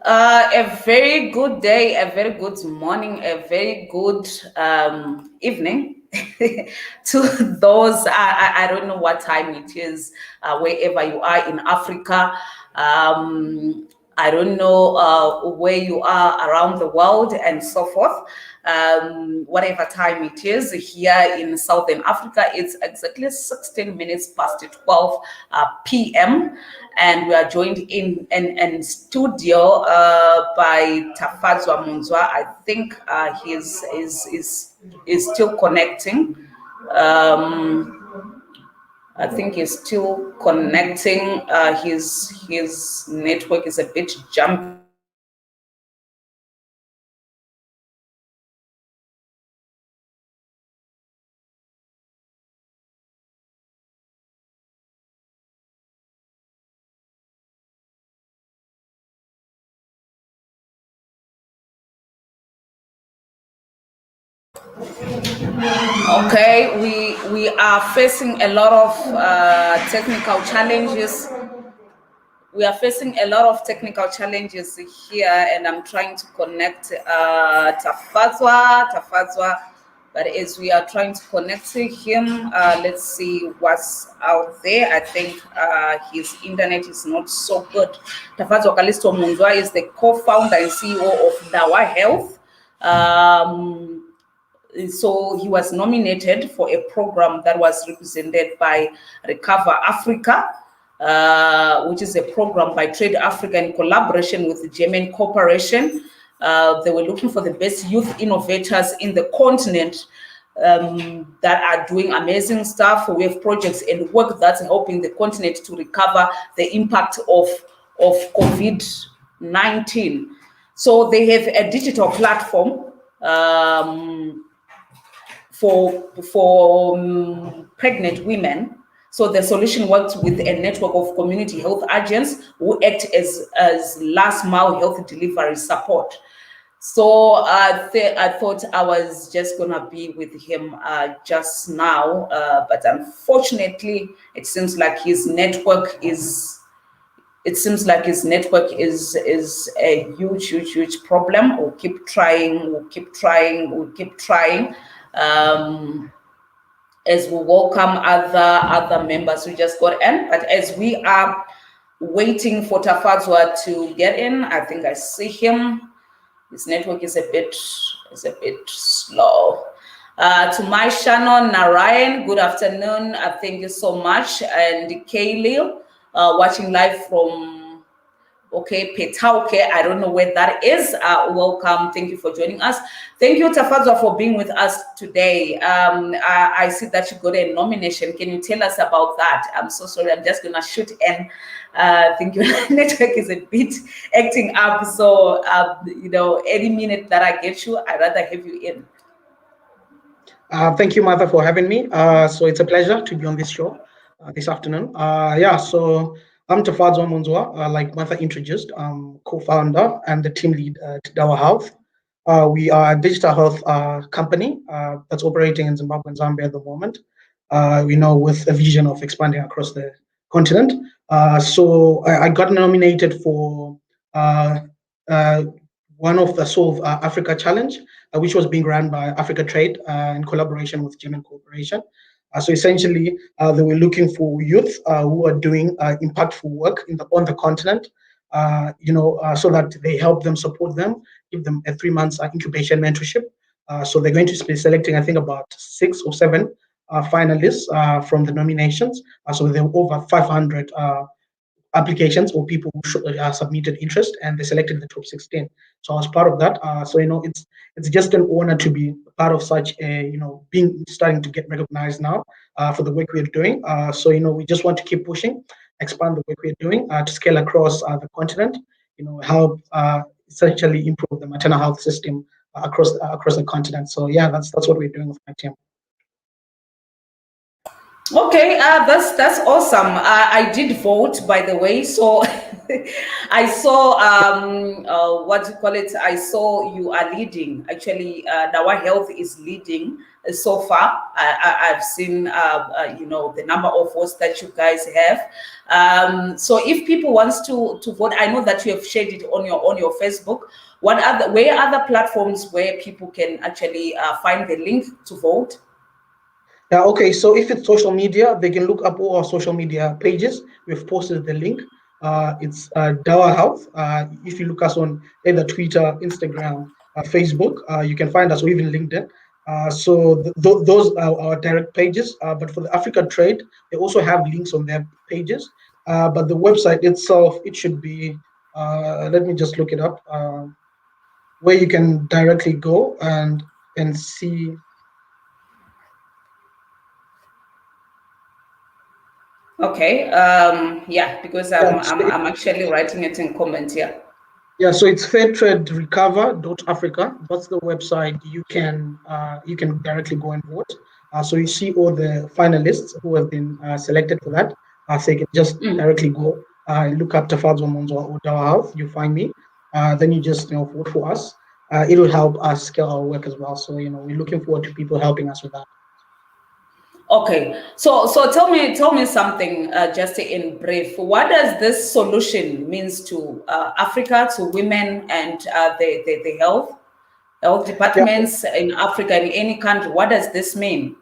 A very good day, a very good morning, a very good evening to those. I don't know what time it is, wherever you are in Africa. I don't know where you are around the world and so forth. Whatever time it is here in Southern Africa, it's exactly 16 minutes past 12 p.m. And we are joined in studio by Tafadzwa Munzwa. I think he is still connecting. I think he's still connecting. His network is a bit jumpy. Okay, we are facing a lot of technical challenges. We are facing a lot of technical challenges here, and I'm trying to connect Tafadzwa. But as we are trying to connect to him, let's see what's out there. I think his internet is not so good. Tafadzwa Kalisto Munzwa is the co-founder and CEO of Dawa Health. So he was nominated for a program that was represented by Recover Africa, which is a program by Trade Africa in collaboration with the German Corporation. They were looking for the best youth innovators in the continent that are doing amazing stuff. We have projects and work that's helping the continent to recover the impact of COVID-19. So they have a digital platform for pregnant women. So the solution works with a network of community health agents who act as last mile health delivery support. So I thought I was just gonna be with him just now, but unfortunately, it seems like his network is. It seems like his network is a huge problem. We'll keep trying. We'll keep trying. As we welcome other members who just got in. But as we are waiting for Tafadzwa to get in, I think I see him. His network is a bit slow. To my Shannon Narayan, good afternoon. Thank you so much. And Kaylee, watching live from Petauke, I don't know where that is. Welcome. Thank you for joining us. Thank you, Tafadzwa, for being with us today. I see that you got a nomination. Can you tell us about that? I'm so sorry. I'm just going to shoot in. Thank you. Network is a bit acting up. So, any minute that I get you, I'd rather have you in. Thank you, Martha, for having me. So it's a pleasure to be on this show this afternoon. So I'm Tafadzwa Munzwa, like Martha introduced, co-founder and the team lead at Dawa Health. We are a digital health company that's operating in Zimbabwe and Zambia at the moment. With a vision of expanding across the continent. So I got nominated for one of the Solve Africa Challenge, which was being run by Africa Trade in collaboration with German Corporation. So essentially, they were looking for youth who are doing impactful work on the continent, so that they help them, support them, give them a 3 months incubation mentorship. So they're going to be selecting, I think, about 6 or 7 finalists from the nominations. So there were over 500 applications or people who submitted interest, and they selected the top 16. So I was part of that. So it's just an honor to be part of such a starting to get recognized now for the work we're doing. So we just want to keep pushing, expand the work we're doing to scale across the continent. Help essentially improve the maternal health system across the continent. So yeah, that's what we're doing with my team. Okay, that's awesome. I did vote, by the way. So I saw what you call it. I saw you are leading. Actually, Dawa Health is leading so far. I've seen the number of votes that you guys have. So if people wants to vote, I know that you have shared it on your Facebook. Where other platforms where people can actually find the link to vote? Yeah, okay. So if it's social media, they can look up all our social media pages. We've posted the link. It's Dawa Health. If you look us on either Twitter, Instagram, Facebook, you can find us, or even LinkedIn. So those are our direct pages. But for the Africa Trade, they also have links on their pages. But the website itself, it should be. Let me just look it up. Where you can directly go and see. Okay. Yeah, because Yeah, I'm actually writing it in comment here. yeah, so it's fairtraderecover.africa. That's the website you can directly go and vote. So you see all the finalists who have been selected for that. So you can just directly go and look up Tafadzwa Monzo or Dawa Health. You find me. Then you just vote for us. It will help us scale our work as well. So we're looking forward to people helping us with that. Okay. So tell me something just in brief. What does this solution means to Africa, to women, and the health Yeah, departments in Africa, in any country? What does this mean?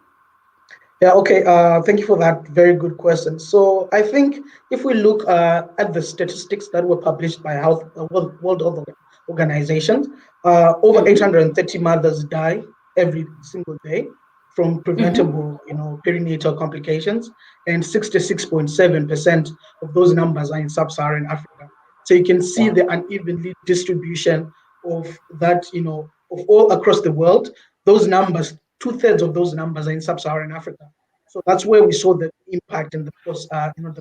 Yeah, okay. Thank you for that. Very good question. So I think if we look at the statistics that were published by World Health Organization, over Mm-hmm. 830 mothers die every single day from Mm-hmm. preventable, perinatal complications, and 66.7% of those numbers are in sub-Saharan Africa. So you can see Wow. the unevenly distribution of that, of all across the world. Those numbers, two-thirds of those numbers are in sub-Saharan Africa. So that's where we saw the impact and the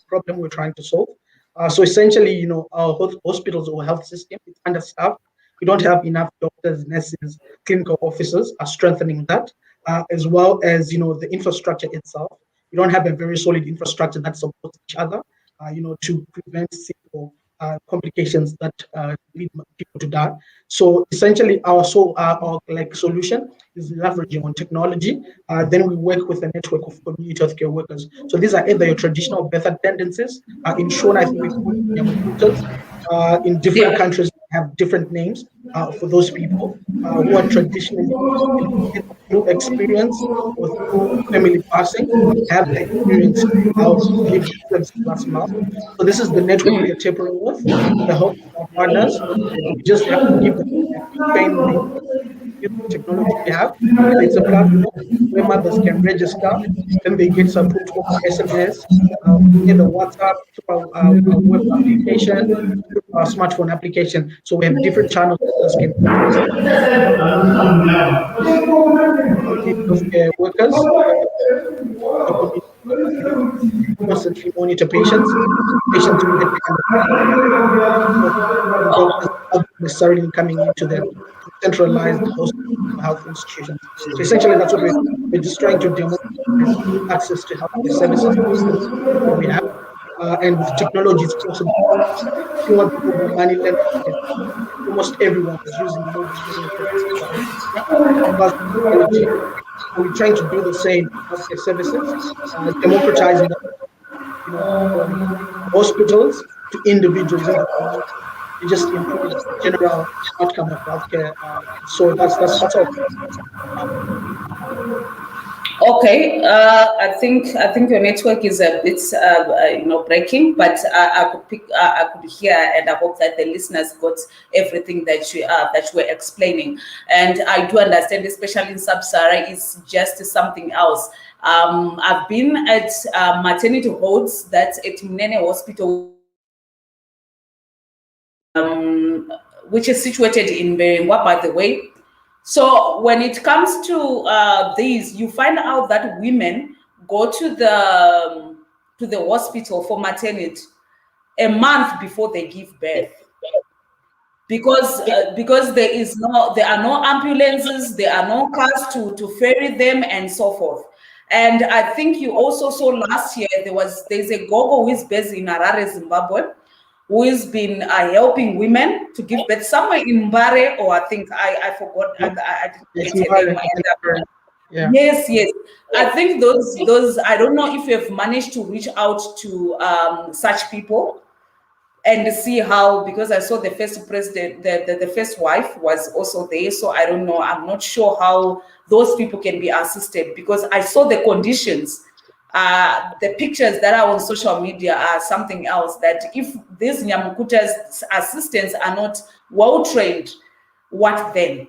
problem we're trying to solve. So essentially, our hospitals or health system is understaffed. We don't have enough doctors, nurses, clinical officers are strengthening that, as well as the infrastructure itself. We don't have a very solid infrastructure that supports each other, to prevent simple complications that lead people to die. So essentially, our like solution is leveraging on technology. Then we work with a network of community healthcare workers. So these are either your traditional birth attendances. In Shona, I think we call them tutors. In different Yeah. countries, have different names for those people who are traditionally, through experience or through family passing, have the experience how to deliver services last mile. So this is the network we are tapering with the help of our partners. We just have to give them a campaign link, use the technology we have. It's a platform where mothers can register, then they get support over SMS, either WhatsApp, through our web application, through our smartphone application. So we have different channels mothers can register. Community healthcare workers, our community workers, constantly monitor patients. Patients will get kind of support from doctors without necessarily coming into the centralized health institutions. So essentially, that's what we're just trying to democratize access to healthcare services through the technology we have. And with technology, it's possible. See what the mobile money lending is. Almost everyone is using mobile money services in Africa because of technology. So we're trying to do the same in healthcare services, democratizing that, from hospitals to individuals in the community. It just improves the general outcome of healthcare. So that's all. Okay, I think your network is a bit breaking, but I could hear, and I hope that the listeners got everything that you were explaining. And I do understand, especially in Sub-Sahara, it's just something else. I've been at maternity wards that's at Mnene Hospital, which is situated in Berengwa, by the way. So when it comes to these, you find out that women go to the hospital for maternity a month before they give birth, because there are no ambulances, there are no cars to ferry them, and so forth. And I think you also saw last year there's a gogo who is based in Harare, Zimbabwe, who has been helping women to give birth somewhere in Mbare, or I think I forgot. I didn't get her name. Yeah. Yes, yes. I think those I don't know if you have managed to reach out to such people and see how, because I saw the first president, the first wife was also there. So I don't know. I'm not sure how those people can be assisted, because I saw the conditions. The pictures that are on social media are something else. That if these Nyamukuta's assistants are not well trained, what then?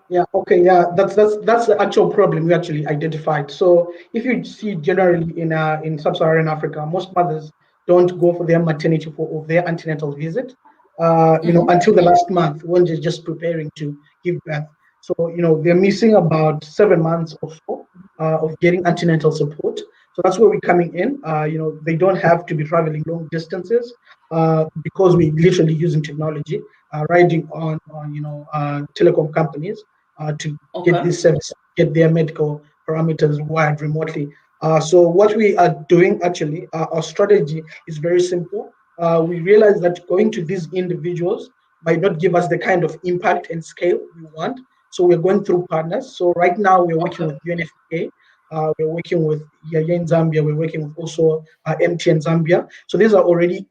Yeah, okay, yeah, that's the actual problem we actually identified. So if you see generally in sub-Saharan Africa, most mothers don't go for their maternity or their antenatal visit, until the last month when they're just preparing to give birth. So they're missing about 7 months or so of getting antenatal support. So that's where we're coming in. They don't have to be traveling long distances because we're literally using technology, riding on telecom companies to get Okay. this service, get their medical parameters wired remotely. So what we are doing actually, our strategy is very simple. We realize that going to these individuals might not give us the kind of impact and scale we want. So we're going through partners. So right now we're working Okay. with UNFPA. We're working with Yaya in Zambia. We're working with also MTN Zambia. So these are already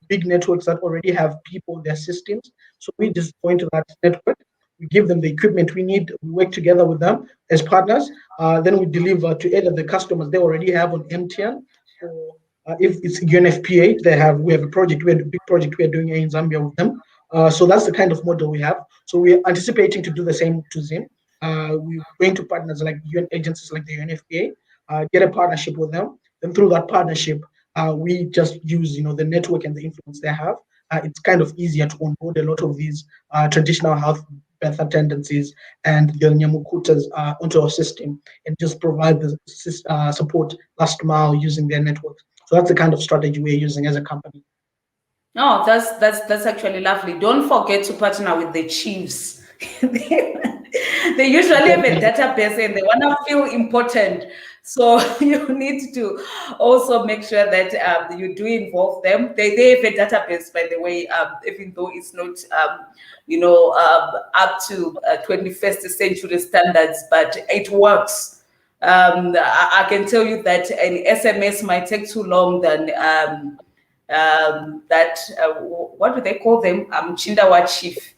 big networks that already have people in their systems. So we just go into that network, we give them the equipment we need, we work together with them as partners, then we deliver to either the customers they already have on MTN, or if it's UNFPA, we have a project, we have a big project we are doing in Zambia with them. So that's the kind of model we have. So we're anticipating to do the same to Zim. We're going to partners like UN agencies like the UNFPA, get a partnership with them. Then through that partnership, we just use the network and the influence they have. It's kind of easier to onboard a lot of these traditional health birth tendencies and the Nyamukutas onto our system and just provide the support last mile using their networks. So that's the kind of strategy we're using as a company. No, that's actually lovely. Don't forget to partner with the chiefs. They usually have a database and they want to feel important. So you need to also make sure that you do involve them. They have a database, by the way, even though it's not, up to 21st century standards, but it works. I can tell you that an SMS might take too long than that what do they call them? Chindawa chief.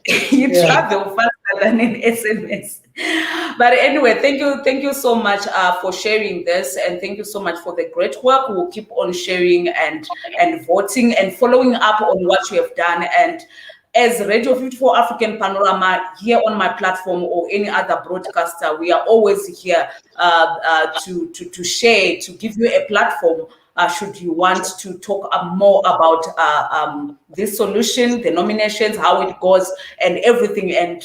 You Yeah. travel faster than an SMS. But anyway, thank you so much for sharing this, and thank you so much for the great work. We'll keep on sharing and voting and following up on what you have done. And as Radio 54 African Panorama here on my platform or any other broadcaster, we are always here to share, to give you a platform should you want to talk more about this solution, the nominations, how it goes, and everything, and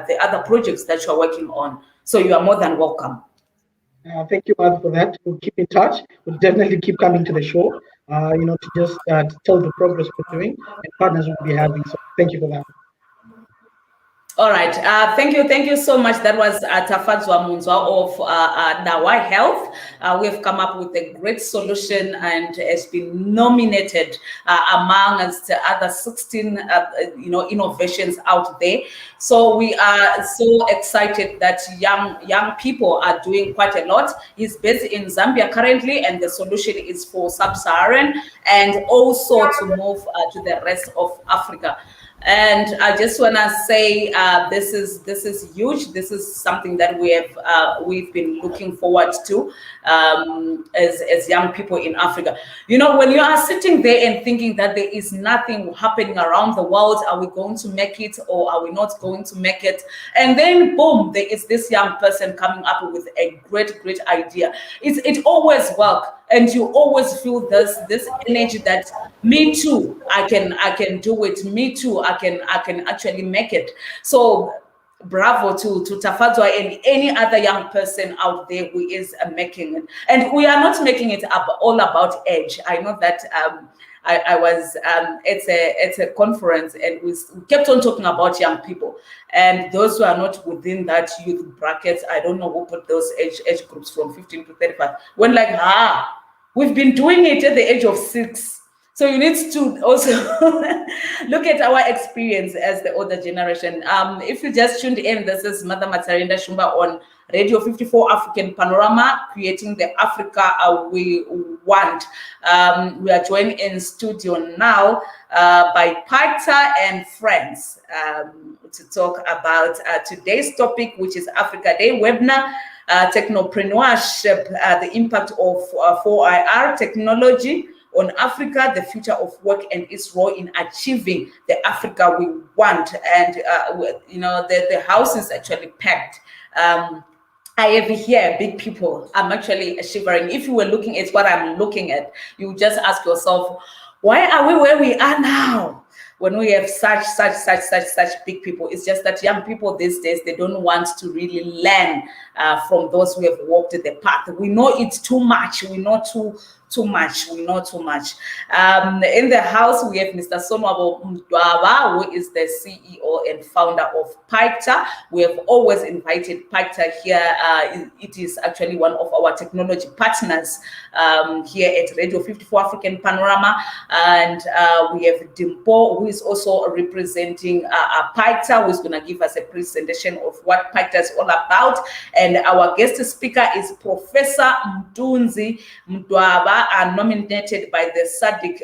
the other projects that you're working on. So you are more than welcome. Thank you, Martha, for that. We'll keep in touch. We'll definitely keep coming to the show, to just to tell the progress we're doing and partners we'll be having. So thank you for that. All right. Thank you so much. That was Tafadzwa Munzwa of Nawa Health. We've come up with a great solution and has been nominated amongst other 16, innovations out there. So we are so excited that young people are doing quite a lot. He's based in Zambia currently, and the solution is for Sub-Saharan and also to move to the rest of Africa. And I just want to say this is huge. This is something that we've been looking forward to as young people in Africa. When you are sitting there and thinking that there is nothing happening around the world, are we going to make it or are we not going to make it? And then boom, there is this young person coming up with a great idea. It always works. And you always feel this energy that me too, I can do it. Me too, I can actually make it. So bravo to Tafadzwa and any other young person out there who is making it. And we are not making it all about age. I know that I was at a conference and we kept on talking about young people, and those who are not within that youth bracket. I don't know who put those age groups from 15 to 35. When like, we've been doing it at the age of 6. So you need to also look at our experience as the older generation. If you just tuned in, this is Mother Matsarinda Shumba on Radio 54 African Panorama, creating the Africa we want. We are joined in studio now by Paita and friends to talk about today's topic, which is Africa Day webinar, Technoprenuership, the impact of 4IR technology on Africa, the future of work and its role in achieving the Africa we want. And, the house is actually packed. I have here big people. I'm actually shivering. If you were looking at what I'm looking at, you just ask yourself, why are we where we are now? When we have such big people, it's just that young people these days, they don't want to really learn from those who have walked the path. We know it's too much. We know too much. We know too much. In the house, we have Mr. Mthunzi Mdwaba, who is the CEO and founder of Paita. We have always invited Paita here. It is actually one of our technology partners here at Radio 54 African Panorama. And we have Dimpo, who is also representing Paita, who is going to give us a presentation of what Paita is all about. And our guest speaker is Professor Mthunzi Mdwaba, are nominated by the SADC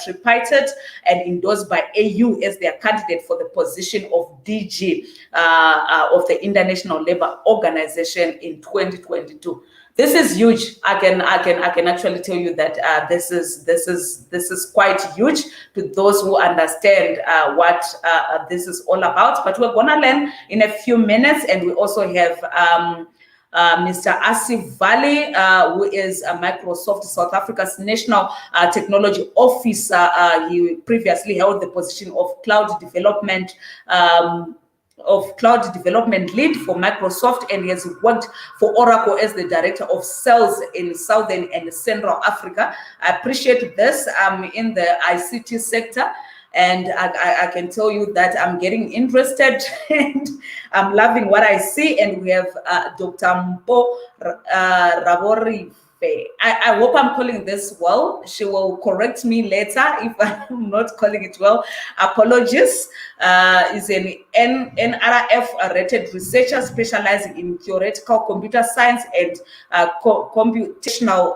tripartite and endorsed by AU as their candidate for the position of DG of the International Labour Organization in 2022. This is huge. I can actually tell you that this is quite huge to those who understand what this is all about. But we're gonna learn in a few minutes, and we also have Mr. Asif Valley, who is Microsoft South Africa's National Technology Officer. He previously held the position of Cloud Development Lead for Microsoft, and he has worked for Oracle as the Director of Sales in Southern and Central Africa. I appreciate this. I'm in the ICT sector, and I can tell you that I'm getting interested and I'm loving what I see. And we have Dr. Mpo Raborive. I hope I'm calling this well. She will correct me later if I'm not calling it well. Apologies. Is an NRF rated researcher specializing in theoretical computer science and computational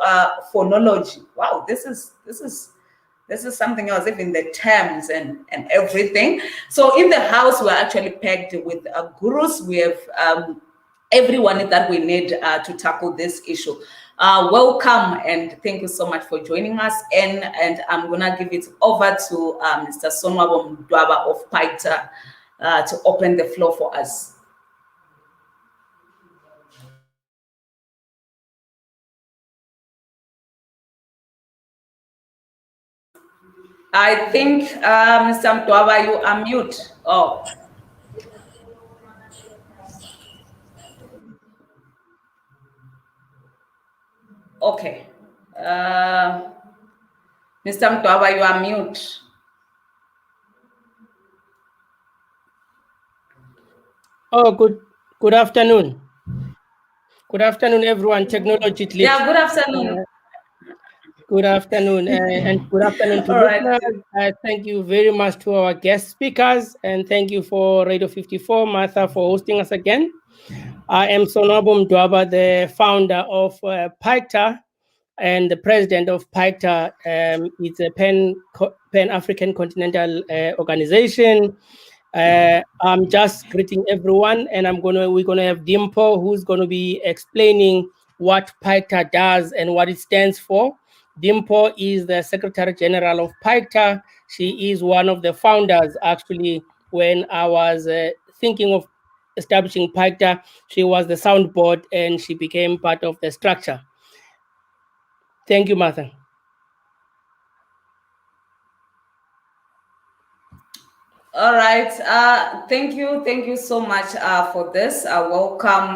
phonology. Wow, this is something else, even the terms and everything. So in the house, we're actually packed with gurus. We have everyone that we need to tackle this issue. Welcome, and thank you so much for joining us. And I'm gonna give it over to Mr. Mthunzi Mdwaba of Paita to open the floor for us. I think, Mr. Mdwaba, you are mute. Oh. Okay. Mr. Mdwaba, you are mute. Oh, good afternoon. Good afternoon, everyone. Technology Lead. Yeah, good afternoon. Good afternoon, and good afternoon to listeners. Thank you very much to our guest speakers, and thank you for Radio 54, Martha, for hosting us again. I am Mthunzi Mdwaba, the founder of Paita and the president of Paita. It's a Pan-African continental organization. I'm just greeting everyone, and we're gonna have Dimpo, who's gonna be explaining what Paita does and what it stands for. Dimpo is the Secretary General of Paita. She is one of the founders. Actually, when I was thinking of establishing Paita, she was the soundboard and she became part of the structure. Thank you, Martha. All right. Thank you so much for this. Welcome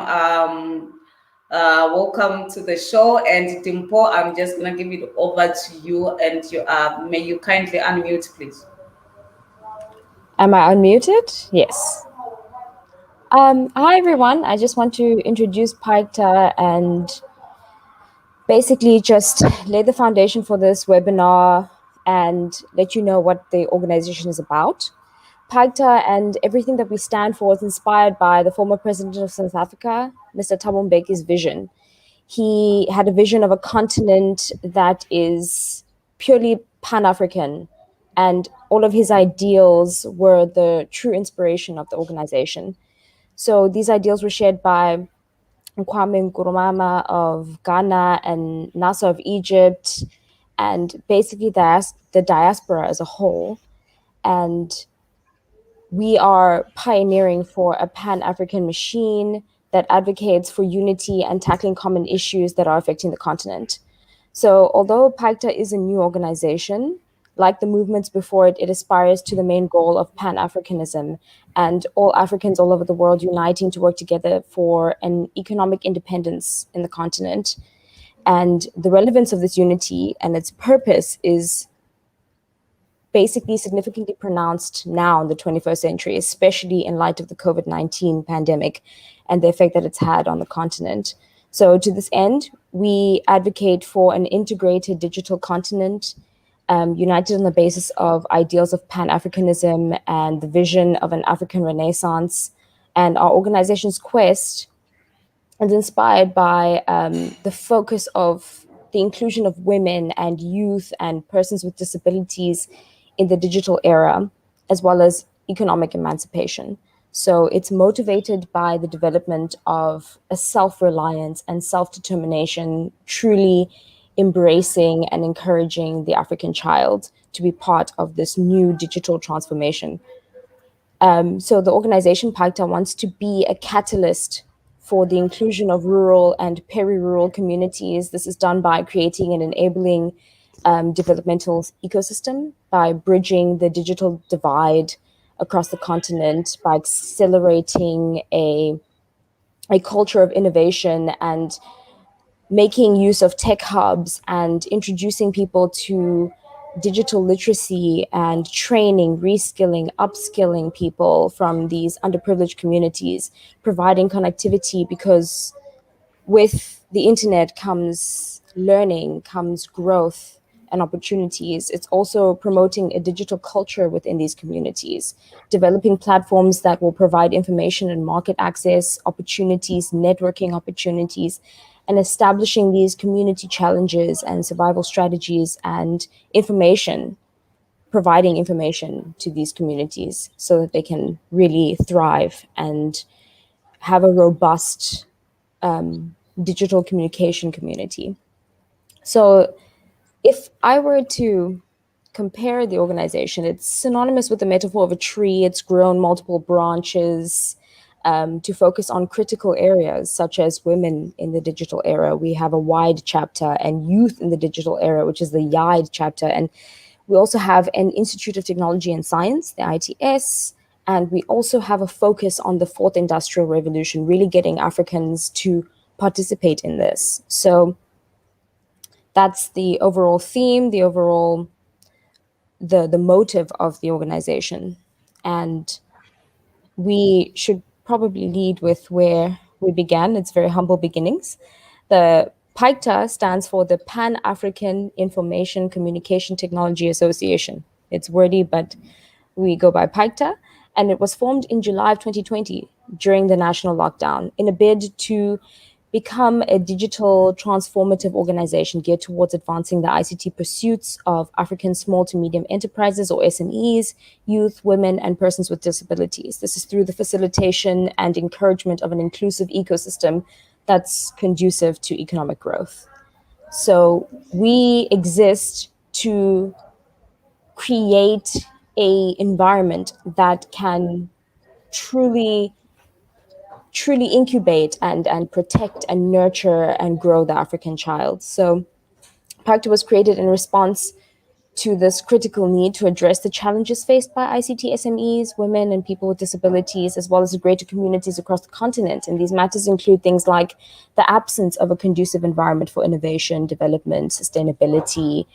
to the show. And Dimpo, I'm just gonna give it over to you, and you may you kindly unmute, please. Am I unmuted? Yes. Hi, everyone. I just want to introduce Paita and basically just lay the foundation for this webinar and let you know what the organization is about. Paita and everything that we stand for is inspired by the former president of South Africa, Mr. Thabo Mbeki's vision. He had a vision of a continent that is purely Pan-African, and all of his ideals were the true inspiration of the organization. So these ideals were shared by Kwame Nkrumah of Ghana and Nasser of Egypt, and basically the diaspora as a whole. And we are pioneering for a Pan-African machine that advocates for unity and tackling common issues that are affecting the continent. So although PACTA is a new organization, like the movements before it, it aspires to the main goal of Pan-Africanism and all Africans all over the world uniting to work together for an economic independence in the continent. And the relevance of this unity and its purpose is basically significantly pronounced now in the 21st century, especially in light of the COVID-19 pandemic and the effect that it's had on the continent. So to this end, we advocate for an integrated digital continent, united on the basis of ideals of Pan-Africanism and the vision of an African Renaissance. And our organization's quest is inspired by the focus of the inclusion of women and youth and persons with disabilities in the digital era, as well as economic emancipation. So it's motivated by the development of a self-reliance and self-determination, truly embracing and encouraging the African child to be part of this new digital transformation. So the organization PACTA wants to be a catalyst for the inclusion of rural and peri-rural communities. This is done by creating an enabling developmental ecosystem, by bridging the digital divide across the continent, by accelerating a culture of innovation and making use of tech hubs and introducing people to digital literacy and training, reskilling, upskilling people from these underprivileged communities, providing connectivity, because with the internet comes learning, comes growth and opportunities. It's also promoting a digital culture within these communities, developing platforms that will provide information and market access opportunities, networking opportunities, and establishing these community challenges and survival strategies and information, providing information to these communities so that they can really thrive and have a robust digital communication community. So if I were to compare the organization, it's synonymous with the metaphor of a tree. It's grown multiple branches to focus on critical areas such as women in the digital era. We have a wide chapter, and youth in the digital era, which is the YIDE chapter. And we also have an Institute of Technology and Science, the ITS, and we also have a focus on the fourth industrial revolution, really getting Africans to participate in this. So that's the overall theme, the overall the motive of the organization. And we should probably lead with where we began. It's very humble beginnings. The PICTA stands for the Pan-African Information Communication Technology Association. It's wordy, but we go by PICTA. And it was formed in July of 2020 during the national lockdown in a bid to become a digital transformative organization geared towards advancing the ICT pursuits of African small to medium enterprises, or SMEs, youth, women, and persons with disabilities. This is through the facilitation and encouragement of an inclusive ecosystem that's conducive to economic growth. So we exist to create a environment that can truly incubate and protect and nurture and grow the African child. So PACTA was created in response to this critical need to address the challenges faced by ICT SMEs, women, and people with disabilities, as well as the greater communities across the continent. And these matters include things like the absence of a conducive environment for innovation, development, sustainability,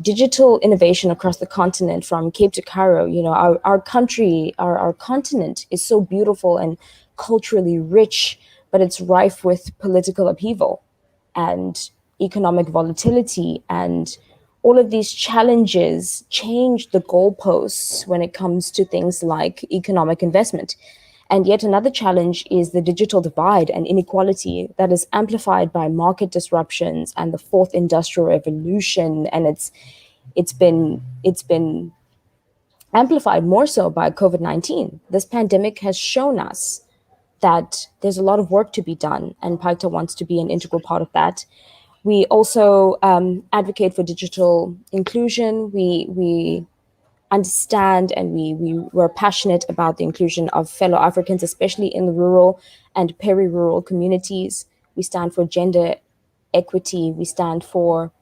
digital innovation across the continent from Cape to Cairo. You know, our country, our continent is so beautiful and culturally rich, but it's rife with political upheaval and economic volatility, and all of these challenges change the goalposts when it comes to things like economic investment. And yet another challenge is the digital divide and inequality that is amplified by market disruptions and the fourth industrial revolution. And it's been amplified more so by COVID-19. This pandemic has shown us that there's a lot of work to be done, and Paita wants to be an integral part of that. We also advocate for digital inclusion. We understand and we're passionate about the inclusion of fellow Africans, especially in the rural and peri-rural communities. We stand for gender equity. We stand for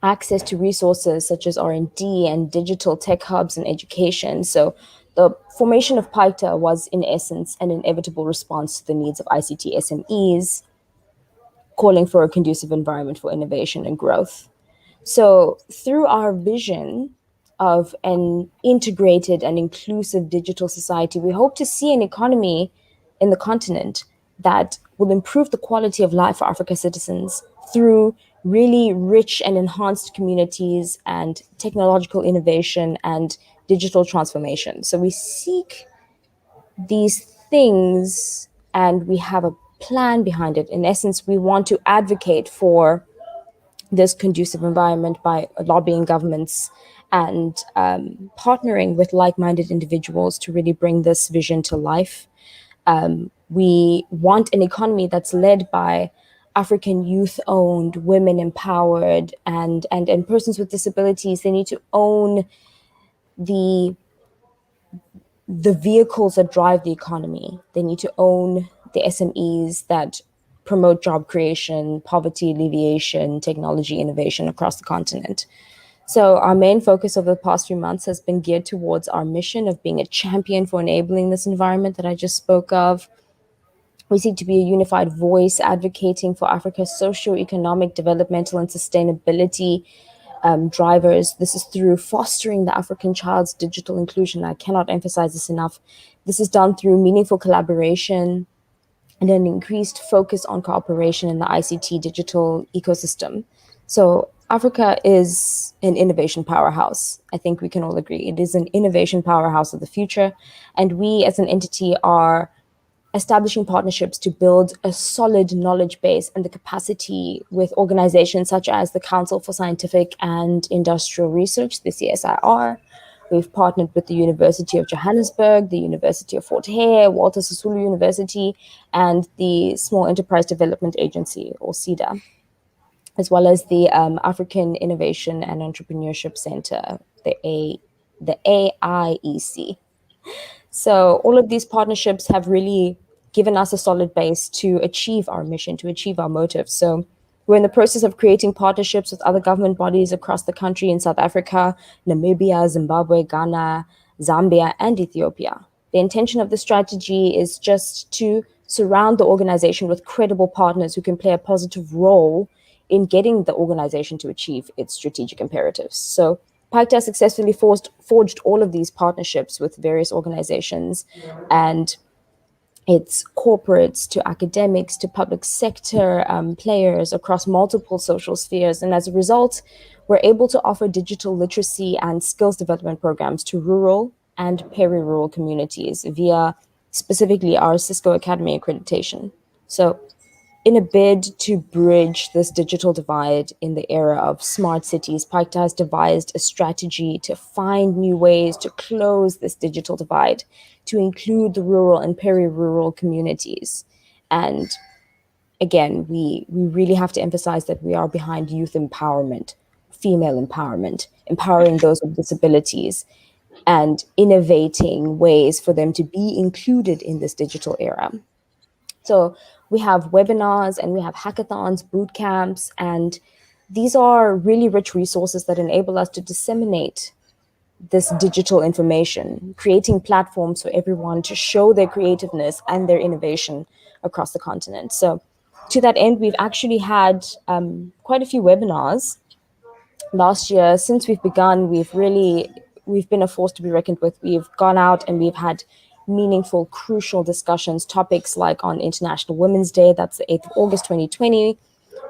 access to resources such as R&D and digital tech hubs and education. So the formation of Paita was, in essence, an inevitable response to the needs of ICT SMEs, calling for a conducive environment for innovation and growth. So through our vision of an integrated and inclusive digital society, we hope to see an economy in the continent that will improve the quality of life for Africa citizens through really rich and enhanced communities and technological innovation and digital transformation. So we seek these things and we have a plan behind it. In essence, we want to advocate for this conducive environment by lobbying governments and partnering with like-minded individuals to really bring this vision to life. We want an economy that's led by African youth-owned, women-empowered, and persons with disabilities. They need to own the vehicles that drive the economy. They need to own the SMEs that promote job creation, poverty alleviation, technology innovation across the continent. So our main focus over the past few months has been geared towards our mission of being a champion for enabling this environment that I just spoke of. We seek to be a unified voice advocating for Africa's socio-economic, developmental, and sustainability drivers. This is through fostering the African child's digital inclusion. I cannot emphasize this enough. This is done through meaningful collaboration and an increased focus on cooperation in the ICT digital ecosystem. So Africa is an innovation powerhouse. I think we can all agree. It is an innovation powerhouse of the future. And we as an entity are establishing partnerships to build a solid knowledge base and the capacity with organizations such as the Council for Scientific and Industrial Research, the CSIR. We've partnered with the University of Johannesburg, the University of Fort Hare, Walter Sisulu University, and the Small Enterprise Development Agency, or SEDA, as well as the African Innovation and Entrepreneurship Center, the AIEC. So all of these partnerships have really given us a solid base to achieve our mission, to achieve our motive. So we're in the process of creating partnerships with other government bodies across the country in South Africa, Namibia, Zimbabwe, Ghana, Zambia, and Ethiopia. The intention of the strategy is just to surround the organization with credible partners who can play a positive role in getting the organization to achieve its strategic imperatives. So Paita successfully forged all of these partnerships with various organizations, and it's corporates to academics to public sector players across multiple social spheres. And as a result, we're able to offer digital literacy and skills development programs to rural and peri-rural communities via specifically our Cisco Academy accreditation. So in a bid to bridge this digital divide in the era of smart cities, Paita has devised a strategy to find new ways to close this digital divide, to include the rural and peri-rural communities. And again, we really have to emphasize that we are behind youth empowerment, female empowerment, empowering those with disabilities, and innovating ways for them to be included in this digital era. So we have webinars and we have hackathons, boot camps, and these are really rich resources that enable us to disseminate this digital information, creating platforms for everyone to show their creativeness and their innovation across the continent. So to that end, we've actually had quite a few webinars last year. Since we've begun, we've been a force to be reckoned with. We've gone out and we've had meaningful, crucial discussions, topics like on International Women's Day, that's the 8th of August 2020.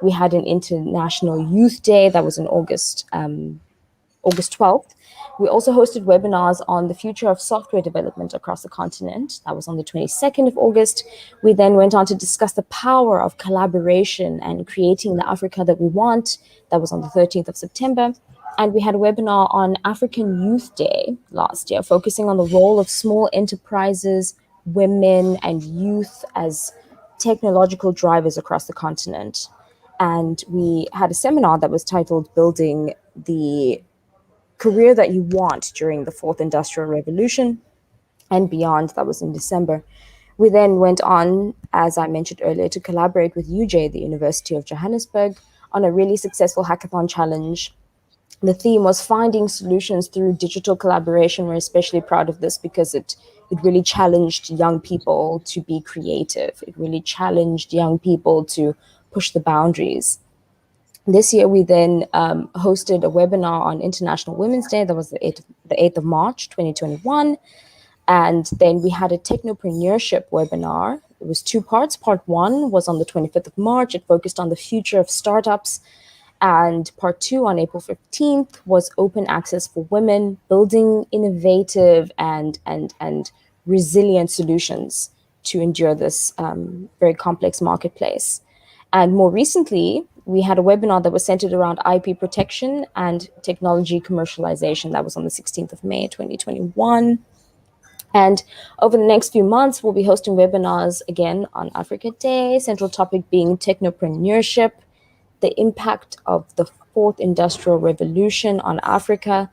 We had an International Youth Day, that was in August 12th. We also hosted webinars on the future of software development across the continent. That was on the 22nd of August. We then went on to discuss the power of collaboration and creating the Africa that we want. That was on the 13th of September. And we had a webinar on African Youth Day last year, focusing on the role of small enterprises, women, and youth as technological drivers across the continent. And we had a seminar that was titled Building the Career That You Want During the Fourth Industrial Revolution and Beyond. That was in December. We then went on, as I mentioned earlier, to collaborate with UJ, the University of Johannesburg, on a really successful hackathon challenge. The theme was finding solutions through digital collaboration. We're especially proud of this because it really challenged young people to be creative. It really challenged young people to push the boundaries. This year, we then hosted a webinar on International Women's Day. That was the 8th of March, 2021. And then we had a Technoprenuership webinar. It was two parts. Part one was on the 25th of March. It focused on the future of startups. And part two on April 15th was open access for women, building innovative and resilient solutions to endure this very complex marketplace. And more recently, we had a webinar that was centered around IP protection and technology commercialization. That was on the 16th of May, 2021. And over the next few months, we'll be hosting webinars again on Africa Day, central topic being technopreneurship, the impact of the fourth industrial revolution on Africa,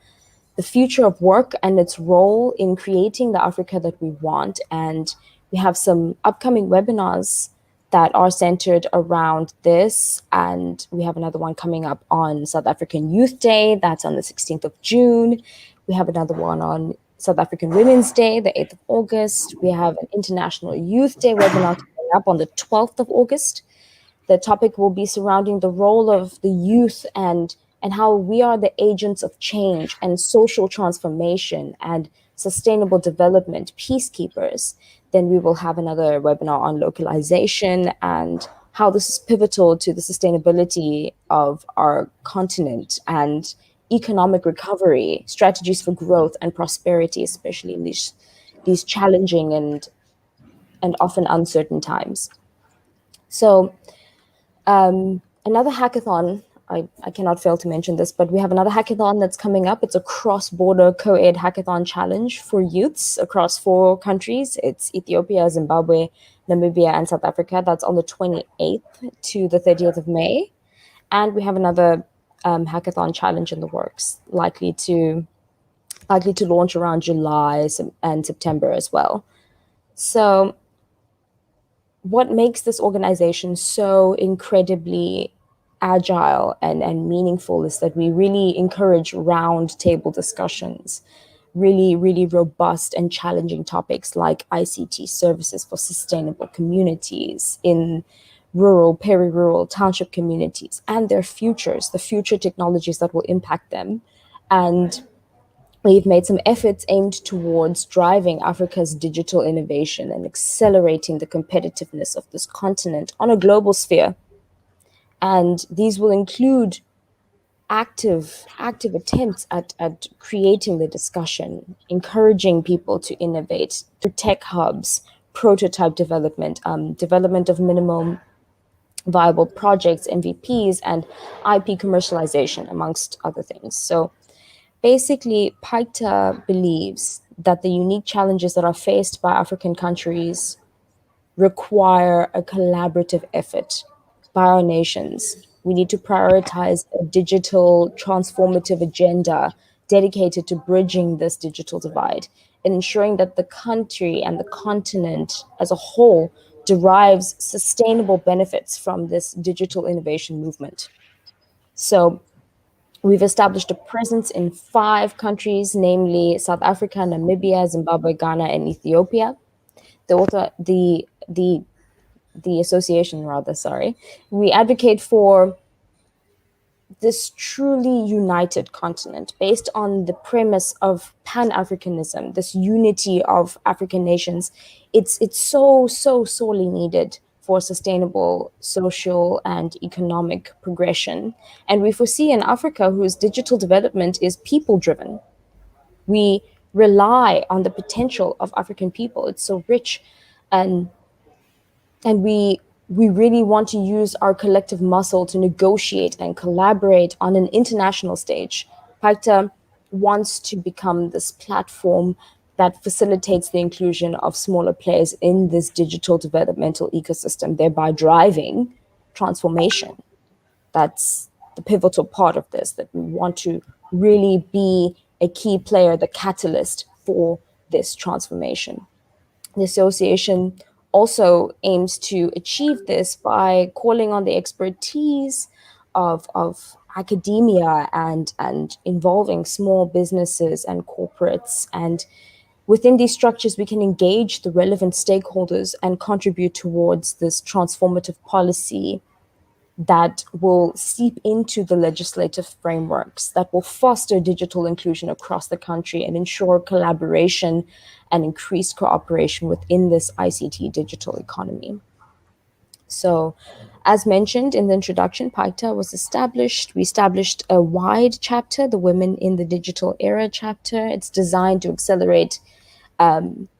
the future of work and its role in creating the Africa that we want. And we have some upcoming webinars that are centered around this. And we have another one coming up on South African Youth Day. That's on the 16th of June. We have another one on South African Women's Day, the 8th of August. We have an International Youth Day webinar coming up on the 12th of August. The topic will be surrounding the role of the youth and how we are the agents of change and social transformation and sustainable development, peacekeepers. Then we will have another webinar on localization and how this is pivotal to the sustainability of our continent and economic recovery, strategies for growth and prosperity, especially in these challenging and often uncertain times. So another hackathon, I cannot fail to mention this, but we have another hackathon that's coming up. It's a cross-border co-ed hackathon challenge for youths across 4 countries. It's Ethiopia, Zimbabwe, Namibia, and South Africa. That's on the 28th to the 30th of May. And we have another hackathon challenge in the works, likely to launch around July and September as well. So what makes this organization so incredibly agile and meaningful is that we really encourage round table discussions, really, really robust and challenging topics like ICT services for sustainable communities in rural, peri-rural, township communities and their futures, the future technologies that will impact them. And we've made some efforts aimed towards driving Africa's digital innovation and accelerating the competitiveness of this continent on a global sphere. And these will include active attempts at creating the discussion, encouraging people to innovate through tech hubs, prototype development, development of minimum viable projects, MVPs, and IP commercialization, amongst other things. So basically, PITA believes that the unique challenges that are faced by African countries require a collaborative effort by our nations. We need to prioritize a digital transformative agenda dedicated to bridging this digital divide and ensuring that the country and the continent as a whole derives sustainable benefits from this digital innovation movement. So we've established a presence in 5 countries, namely South Africa, Namibia, Zimbabwe, Ghana, and Ethiopia. The association, we advocate for this truly united continent based on the premise of Pan-Africanism, this unity of African nations. It's so sorely needed for sustainable social and economic progression. And we foresee in Africa, whose digital development is people-driven, we rely on the potential of African people. It's so rich, and we really want to use our collective muscle to negotiate and collaborate on an international stage. PICTA wants to become this platform that facilitates the inclusion of smaller players in this digital developmental ecosystem, thereby driving transformation. That's the pivotal part of this, that we want to really be a key player, the catalyst for this transformation. The association also aims to achieve this by calling on the expertise of academia and involving small businesses and corporates. And within these structures, we can engage the relevant stakeholders and contribute towards this transformative policy that will seep into the legislative frameworks, that will foster digital inclusion across the country and ensure collaboration and increased cooperation within this ICT digital economy. So, as mentioned in the introduction, PICTA was established. We established a wide chapter, the Women in the Digital Era chapter. It's designed to accelerate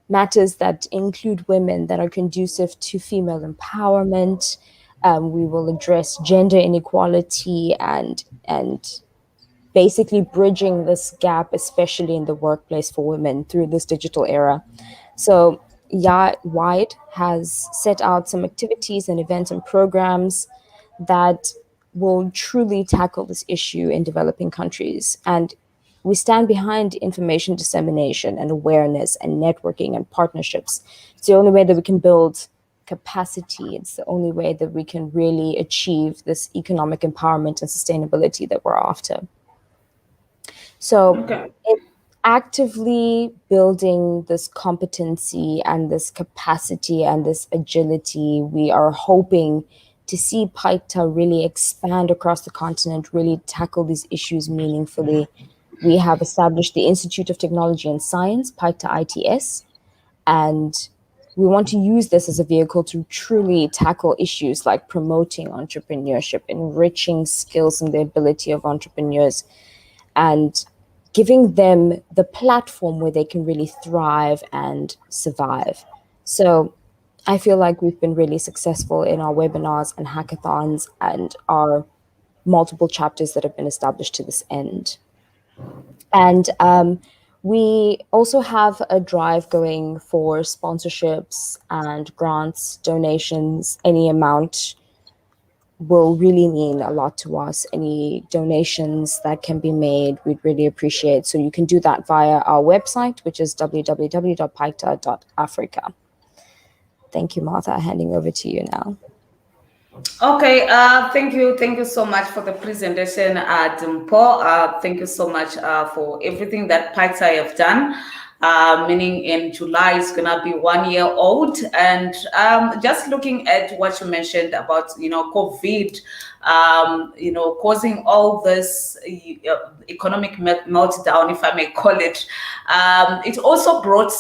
matters that include women, that are conducive to female empowerment. We will address gender inequality and basically bridging this gap, especially in the workplace for women through this digital era. So WIDE has set out some activities and events and programs that will truly tackle this issue in developing countries. And we stand behind information dissemination and awareness and networking and partnerships. It's the only way that we can build capacity. It's the only way that we can really achieve this economic empowerment and sustainability that we're after. So it's actively building this competency and this capacity and this agility. We are hoping to see PICTA really expand across the continent, really tackle these issues meaningfully. We have established the Institute of Technology and Science, PICTA ITS, and we want to use this as a vehicle to truly tackle issues like promoting entrepreneurship, enriching skills and the ability of entrepreneurs, and giving them the platform where they can really thrive and survive. So I feel like we've been really successful in our webinars and hackathons and our multiple chapters that have been established to this end. And we also have a drive going for sponsorships and grants, donations. Any amount will really mean a lot to us. Any donations that can be made, we'd really appreciate. So you can do that via our website, which is www.picta.africa. Thank you, Martha. Handing over to you now. Okay, thank you so much for the presentation, Dimpo. Thank you so much for everything that PICTA have done. Meaning in July is gonna be 1 year old, and just looking at what you mentioned about COVID, causing all this economic meltdown, if I may call it. It also brought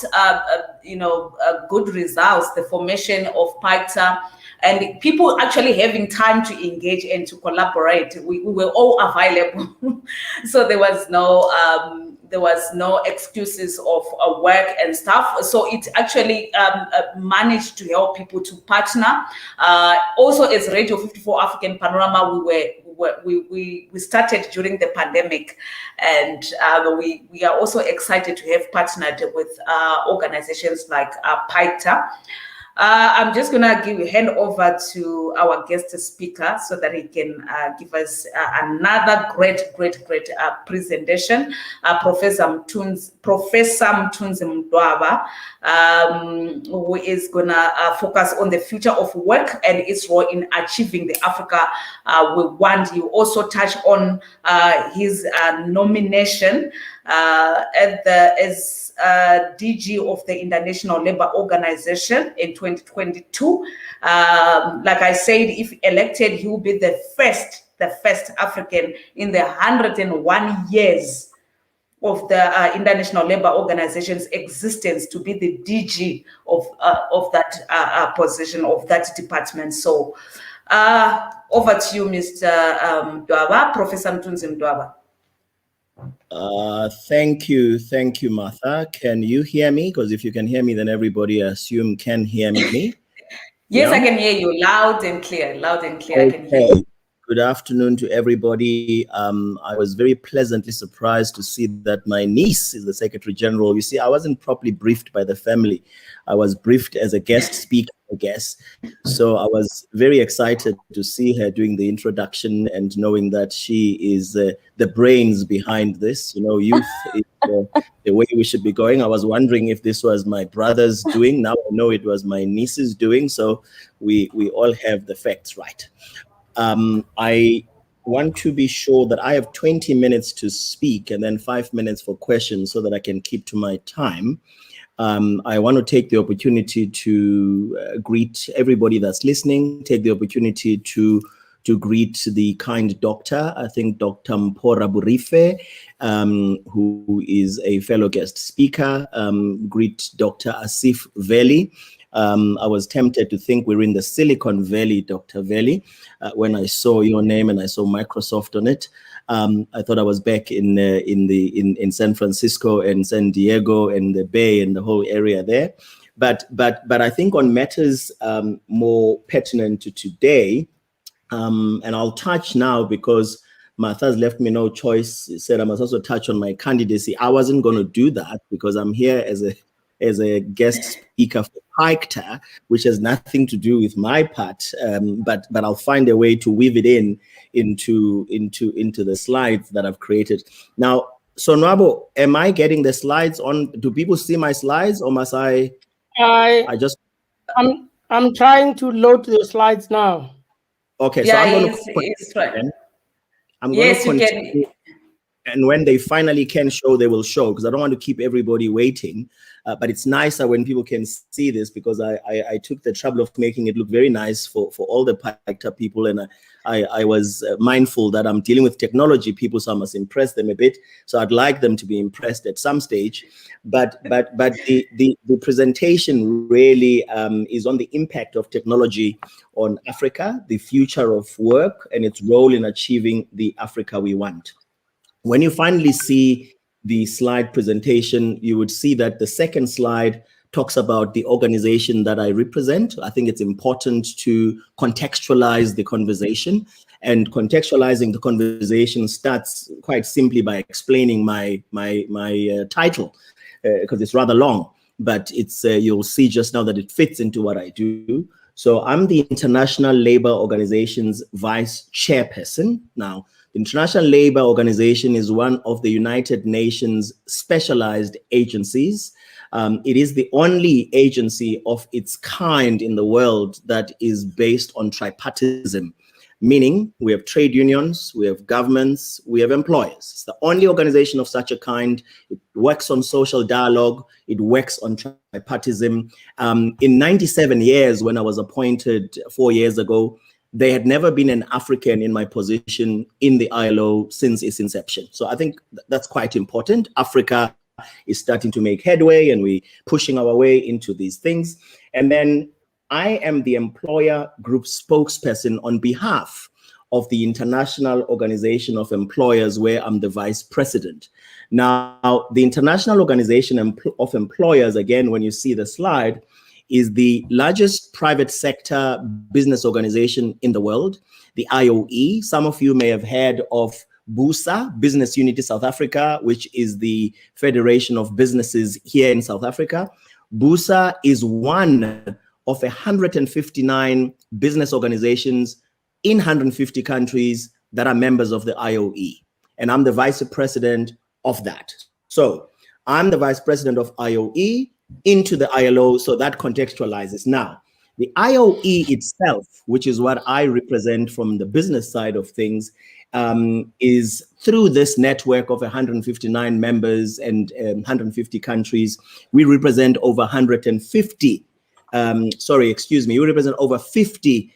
good results, the formation of PICTA, and people actually having time to engage and to collaborate. We were all available, so there was no excuses of work and stuff. So it actually managed to help people to partner. Also, as Radio 54 African Panorama, we started during the pandemic, and we are also excited to have partnered with organizations like PICTA. I'm just going to hand over to our guest speaker so that he can give us another great presentation. Professor Mthunzi Mdwaba, who is gonna focus on the future of work and its role in achieving the Africa we want. You also touch on his nomination as DG of the International Labour Organization in 2022. Like I said, if elected, he will be the first African in the 101 years of the International Labour Organization's existence to be the DG of that position, of that department. So over to you, Mr. Mdwaba, Professor Mthunzi Mdwaba. Thank you, Martha. Can you hear me? Because if you can hear me, then everybody, I assume, can hear me. Yes, yeah? I can hear you loud and clear. Okay. I can hear you. Good afternoon to everybody. I was very pleasantly surprised to see that my niece is the Secretary General. You see, I wasn't properly briefed by the family. I was briefed as a guest speaker, I guess. So I was very excited to see her doing the introduction and knowing that she is the brains behind this. You know, youth is the way we should be going. I was wondering if this was my brother's doing. Now I know it was my niece's doing. So we all have the facts right. I want to be sure that I have 20 minutes to speak and then 5 minutes for questions so that I can keep to my time. I want to take the opportunity to greet everybody that's listening, take the opportunity to greet the kind doctor, I think Dr. Mpora Burife, who is a fellow guest speaker, greet Dr. Asif Veli. I was tempted to think we're in the Silicon Valley, Dr. Veli, when I saw your name and I saw Microsoft on it. I thought I was back in San Francisco and San Diego and the Bay and the whole area there. But I think on matters more pertinent to today, and I'll touch now because Martha's left me no choice. He said I must also touch on my candidacy. I wasn't going to do that because I'm here as a guest speaker for PIKTA, which has nothing to do with my part, but I'll find a way to weave it into the slides that I've created. Now, Sonwabo, am I getting the slides on? Do people see my slides, or must I just? I'm trying to load the slides now. Okay, yeah, so I'm going to. I'm going to continue. And when they finally can show, they will show, because I don't want to keep everybody waiting. But it's nicer when people can see this, because I took the trouble of making it look very nice for all the PIKTA people. And I was mindful that I'm dealing with technology people, so I must impress them a bit. So I'd like them to be impressed at some stage. But the presentation really is on the impact of technology on Africa, the future of work, and its role in achieving the Africa we want. When you finally see the slide presentation, you would see that the second slide talks about the organization that I represent. I think it's important to contextualize the conversation, and contextualizing the conversation starts quite simply by explaining my title, because it's rather long, but it's you'll see just now that it fits into what I do. So I'm the International Labour Organization's Vice Chairperson. Now, the International Labour Organization is one of the United Nations specialized agencies. It is the only agency of its kind in the world that is based on tripartism, meaning we have trade unions, we have governments, we have employers. It's the only organization of such a kind. It works on social dialogue. It works on tripartism. In 97 years, when I was appointed 4 years ago, there had never been an African in my position in the ILO since its inception. So I think that's quite important. Africa is starting to make headway, and we're pushing our way into these things. And then I am the employer group spokesperson on behalf of the International Organization of Employers, where I'm the vice president. Now, the International Organization of Employers, again, when you see the slide, is the largest private sector business organization in the world, the IOE. Some of you may have heard of BUSA, Business Unity South Africa, which is the Federation of Businesses here in South Africa. BUSA is one of 159 business organizations in 150 countries that are members of the IOE. And I'm the vice president of that. So I'm the vice president of IOE. into the ILO, so that contextualizes. Now, the IOE itself, which is what I represent from the business side of things, is through this network of 159 members and 150 countries. We represent over 150, we represent over 50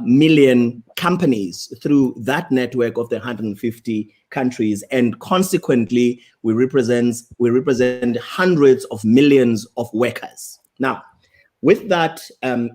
million companies through that network of the 150 countries, and consequently, we represent hundreds of millions of workers. Now, with that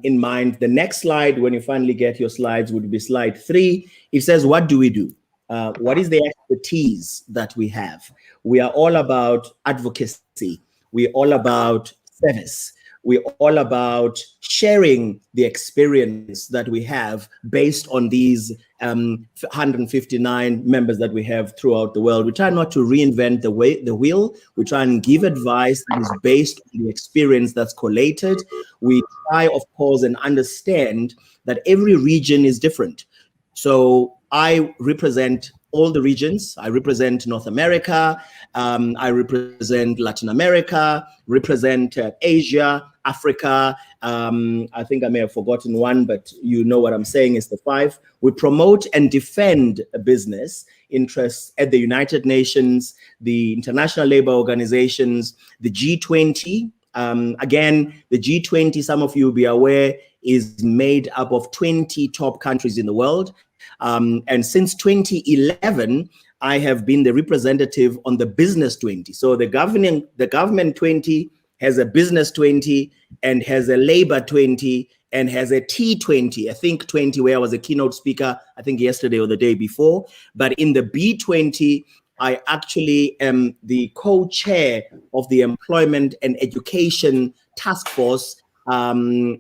in mind, the next slide, when you finally get your slides, would be slide 3. It says, what do we do? What is the expertise that we have? We are all about advocacy. We're all about service. We're all about sharing the experience that we have based on these 159 members that we have throughout the world. We try not to reinvent the wheel. We try and give advice that is based on the experience that's collated. We try, of course, and understand that every region is different. So I represent all the regions. I represent North America. I represent Latin America, represent Asia, Africa. I think I may have forgotten one, but you know what I'm saying is the 5. We promote and defend a business interests at the United Nations, the International Labour Organizations, the G20. Again, the G20, some of you will be aware, is made up of 20 top countries in the world. And since 2011, I have been the representative on the Business 20. So the government 20 has a Business 20 and has a Labor 20 and has a T20, I think 20, where I was a keynote speaker, I think yesterday or the day before. But in the B20, I actually am the co-chair of the Employment and Education Task Force,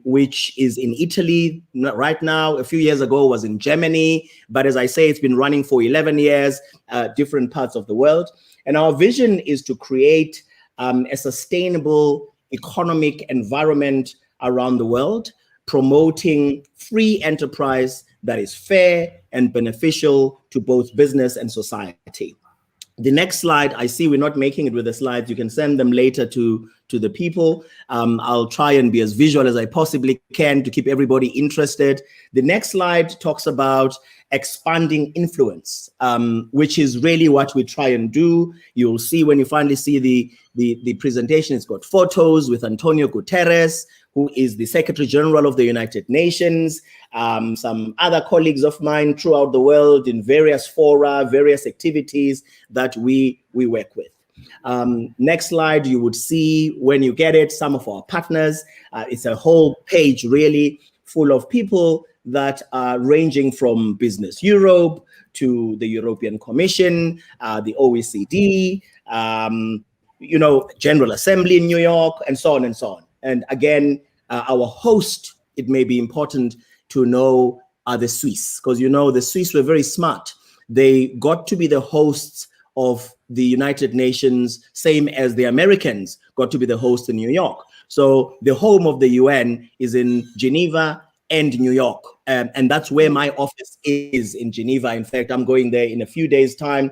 which is in Italy right now. A few years ago, it was in Germany. But as I say, it's been running for 11 years, different parts of the world. And our vision is to create a sustainable economic environment around the world, promoting free enterprise that is fair and beneficial to both business and society. The next slide, I see we're not making it with the slides. You can send them later to the people. I'll try and be as visual as I possibly can to keep everybody interested. The next slide talks about expanding influence, which is really what we try and do. You'll see when you finally see the presentation, it's got photos with Antonio Guterres, who is the Secretary General of the United Nations, some other colleagues of mine throughout the world in various fora, various activities that we work with. Next slide, you would see when you get it, some of our partners. It's a whole page really full of people that are ranging from Business Europe to the European Commission, the OECD, General Assembly in New York, and so on and so on. And again, our host, it may be important to know, are the Swiss, because the Swiss were very smart. They got to be the hosts of the United Nations, same as the Americans got to be the host in New York. So the home of the UN is in Geneva and New York. And that's where my office is, in Geneva. In fact, I'm going there in a few days' time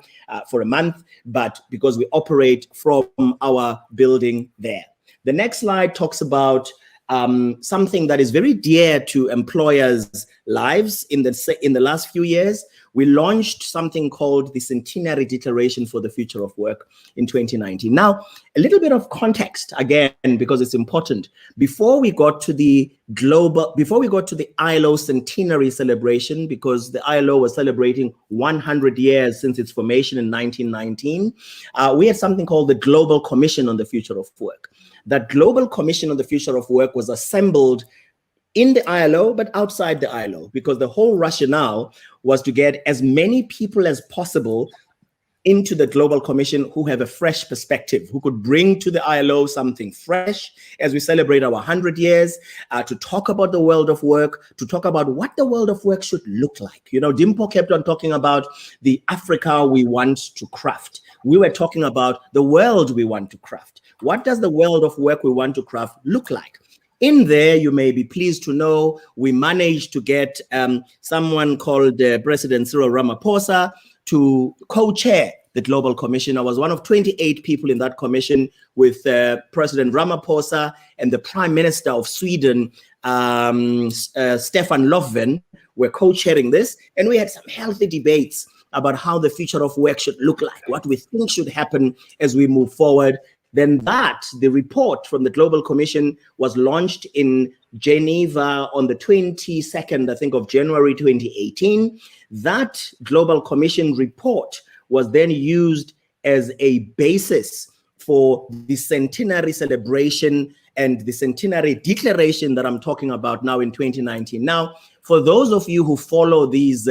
for a month, but because we operate from our building there. The next slide talks about something that is very dear to employers' lives. In the last few years, we launched something called the Centenary Declaration for the Future of Work in 2019. Now, a little bit of context, again, because it's important. Before we got to the ILO Centenary celebration, because the ILO was celebrating 100 years since its formation in 1919, we had something called the Global Commission on the Future of Work. That Global Commission on the Future of Work was assembled in the ILO, but outside the ILO, because the whole rationale was to get as many people as possible into the Global Commission who have a fresh perspective, who could bring to the ILO something fresh as we celebrate our 100 years, to talk about the world of work, to talk about what the world of work should look like. Dimpo kept on talking about the Africa we want to craft. We were talking about the world we want to craft. What does the world of work we want to craft look like? In there, you may be pleased to know, we managed to get someone called President Cyril Ramaphosa to co-chair the Global Commission. I was one of 28 people in that commission with President Ramaphosa and the Prime Minister of Sweden, Stefan Löfven, were co-chairing this. And we had some healthy debates about how the future of work should look like, what we think should happen as we move forward. Then the report from the Global Commission was launched in Geneva on the 22nd, I think, of January 2018. That Global Commission report was then used as a basis for the centenary celebration and the centenary declaration that I'm talking about now in 2019. Now, for those of you who follow these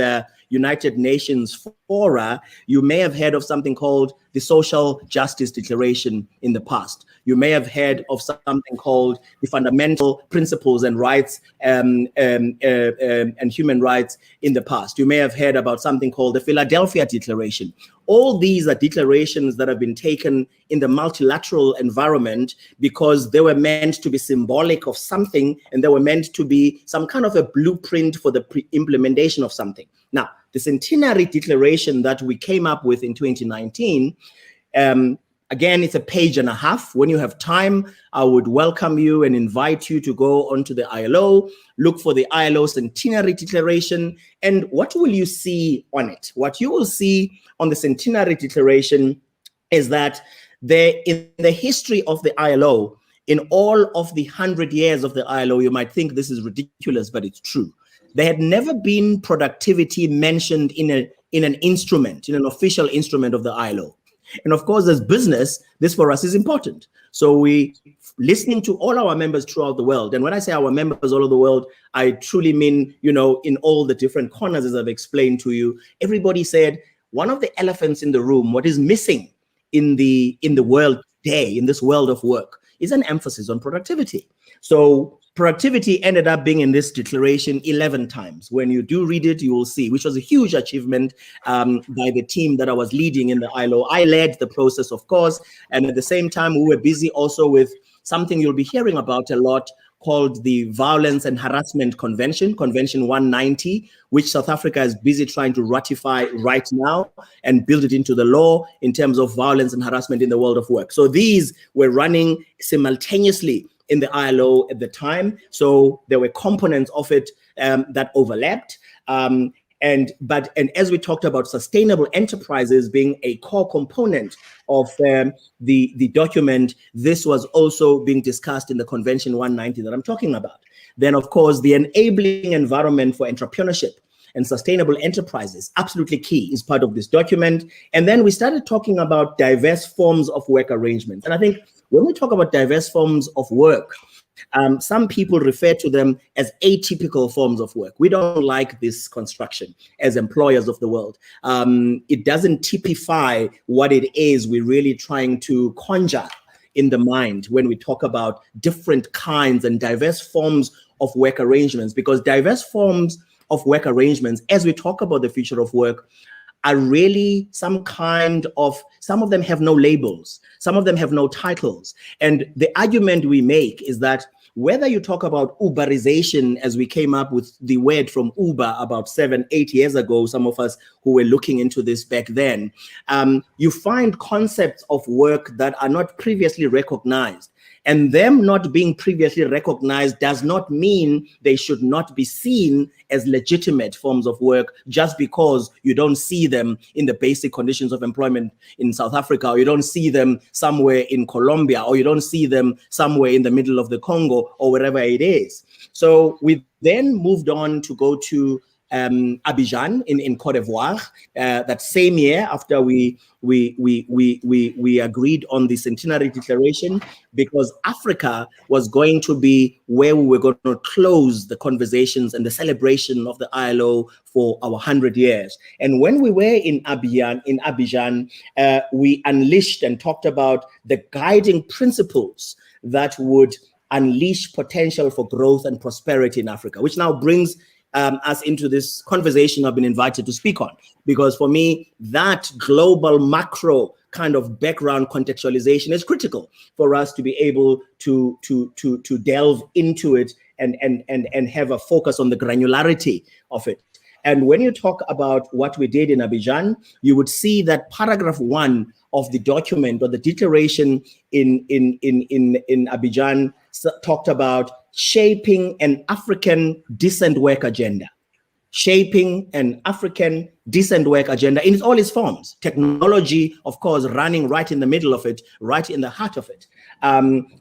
United Nations fora, you may have heard of something called the Social Justice Declaration in the past. You may have heard of something called the Fundamental Principles and Rights and Human Rights in the past. You may have heard about something called the Philadelphia Declaration. All these are declarations that have been taken in the multilateral environment because they were meant to be symbolic of something, and they were meant to be some kind of a blueprint for the implementation of something. Now, the centenary declaration that we came up with in 2019, again, it's a page and a half. When you have time, I would welcome you and invite you to go onto the ILO, look for the ILO Centenary Declaration, and what will you see on it? What you will see on the Centenary Declaration is that in the history of the ILO, in all of the 100 years of the ILO, you might think this is ridiculous, but it's true. There had never been productivity mentioned in an instrument, in an official instrument of the ILO. And of course, as business, this for us is important. So we listening to all our members throughout the world. And when I say our members all over the world, I truly mean, in all the different corners, as I've explained to you, everybody said, one of the elephants in the room, what is missing in the world today, in this world of work, is an emphasis on productivity. So productivity ended up being in this declaration 11 times. When you do read it, you will see, which was a huge achievement by the team that I was leading in the ILO. I led the process, of course, and at the same time, we were busy also with something you'll be hearing about a lot called the Violence and Harassment Convention, Convention 190, which South Africa is busy trying to ratify right now and build it into the law in terms of violence and harassment in the world of work. So these were running simultaneously in the ILO at the time. So there were components of it that overlapped. And as we talked about sustainable enterprises being a core component of the document, this was also being discussed in the Convention 190 that I'm talking about. Then, of course, the enabling environment for entrepreneurship and sustainable enterprises, absolutely key, is part of this document. And then we started talking about diverse forms of work arrangements. And I think when we talk about diverse forms of work, some people refer to them as atypical forms of work. We don't like this construction as employers of the world. It doesn't typify what it is we're really trying to conjure in the mind when we talk about different kinds and diverse forms of work arrangements, because diverse forms of work arrangements, as we talk about the future of work, are really some of them have no labels, some of them have no titles. And the argument we make is that whether you talk about Uberization, as we came up with the word from Uber about 7-8 years ago, some of us who were looking into this back then, you find concepts of work that are not previously recognized. And them not being previously recognized does not mean they should not be seen as legitimate forms of work just because you don't see them in the basic conditions of employment in South Africa, or you don't see them somewhere in Colombia, or you don't see them somewhere in the middle of the Congo, or wherever it is. So we then moved on to go to Abidjan in Cote d'Ivoire that same year after we agreed on the Centenary Declaration, because Africa was going to be where we were going to close the conversations and the celebration of the ILO for our 100 years. And when we were in Abidjan, we unleashed and talked about the guiding principles that would unleash potential for growth and prosperity in Africa, which now brings us into this conversation I've been invited to speak on, because for me, that global macro kind of background contextualization is critical for us to be able to delve into it and have a focus on the granularity of it. And when you talk about what we did in Abidjan, you would see that paragraph 1 of the document or the declaration in Abidjan talked about shaping an African decent work agenda. Shaping an African decent work agenda in all its forms. Technology, of course, running right in the middle of it, right in the heart of it.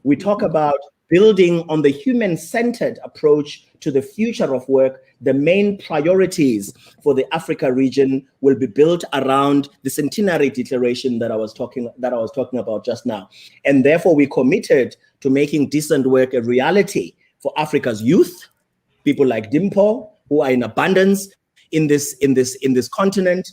We talk about building on the human-centered approach to the future of work. The main priorities for the Africa region will be built around the centenary declaration that I was talking about just now. And therefore, we committed to making decent work a reality for Africa's youth, people like Dimpo, who are in abundance in this continent,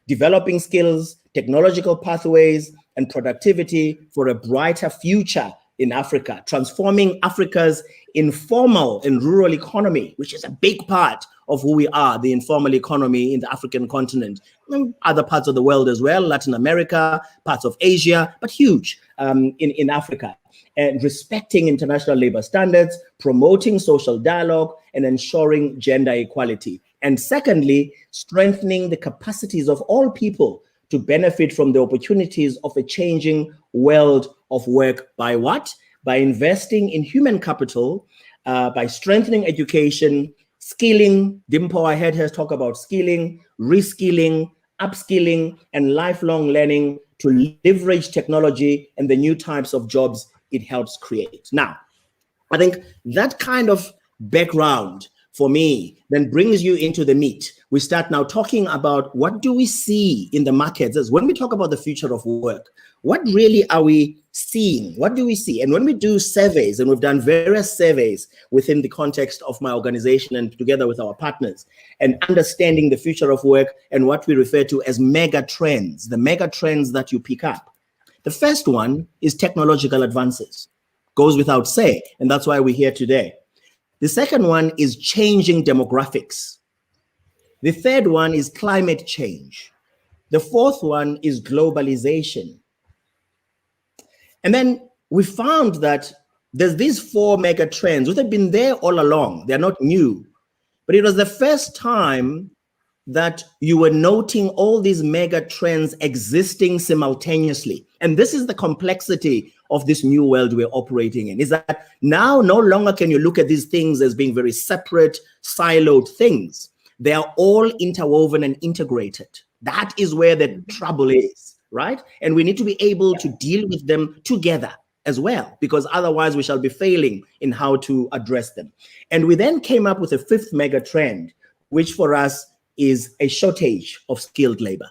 developing skills, technological pathways, and productivity for a brighter future in Africa, transforming Africa's informal and rural economy, which is a big part of who we are, the informal economy in the African continent, and other parts of the world as well, Latin America, parts of Asia, but huge in Africa. And respecting international labor standards, promoting social dialogue, and ensuring gender equality. And secondly, strengthening the capacities of all people to benefit from the opportunities of a changing world of work by what? By investing in human capital, by strengthening education, skilling. Dimpo, I heard her talk about skilling, reskilling, upskilling, and lifelong learning to leverage technology and the new types of jobs it helps create. Now, I think that kind of background for me then brings you into the meat. We start now talking about what do we see in the markets. As when we talk about the future of work, what really are we seeing? What do we see? And when we do surveys, and we've done various surveys within the context of my organization and together with our partners, and understanding the future of work and what we refer to as mega trends, the mega trends that you pick up. The first one is technological advances. Goes without saying, and that's why we're here today. The second one is changing demographics. The third one is climate change. The fourth one is globalization. And then we found that there's these 4 mega trends, which have been there all along. They're not new, but it was the first time that you were noting all these mega trends existing simultaneously. And this is the complexity of this new world we're operating in, is that now no longer can you look at these things as being very separate, siloed things. They are all interwoven and integrated. That is where the trouble is, right? And we need to be able to deal with them together as well, because otherwise we shall be failing in how to address them. And we then came up with a 5th mega trend, which for us is a shortage of skilled labor.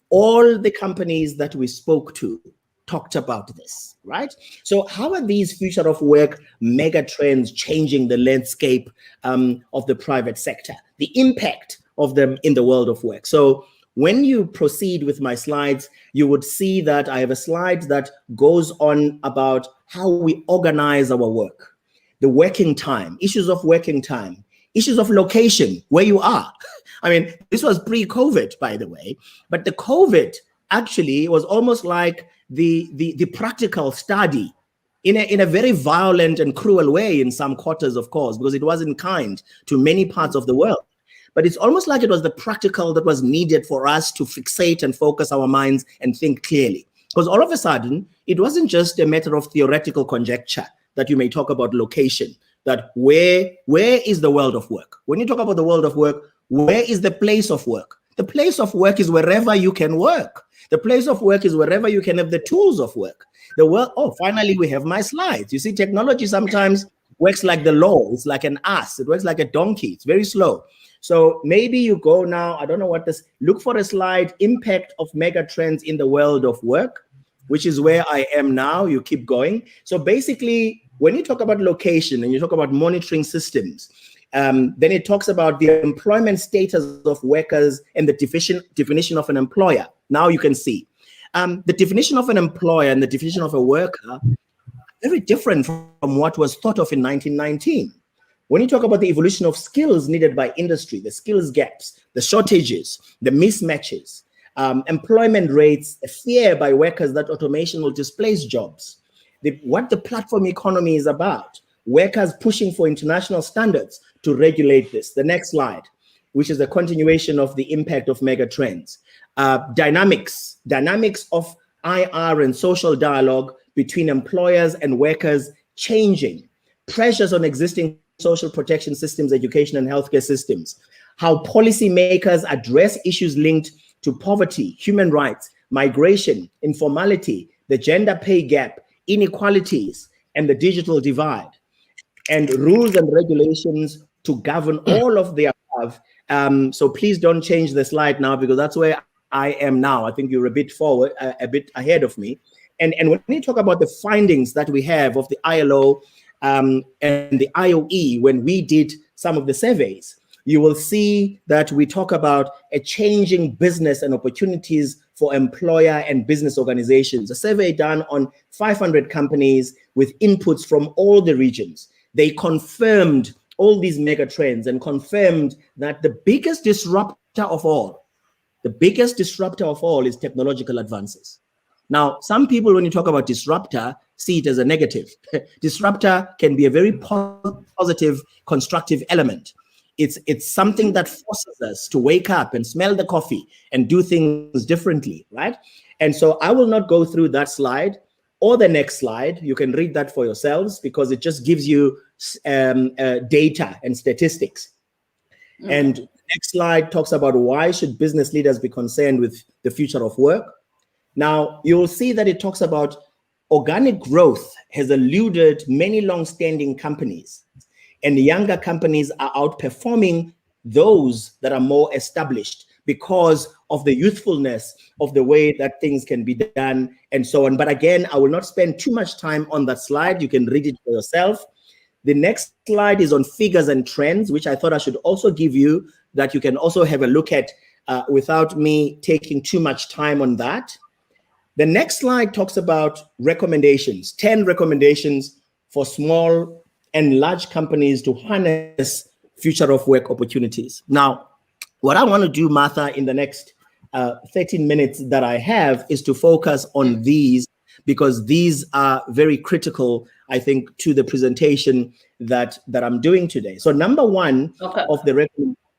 All the companies that we spoke to talked about this, right? So how are these future of work mega trends changing the landscape of the private sector, the impact of them in the world of work? So when you proceed with my slides, you would see that I have a slide that goes on about how we organize our work, the working time, issues of working time, issues of location, where you are. I mean, this was pre-COVID, by the way, but the COVID actually was almost like the practical study in a very violent and cruel way in some quarters, of course, because it wasn't kind to many parts of the world. But it's almost like it was the practical that was needed for us to fixate and focus our minds and think clearly. Because all of a sudden, it wasn't just a matter of theoretical conjecture that you may talk about location, that where is the world of work? When you talk about the world of work, where is the place of work? The place of work is wherever you can work. The place of work is wherever you can have the tools of work. The work, oh, finally we have my slides. You see, technology sometimes works like the law. It's like an ass. It works like a donkey. It's very slow. So maybe you go now, I don't know what this, look for a slide, impact of mega trends in the world of work, which is where I am now. You keep going. So basically, when you talk about location and you talk about monitoring systems, then it talks about the employment status of workers and the definition of an employer. Now you can see the definition of an employer and the definition of a worker are very different from what was thought of in 1919. When you talk about the evolution of skills needed by industry, the skills gaps, the shortages, the mismatches, employment rates, a fear by workers that automation will displace jobs, what the platform economy is about, workers pushing for international standards to regulate this. The next slide. which is a continuation of the impact of mega trends. Dynamics of IR and social dialogue between employers and workers changing. Pressures on existing social protection systems, education and healthcare systems. How policymakers address issues linked to poverty, human rights, migration, informality, the gender pay gap, inequalities, and the digital divide. And rules and regulations to govern all of the above. So please don't change the slide now, because that's where I am now. I think you're a bit forward, a bit ahead of me. And when we talk about the findings that we have of the ILO and the IOE, when we did some of the surveys, you will see that we talk about a changing business and opportunities for employer and business organizations. A survey done on 500 companies with inputs from all the regions. They confirmed all these mega trends and confirmed that the biggest disruptor of all is technological advances. Now, some people, when you talk about disruptor, see it as a negative. Disruptor can be a very positive, constructive element. It's something that forces us to wake up and smell the coffee and do things differently, right? And so I will not go through that slide or the next slide. You can read that for yourselves, because it just gives you data and statistics. Mm-hmm. And next slide talks about why should business leaders be concerned with the future of work. Now, you will see that it talks about organic growth has eluded many long-standing companies, and the younger companies are outperforming those that are more established because of the youthfulness of the way that things can be done and so on. But again, I will not spend too much time on that slide. You can read it for yourself. The next slide is on figures and trends, which I thought I should also give you, that you can also have a look at without me taking too much time on that. The next slide talks about recommendations, 10 recommendations for small and large companies to harness future of work opportunities. Now, what I want to do, Martha, in the next 13 minutes that I have is to focus on these, because these are very critical, I think, to the presentation that I'm doing today. So number one of the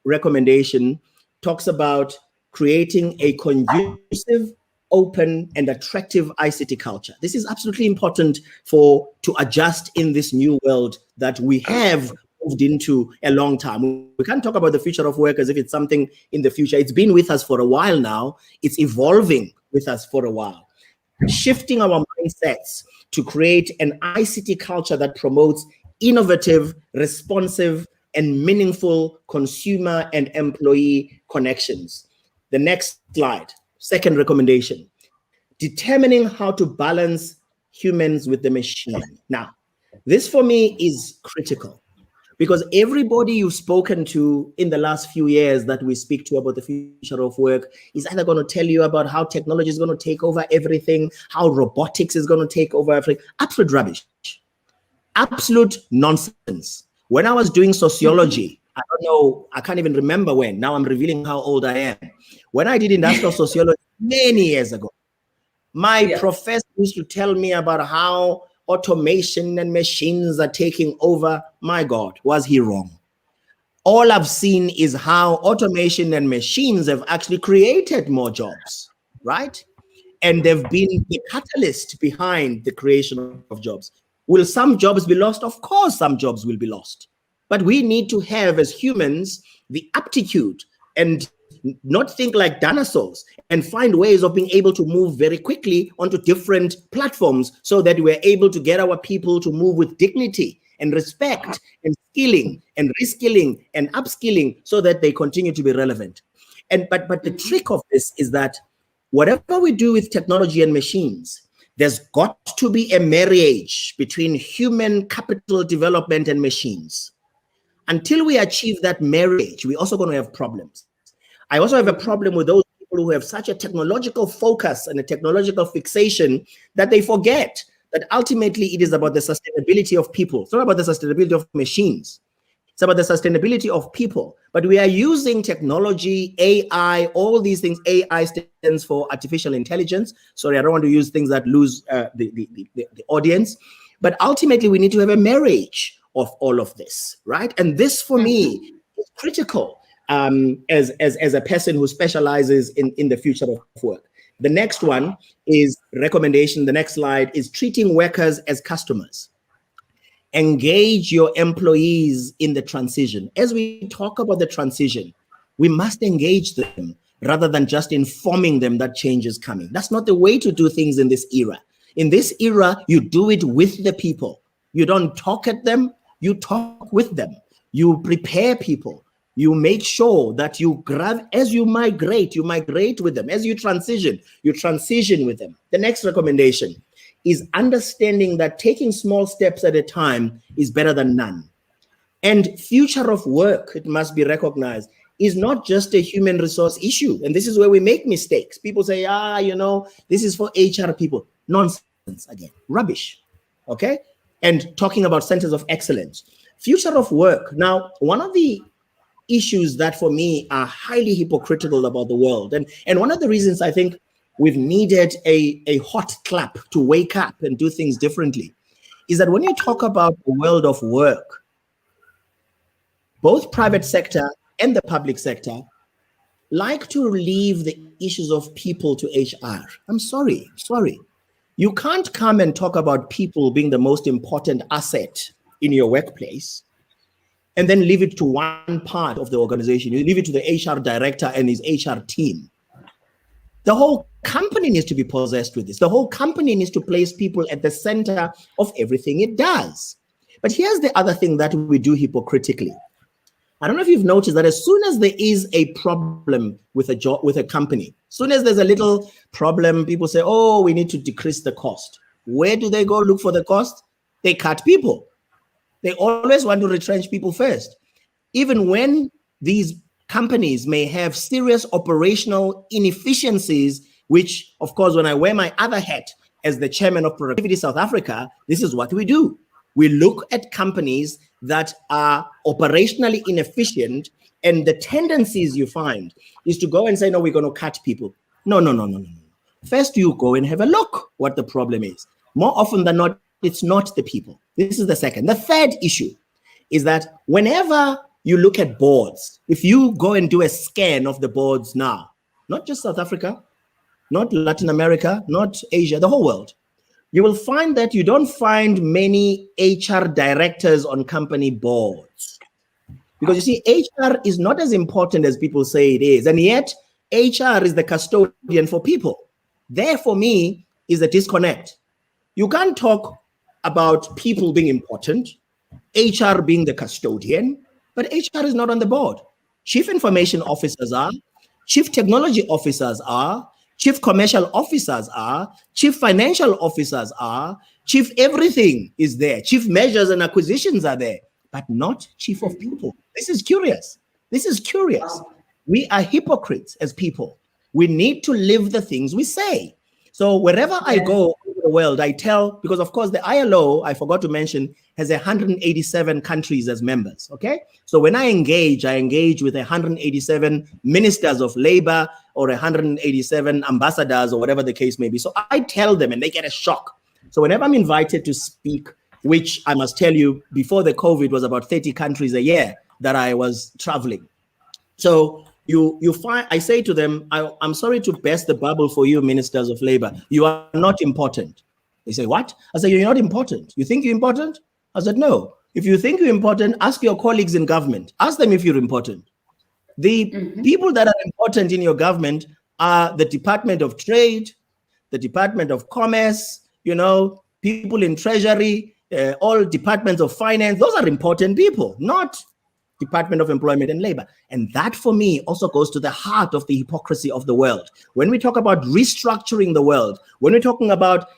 recommendation talks about creating a conducive, open and attractive ICT culture. This is absolutely important to adjust in this new world that we have moved into a long time. We can't talk about the future of work as if it's something in the future. It's been with us for a while now. It's evolving with us for a while. Shifting our mindsets to create an ICT culture that promotes innovative, responsive, and meaningful consumer and employee connections. The next slide. Second recommendation, determining how to balance humans with the machine. Now, this for me is critical, because everybody you've spoken to in the last few years that we speak to about the future of work is either going to tell you about how technology is going to take over everything, how robotics is going to take over everything. Absolute rubbish. Absolute nonsense. When I was doing sociology, I don't know, I can't even remember when. Now I'm revealing how old I am. When I did industrial sociology many years ago, my professor used to tell me about how automation and machines are taking over. My God, was he wrong? All I've seen is how automation and machines have actually created more jobs, right? And they've been the catalyst behind the creation of jobs. Will some jobs be lost? Of course, some jobs will be lost. But we need to have, as humans, the aptitude and not think like dinosaurs and find ways of being able to move very quickly onto different platforms so that we're able to get our people to move with dignity and respect and skilling and reskilling and upskilling so that they continue to be relevant. But the trick of this is that whatever we do with technology and machines, there's got to be a marriage between human capital development and machines. Until we achieve that marriage, we're also going to have problems. I also have a problem with those people who have such a technological focus and a technological fixation that they forget that ultimately it is about the sustainability of people. It's not about the sustainability of machines. It's about the sustainability of people. But we are using technology, AI, all these things. AI stands for artificial intelligence. Sorry, I don't want to use things that lose the audience. But ultimately, we need to have a marriage of all of this, right? And this, for me, is critical. as a person who specializes in the future of work. The next one is recommendation. The next slide is treating workers as customers. Engage your employees in the transition. As we talk about the transition, we must engage them rather than just informing them that change is coming. That's not the way to do things in this era. In this era, you do it with the people. You don't talk at them, you talk with them. You prepare people. You make sure that you grab, as you migrate with them. As you transition with them. The next recommendation is understanding that taking small steps at a time is better than none. And future of work, it must be recognized, is not just a human resource issue. And this is where we make mistakes. People say, this is for HR people. Nonsense again, rubbish, okay? And talking about centers of excellence. Future of work. Now, one of the issues that for me are highly hypocritical about the world, and one of the reasons I think we've needed a hot clap to wake up and do things differently, is that when you talk about the world of work, both private sector and the public sector like to leave the issues of people to HR. I'm sorry. You can't come and talk about people being the most important asset in your workplace and then leave it to one part of the organization. You leave it to the HR director and his HR team. The whole company needs to be possessed with this. The whole company needs to place people at the center of everything it does. But here's the other thing that we do hypocritically. I don't know if you've noticed that as soon as there is a problem with a company, as soon as there's a little problem, people say, oh, we need to decrease the cost. Where do they go look for the cost? They cut people. They always want to retrench people first. Even when these companies may have serious operational inefficiencies, which, of course, when I wear my other hat as the chairman of Productivity South Africa, this is what we do. We look at companies that are operationally inefficient, and the tendencies you find is to go and say, no, we're going to cut people. No. First, you go and have a look what the problem is. More often than not, it's not the people. This is the second. The third issue is that whenever you look at boards, if you go and do a scan of the boards now, not just South Africa, not Latin America, not Asia, the whole world, you will find that you don't find many HR directors on company boards. Because you see, HR is not as important as people say it is. And yet, HR is the custodian for people. There, for me, is the disconnect. You can't talk about people being important, HR being the custodian, but HR is not on the board. Chief information officers are, chief technology officers are, chief commercial officers are, chief financial officers are, chief everything is there. Chief measures and acquisitions are there, but not chief of people. This is curious. We are hypocrites as people. We need to live the things we say. So wherever I go in the world, I tell, because of course the ILO, I forgot to mention, has 187 countries as members, okay? So when I engage with 187 ministers of labor or 187 ambassadors or whatever the case may be. So I tell them and they get a shock. So whenever I'm invited to speak, which I must tell you, before the COVID was about 30 countries a year that I was traveling. So you find, I say to them, I'm sorry to burst the bubble for you, ministers of labor. You are not important. They say, what? I say, you're not important. You think you're important? I said, no. If you think you're important, ask your colleagues in government. Ask them if you're important. The people that are important in your government are the Department of Trade, the Department of Commerce, people in Treasury, all departments of finance. Those are important people, not Department of Employment and Labor. And that for me also goes to the heart of the hypocrisy of the world. When we talk about restructuring the world, when we're talking about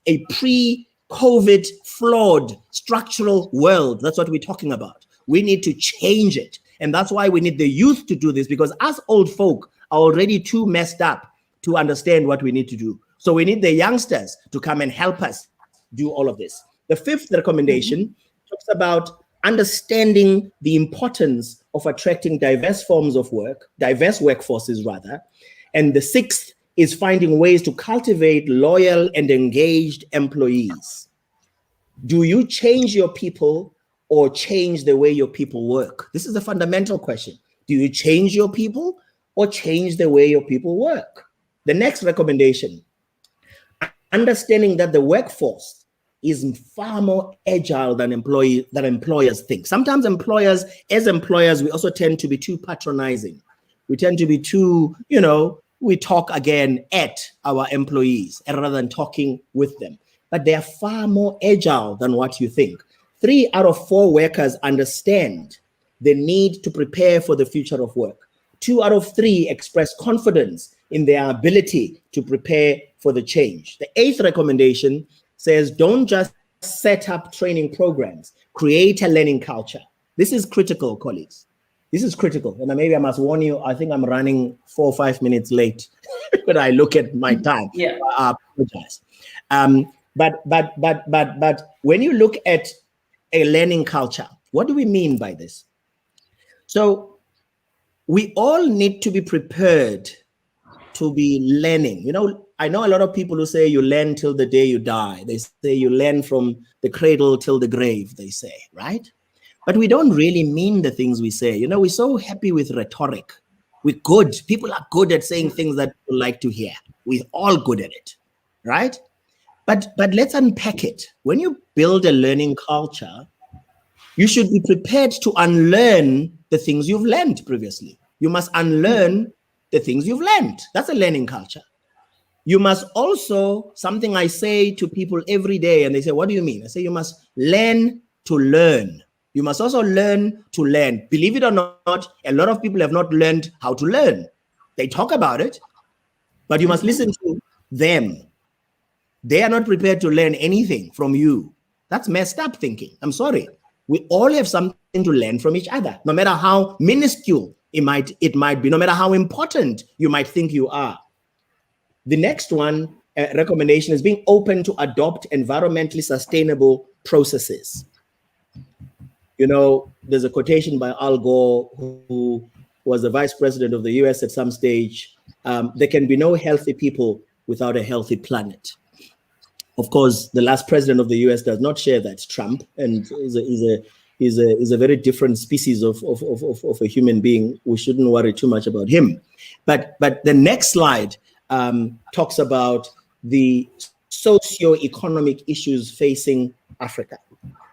a pre-COVID flawed structural world, that's what we're talking about. We need to change it. And that's why we need the youth to do this, because us old folk are already too messed up to understand what we need to do. So we need the youngsters to come and help us do all of this. The fifth recommendation talks about understanding the importance of attracting diverse forms of work, diverse workforces rather. And the sixth is finding ways to cultivate loyal and engaged employees. Do you change your people or change the way your people work? This is a fundamental question. Do you change your people or change the way your people work? The next recommendation, understanding that the workforce is far more agile than employers think. Sometimes as employers, we also tend to be too patronizing. We tend to be too, we talk again at our employees rather than talking with them. But they are far more agile than what you think. 3 out of 4 workers understand the need to prepare for the future of work. 2 out of 3 express confidence in their ability to prepare for the change. The 8th recommendation says, don't just set up training programs, create a learning culture. This is critical, colleagues. This is critical. And maybe I must warn you, I think I'm running 4 or 5 minutes late when I look at my time. Yeah. I apologize. But when you look at a learning culture, what do we mean by this? So we all need to be prepared to be learning. I know a lot of people who say you learn till the day you die. They say you learn from the cradle till the grave, they say, right? But we don't really mean the things we say. We're so happy with rhetoric. We're good. People are good at saying things that people like to hear. We're all good at it, right? But let's unpack it. When you build a learning culture, you should be prepared to unlearn the things you've learned previously. You must unlearn the things you've learned. That's a learning culture. You must also, something I say to people every day, and they say, what do you mean? I say, you must learn to learn. You must also learn to learn. Believe it or not, a lot of people have not learned how to learn. They talk about it, but you must listen to them. They are not prepared to learn anything from you. That's messed up thinking. I'm sorry. We all have something to learn from each other, no matter how minuscule it might be, no matter how important you might think you are. The next one, recommendation, is being open to adopt environmentally sustainable processes. There's a quotation by Al Gore, who was the vice president of the US at some stage. There can be no healthy people without a healthy planet. Of course, the last president of the US does not share that, Trump, and is a very different species of a human being. We shouldn't worry too much about him. But the next slide talks about the socio-economic issues facing Africa.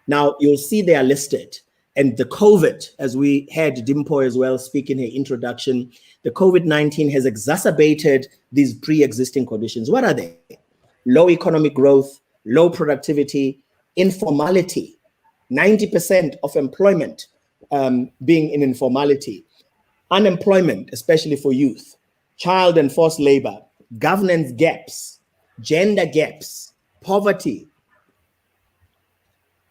Now, you'll see they are listed. And the COVID, as we had Dimpo as well speak in her introduction, the COVID-19 has exacerbated these pre-existing conditions. What are they? Low economic growth, low productivity, informality, 90% of employment being in informality, unemployment, especially for youth, child and forced labor, governance gaps, gender gaps, poverty,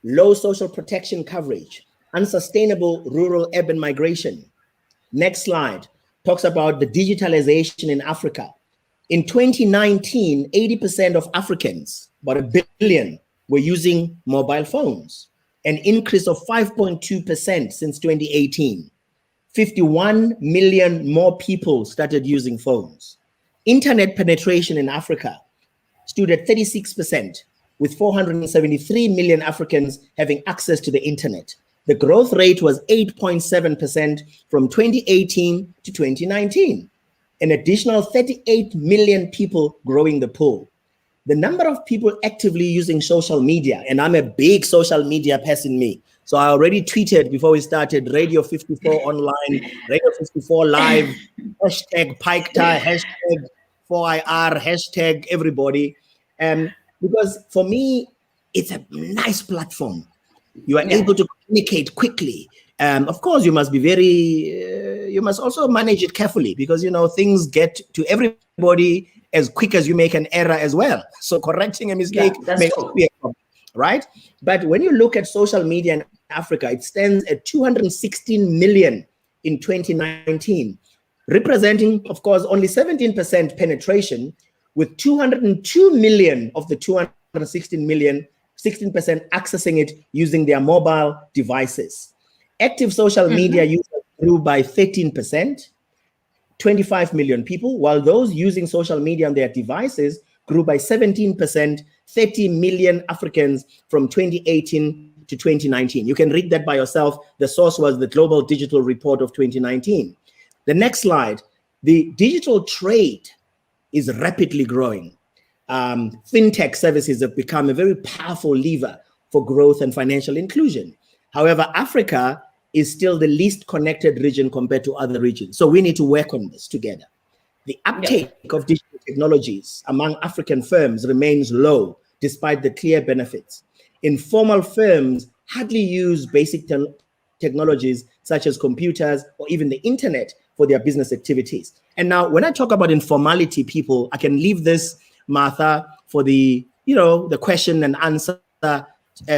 low social protection coverage, unsustainable rural-urban migration. Next slide talks about the digitalization in Africa. In 2019, 80% of Africans, about 1 billion, were using mobile phones, an increase of 5.2% since 2018. 51 million more people started using phones. Internet penetration in Africa stood at 36%, with 473 million Africans having access to the internet. The growth rate was 8.7% from 2018 to 2019. An additional 38 million people growing the pool. The number of people actively using social media, and I'm a big social media person, me. So I already tweeted before we started, Radio 54 online, Radio 54 live, hashtag Piketa, hashtag 4IR, hashtag everybody. Because for me, it's a nice platform. You are able to communicate quickly. Of course, you must be you must also manage it carefully, because, things get to everybody as quick as you make an error as well. So correcting a mistake may also be a problem, right? But when you look at social media in Africa, it stands at 216 million in 2019, representing, of course, only 17% penetration, with 202 million of the 216 million, 16% accessing it using their mobile devices. Active social media users grew by 13%, 25 million people, while those using social media on their devices grew by 17%, 30 million Africans from 2018 to 2019. You can read that by yourself. The source was the Global Digital Report of 2019. The next slide, the digital trade is rapidly growing. Fintech services have become a very powerful lever for growth and financial inclusion. However, Africa is still the least connected region compared to other regions. So we need to work on this together. The uptake of digital technologies among African firms remains low, despite the clear benefits. Informal firms hardly use basic technologies such as computers or even the internet for their business activities. And now when I talk about informality, people, I can leave this, Martha, for the, the question and answer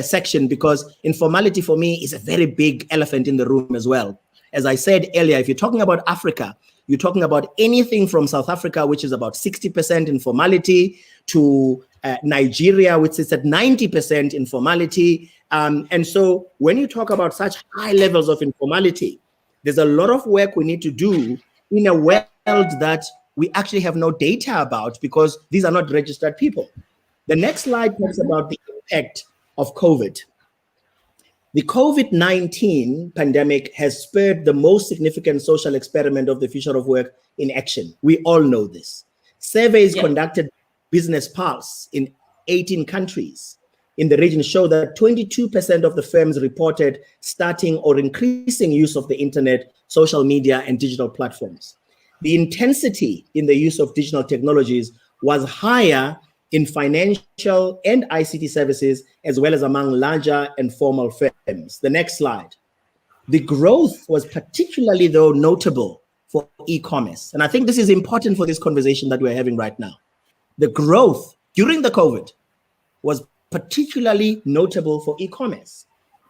section, because informality for me is a very big elephant in the room as well. As I said earlier, if you're talking about Africa, you're talking about anything from South Africa, which is about 60% informality, to Nigeria, which is at 90% informality. And so when you talk about such high levels of informality, there's a lot of work we need to do in a world that we actually have no data about, because these are not registered people. The next slide talks about the impact of COVID. The COVID-19 pandemic has spurred the most significant social experiment of the future of work in action. We all know this. Surveys conducted by Business Pulse in 18 countries in the region show that 22% of the firms reported starting or increasing use of the internet, social media, and digital platforms. The intensity in the use of digital technologies was higher in financial and ICT services, as well as among larger and formal firms. The next slide. The growth was particularly, though, notable for e-commerce. And I think this is important for this conversation that we're having right now. The growth during the COVID was particularly notable for e-commerce,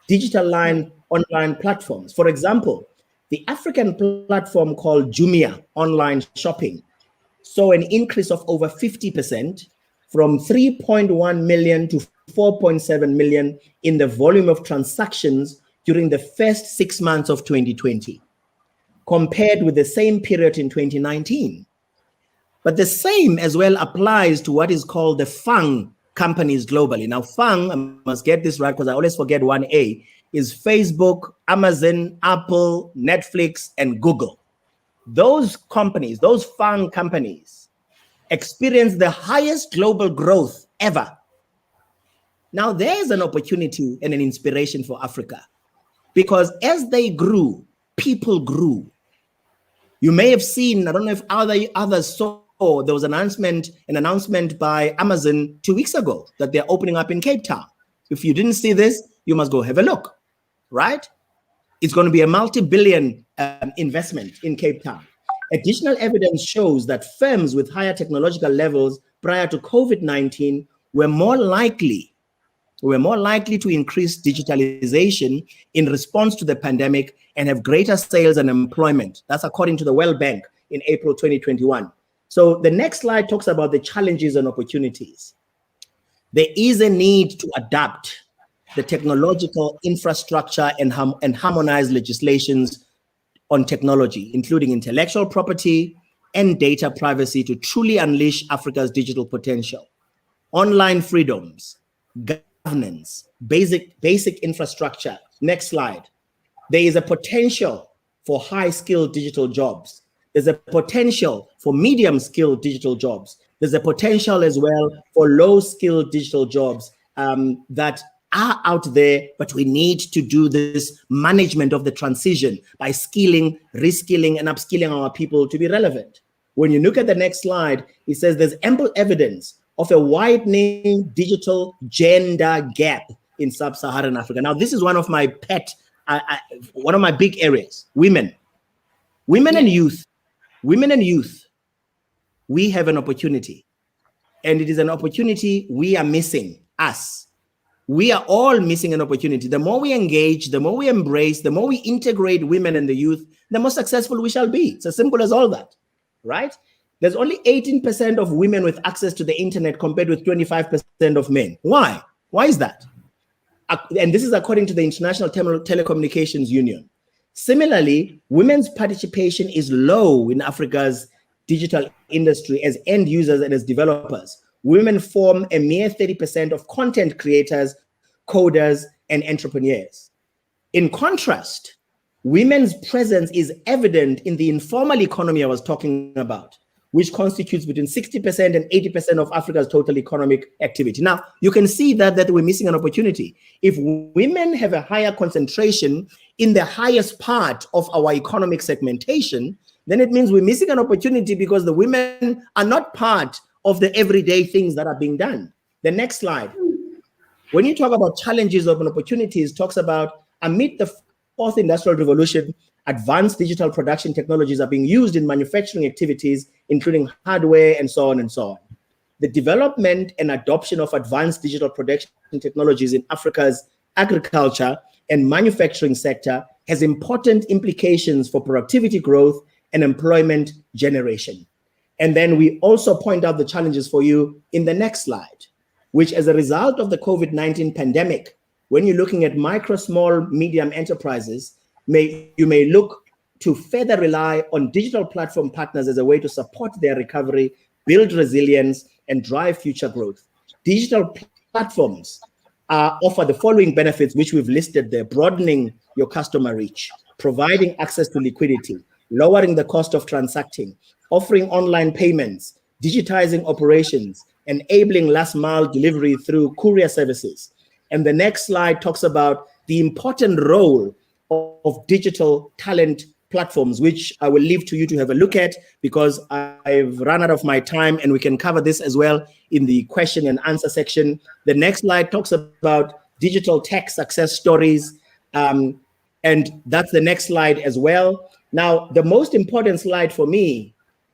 digital online platforms. For example, the African platform called Jumia Online Shopping saw an increase of over 50%, from 3.1 million to 4.7 million in the volume of transactions during the first 6 months of 2020, compared with the same period in 2019. But the same as well applies to what is called the FANG companies globally. Now, FANG, I must get this right because I always forget one A, is Facebook, Amazon, Apple, Netflix, and Google. Those companies, those FANG companies, experienced the highest global growth ever. Now, there's an opportunity and an inspiration for Africa, because as they grew, people grew. You may have seen, I don't know if others saw, there was an announcement by Amazon 2 weeks ago that they're opening up in Cape Town. If you didn't see this, you must go have a look, right? It's going to be a multi-billion investment in Cape Town. Additional evidence shows that firms with higher technological levels prior to COVID-19 were more likely to increase digitalization in response to the pandemic and have greater sales and employment. That's according to the World Bank in April 2021. So the next slide talks about the challenges and opportunities. There is a need to adapt the technological infrastructure and harmonize legislations on technology, including intellectual property and data privacy, to truly unleash Africa's digital potential. Online freedoms, governance, basic infrastructure. Next slide. There is a potential for high-skilled digital jobs. There's a potential for medium-skilled digital jobs. There's a potential as well for low-skilled digital jobs that are out there, but we need to do this management of the transition by skilling, reskilling, and upskilling our people to be relevant. When you look at the next slide, it says there's ample evidence of a widening digital gender gap in sub-Saharan Africa. Now, this is one of my one of my big areas, women and youth. Women and youth, we have an opportunity, and it is an opportunity we are missing, us. We are all missing an opportunity. The more we engage, the more we embrace, the more we integrate women and the youth, the more successful we shall be. It's as simple as all that, right? There's only 18% of women with access to the internet compared with 25% of men. Why? Why is that? And this is according to the International Telecommunications Union. Similarly, women's participation is low in Africa's digital industry as end users and as developers. Women form a mere 30% of content creators, coders, and entrepreneurs. In contrast, women's presence is evident in the informal economy I was talking about, which constitutes between 60% and 80% of Africa's total economic activity. Now, you can see that we're missing an opportunity. If women have a higher concentration in the highest part of our economic segmentation, then it means we're missing an opportunity because the women are not part of the everyday things that are being done. The next slide. When you talk about challenges of opportunities, talks about amid the fourth industrial revolution, advanced digital production technologies are being used in manufacturing activities, including hardware and so on and so on. The development and adoption of advanced digital production technologies in Africa's agriculture and manufacturing sector has important implications for productivity growth and employment generation. And then we also point out the challenges for you in the next slide, which as a result of the COVID-19 pandemic, when you're looking at micro, small, medium enterprises, you may look to further rely on digital platform partners as a way to support their recovery, build resilience, and drive future growth. Digital platforms offer the following benefits, which we've listed there: broadening your customer reach, providing access to liquidity, lowering the cost of transacting, offering online payments, digitizing operations, enabling last mile delivery through courier services. And the next slide talks about the important role of digital talent platforms, which I will leave to you to have a look at because I've run out of my time, and we can cover this as well in the question and answer section. The next slide talks about digital tech success stories, and that's the next slide as well. Now, the most important slide for me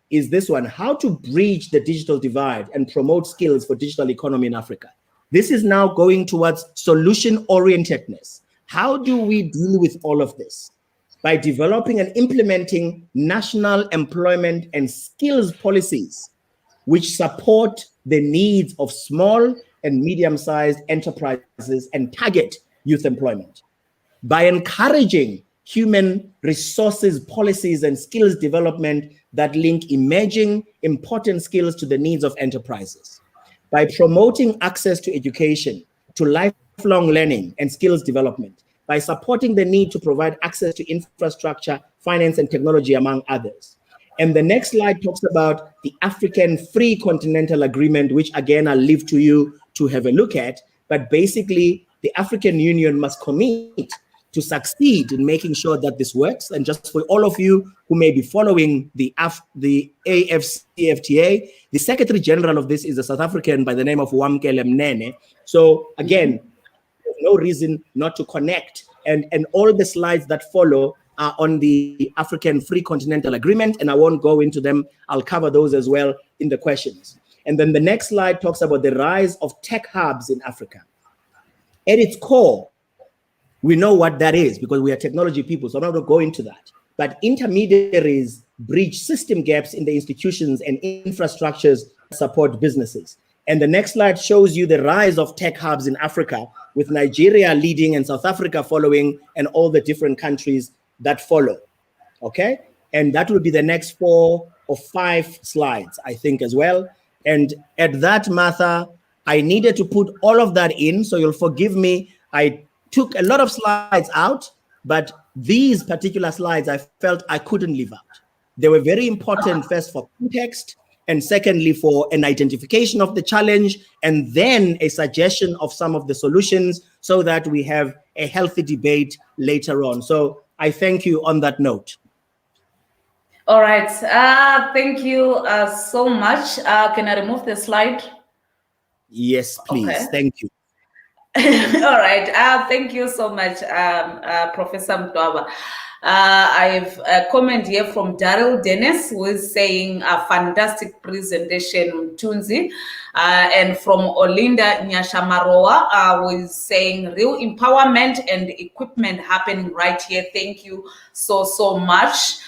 is this one: how to bridge the digital divide and promote skills for digital economy in Africa. This is now going towards solution-orientedness. How do we deal with all of this? By developing and implementing national employment and skills policies which support the needs of small and medium-sized enterprises and target youth employment. By encouraging human resources policies and skills development that link emerging important skills to the needs of enterprises. By promoting access to education, to lifelong learning and skills development. By supporting the need to provide access to infrastructure, finance, and technology, among others. And the next slide talks about the African Free Continental Agreement, which again, I'll leave to you to have a look at. But basically, the African Union must commit to succeed in making sure that this works. And just for all of you who may be following the AFCFTA, the Secretary General of this is a South African by the name of Wamkele Mnene. So again, there's no reason not to connect. And all the slides that follow are on the African Free Continental Agreement, and I won't go into them. I'll cover those as well in the questions. And then the next slide talks about the rise of tech hubs in Africa. At its core, we know what that is because we are technology people, so I'm not going to go into that. But intermediaries bridge system gaps in the institutions and infrastructures that support businesses. And the next slide shows you the rise of tech hubs in Africa, with Nigeria leading and South Africa following, and all the different countries that follow. Okay? And that will be the next 4 or 5 slides, I think, as well. And at that, Martha, I needed to put all of that in, so you'll forgive me. I took a lot of slides out, but these particular slides I felt I couldn't leave out. They were very important, first for context, and secondly for an identification of the challenge, and then a suggestion of some of the solutions so that we have a healthy debate later on. So I thank you on that note. All right, thank you so much. Can I remove the slide? Yes, please. Okay. Thank you. All right. Thank you so much, Professor Mdwaba. I have a comment here from Daryl Dennis, who is saying a fantastic presentation, Mthunzi. And from Olinda Nyashamaroa, who is saying real empowerment and equipment happening right here. Thank you so much.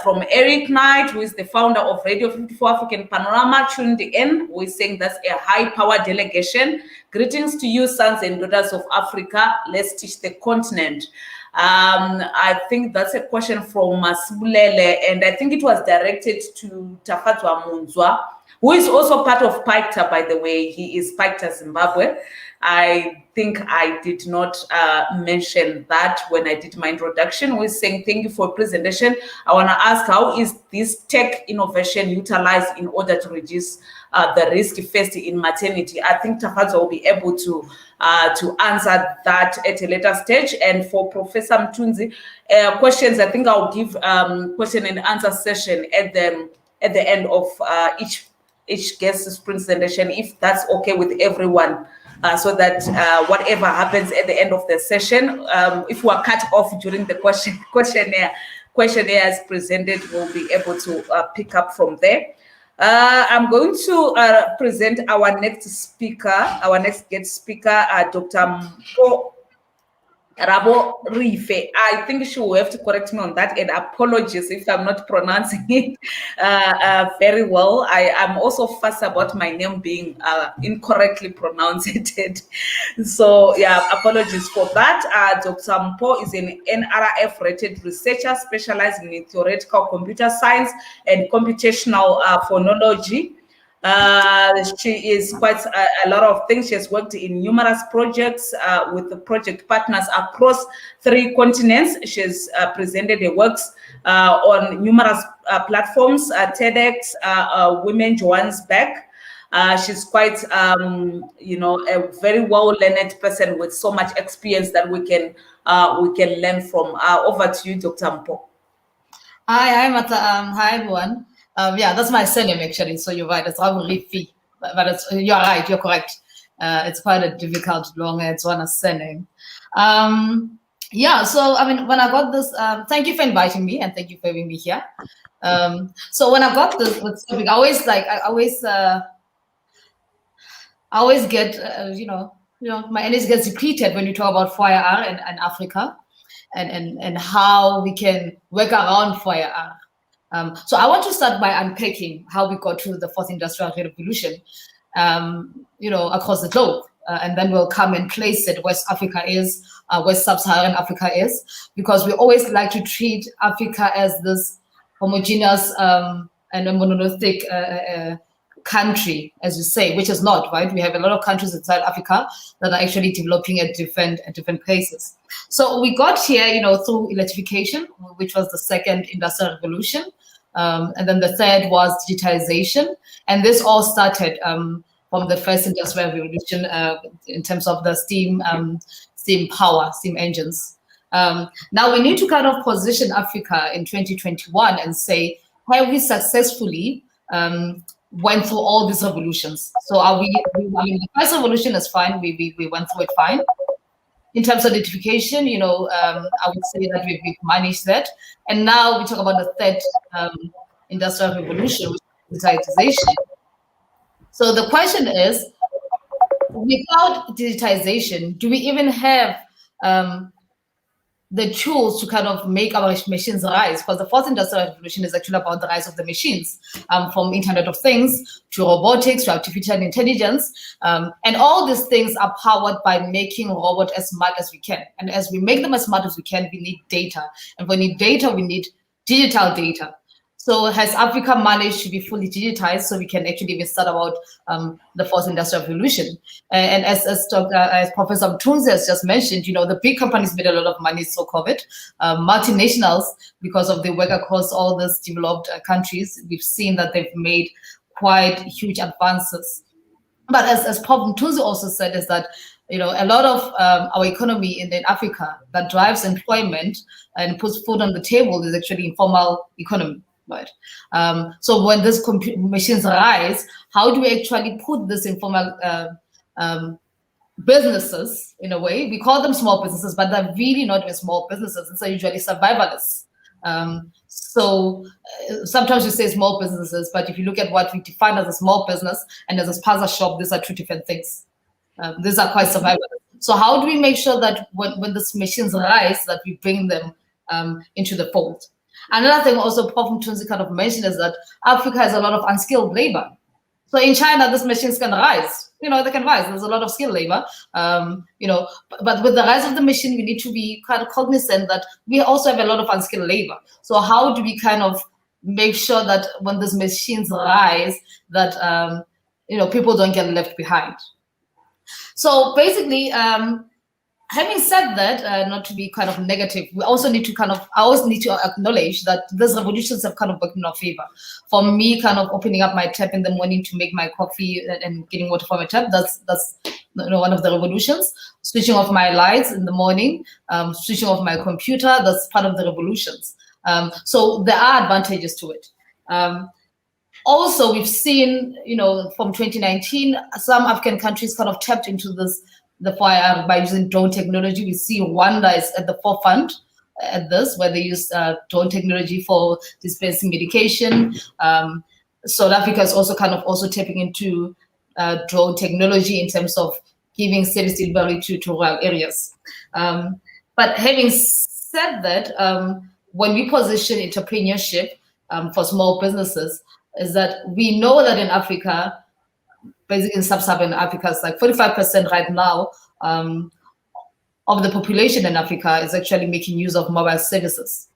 From Eric Knight, who is the founder of Radio 54 African Panorama, tuned in, who is saying that's a high power delegation. Greetings to you, sons and daughters of Africa. Let's teach the continent. I think that's a question from Masibulele, and I think it was directed to Tafatwa Munzwa, who is also part of PICTA, by the way. He is PICTA Zimbabwe. I think I did not mention that when I did my introduction. We're saying thank you for presentation. I want to ask, how is this tech innovation utilized in order to reduce the risk faced in maternity? I think Tafazo will be able to answer that at a later stage. And for Professor Mthunzi, questions, I think I'll give question and answer session at the end of each guest's presentation, if that's okay with everyone. So that whatever happens at the end of the session, if we're cut off during the questionnaire is presented, we'll be able to pick up from there. I'm going to present our next guest speaker, Dr. Mpo Rabo Rife. I think she will have to correct me on that, and apologies if I'm not pronouncing it very well. I am also fussed about my name being incorrectly pronounced. So yeah, apologies for that. Dr. Mpo is an NRF-rated researcher specializing in theoretical computer science and computational phonology. She is quite a lot of things. She has worked in numerous projects with the project partners across 3 continents. She has presented her works on numerous platforms, TEDx, Women Johannesburg. She's quite, a very well-learned person with so much experience that we can learn from. Over to you, Dr. Mpo. Hi, Martha. Hi, everyone. Yeah, that's my surname actually. So you're right. It's Rabo Rife, but you're right. You're correct. It's quite a difficult, long surname. Yeah. So I mean, when I got this, thank you for inviting me and thank you for having me here. So when I got this topic, I always get, my energy gets depleted when you talk about 4IR and Africa, and how we can work around 4IR. So I want to start by unpacking how we got to the 4th Industrial Revolution, across the globe. And then we'll come and place it where Africa is, where Sub-Saharan Africa is, because we always like to treat Africa as this homogeneous and a monolithic country, as you say, which is not, right? We have a lot of countries inside Africa that are actually developing at different paces. So we got here, through electrification, which was the 2nd Industrial Revolution. And then the 3rd was digitization. And this all started from the 1st Industrial Revolution in terms of the steam power, steam engines. Now we need to kind of position Africa in 2021 and say, have we successfully went through all these revolutions? So I mean, the 1st revolution is fine. We went through it fine. In terms of electrification, I would say that we've managed that. And now we talk about the 3rd Industrial Revolution, which is digitization. So the question is, without digitization, do we even have the tools to kind of make our machines rise? Because the 4th Industrial Revolution is actually about the rise of the machines, from Internet of Things to robotics to artificial intelligence. And all these things are powered by making robots as smart as we can. And as we make them as smart as we can, we need data. And when we need data, we need digital data. So has Africa managed to be fully digitized so we can actually even start about the 4th Industrial Revolution? And as Professor Mthunzi has just mentioned, the big companies made a lot of money through COVID. Multinationals, because of their work across all these developed countries, we've seen that they've made quite huge advances. But as Prof. Mthunzi also said, is that a lot of our economy in Africa that drives employment and puts food on the table is actually informal economy. Right. So when these machines rise, how do we actually put this informal businesses, in a way? We call them small businesses, but they're really not even small businesses. It's usually survivalists. So sometimes we say small businesses, but if you look at what we define as a small business and as a spaza shop, these are 2 different things. These are quite survivalist. So how do we make sure that when these machines rise, that we bring them into the fold? Another thing also Prof. Mthunzi kind of mentioned is that Africa has a lot of unskilled labor. So in China, these machines can rise. They can rise. There's a lot of skilled labor. But with the rise of the machine, we need to be kind of cognizant that we also have a lot of unskilled labor. So how do we kind of make sure that when these machines rise, that people don't get left behind? So basically, having said that, not to be kind of negative, we also need to I always need to acknowledge that these revolutions have kind of worked in our favor. For me, kind of opening up my tap in the morning to make my coffee and getting water from a tap, that's one of the revolutions. Switching off my lights in the morning, switching off my computer, that's part of the revolutions. So there are advantages to it. Also, we've seen, from 2019, some African countries kind of tapped into the fire by using drone technology. We see Rwanda is at the forefront at this, where they use drone technology for dispensing medication. South Africa is also kind of tapping into drone technology in terms of giving service delivery to rural areas. But having said that, when we position entrepreneurship for small businesses, is that we know that in Africa, basically in sub-Saharan Africa, it's like 45% right now of the population in Africa is actually making use of mobile services.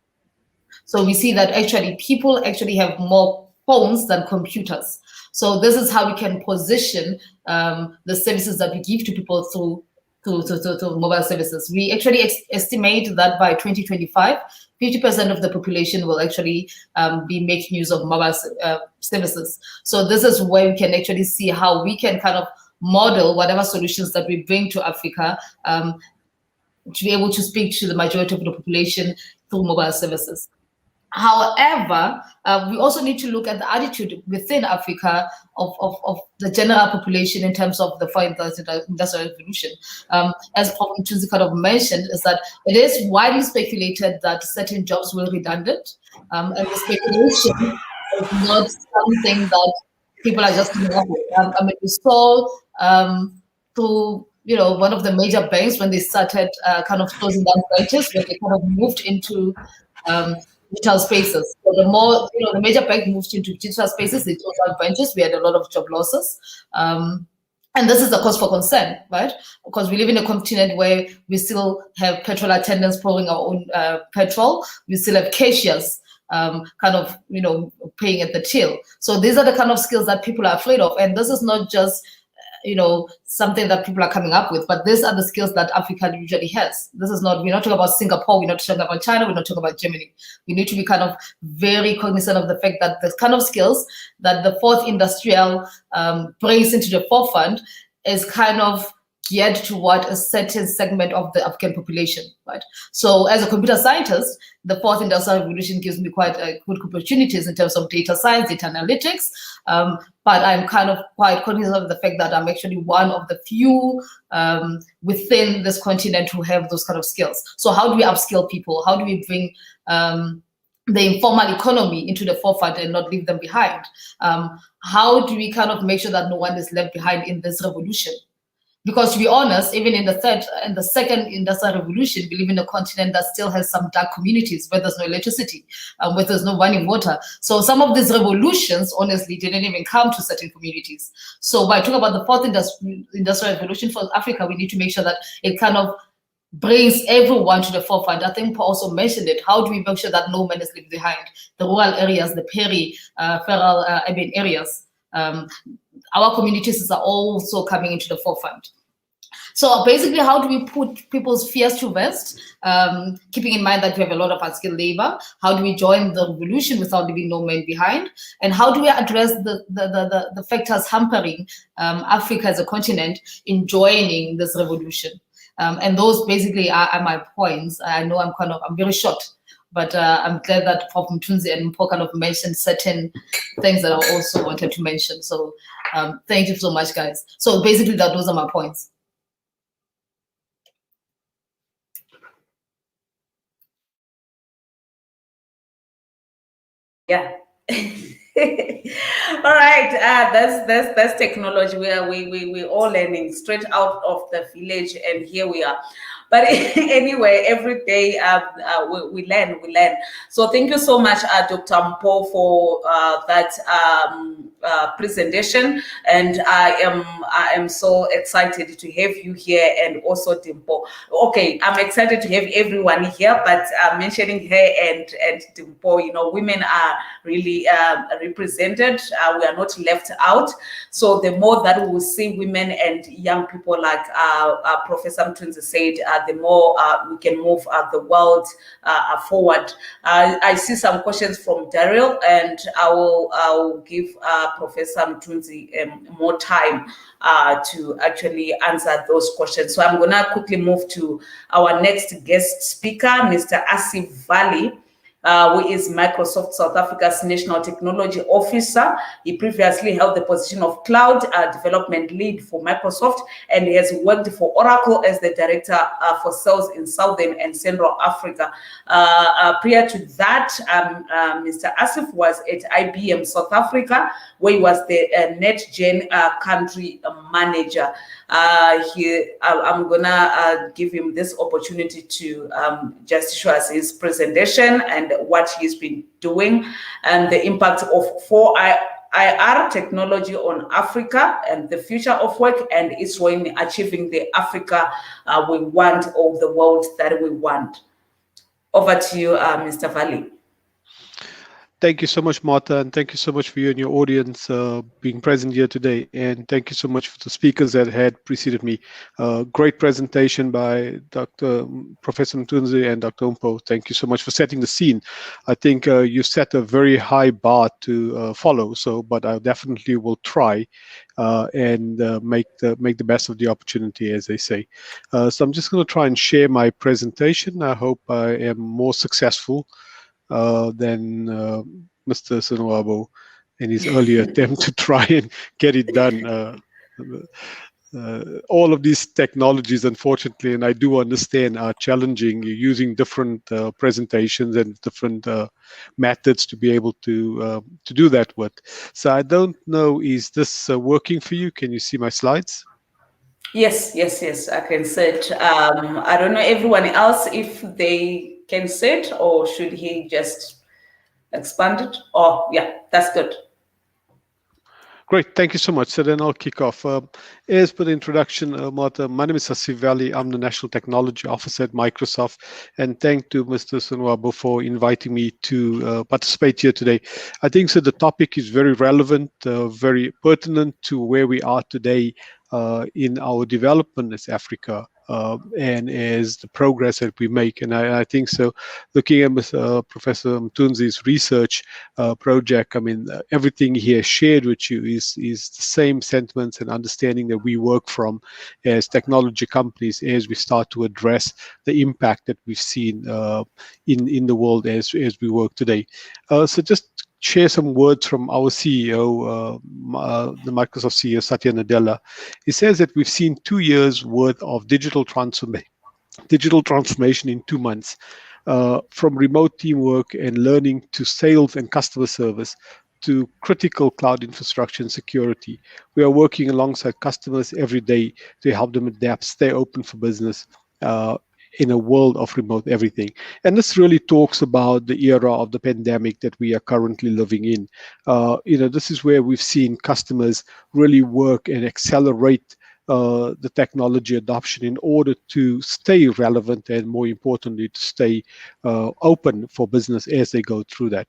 So we see that actually people actually have more phones than computers. So this is how we can position the services that we give to people through mobile services. We actually estimate that by 2025, 50% of the population will actually be making use of mobile services. So this is where we can actually see how we can kind of model whatever solutions that we bring to Africa to be able to speak to the majority of the population through mobile services. However, we also need to look at the attitude within Africa of the general population in terms of the fourth industrial revolution. As Prof. Mthunzi kind of mentioned, is that it is widely speculated that certain jobs will be redundant, and the speculation is not something that people are just coming up with. I mean, we saw through one of the major banks when they started kind of closing down branches, when they kind of moved into digital spaces. So the more, the major bank moved into digital spaces, they closed down branches. We had a lot of job losses. And this is a cause for concern, right? Because we live in a continent where we still have petrol attendants pouring our own petrol. We still have cashiers kind of, paying at the till. So these are the kind of skills that people are afraid of. And this is not just something that people are coming up with, but these are the skills that Africa usually has. This is not, we're not talking about Singapore, we're not talking about China, we're not talking about Germany. We need to be kind of very cognizant of the fact that the kind of skills that the fourth industrial brings into the forefront is kind of geared toward a certain segment of the African population, right? So as a computer scientist, the fourth industrial revolution gives me quite good opportunities in terms of data science, data analytics, but I'm kind of quite cognizant of the fact that I'm actually one of the few within this continent who have those kind of skills. So how do we upskill people? How do we bring the informal economy into the forefront and not leave them behind? How do we kind of make sure that no one is left behind in this revolution? Because to be honest, even in the second industrial revolution, we live in a continent that still has some dark communities where there's no electricity, where there's no running water. So some of these revolutions, honestly, didn't even come to certain communities. So by talking about the fourth industrial revolution for Africa, we need to make sure that it kind of brings everyone to the forefront. I think Paul also mentioned it. How do we make sure that no man is left behind? The rural areas, the peripheral urban areas. Our communities are also coming into the forefront. So basically, how do we put people's fears to rest, keeping in mind that we have a lot of unskilled labor? How do we join the revolution without leaving no man behind? And how do we address the factors hampering Africa as a continent in joining this revolution? And those basically are my points. I know I'm very short, but I'm glad that Prof. Mthunzi and Paul kind of mentioned certain things that I also wanted to mention. So thank you so much, guys. So basically, those are my points. Yeah. All right. That's technology where we all learning straight out of the village, and here we are. But anyway, every day we learn. So thank you so much, Dr. Mpo, for that presentation, and I am so excited to have you here, and also Dimpo. Okay, I'm excited to have everyone here, but mentioning her and Dimpo, you know, women are really represented. We are not left out. So the more that we will see women and young people, like Professor Mthunzi said, the more we can move the world forward. I see some questions from Daryl, and I will give Professor Mthunzi more time to actually answer those questions. So I'm gonna quickly move to our next guest speaker, Mr. Asif Valley, who is Microsoft South Africa's National Technology Officer. He previously held the position of Cloud Development Lead for Microsoft, and he has worked for Oracle as the Director for Sales in Southern and Central Africa. Prior to that, Mr. Asif was at IBM South Africa, where he was the NetGen Country Manager. I'm gonna give him this opportunity to just show us his presentation and what he's been doing, and the impact of 4IR technology on Africa and the future of work, and its role in achieving the Africa we want, or the world that we want. Over to you, Mr. Valley. Thank you so much, Martha, and thank you so much for you and your audience being present here today. And thank you so much for the speakers that had preceded me. Great presentation by Professor Mthunzi and Dr. Mpo. Thank you so much for setting the scene. I think you set a very high bar to follow. But I definitely will try and make the best of the opportunity, as they say. So I'm just going to try and share my presentation. I hope I am more successful than Mr. Mdwaba in his earlier attempt to try and get it done. All of these technologies, unfortunately, and I do understand, are challenging. You're using different presentations and different methods to be able to do that with. So I don't know, is this working for you? Can you see my slides? Yes, I can see it. I don't know everyone else if they can see it, or should he just expand it? Oh, yeah, that's good. Great, thank you so much. So then I'll kick off. As per the introduction, Martha, my name is Asif Valley. I'm the National Technology Officer at Microsoft, and thank to Mr. Mdwaba for inviting me to participate here today. I think so the topic is very relevant, very pertinent to where we are today in our development as Africa. And as the progress that we make. And I think so, looking at Professor Mthunzi's research project, I mean, everything he has shared with you is the same sentiments and understanding that we work from as technology companies as we start to address the impact that we've seen in the world as we work today. So just share some words from our CEO, the Microsoft CEO, Satya Nadella. He says that we've seen 2 years worth of digital transformation in 2 months, from remote teamwork and learning to sales and customer service to critical cloud infrastructure and security. We are working alongside customers every day to help them adapt, stay open for business, in a world of remote everything. And this really talks about the era of the pandemic that we are currently living in. This is where we've seen customers really work and accelerate the technology adoption in order to stay relevant and, more importantly, to stay open for business as they go through that.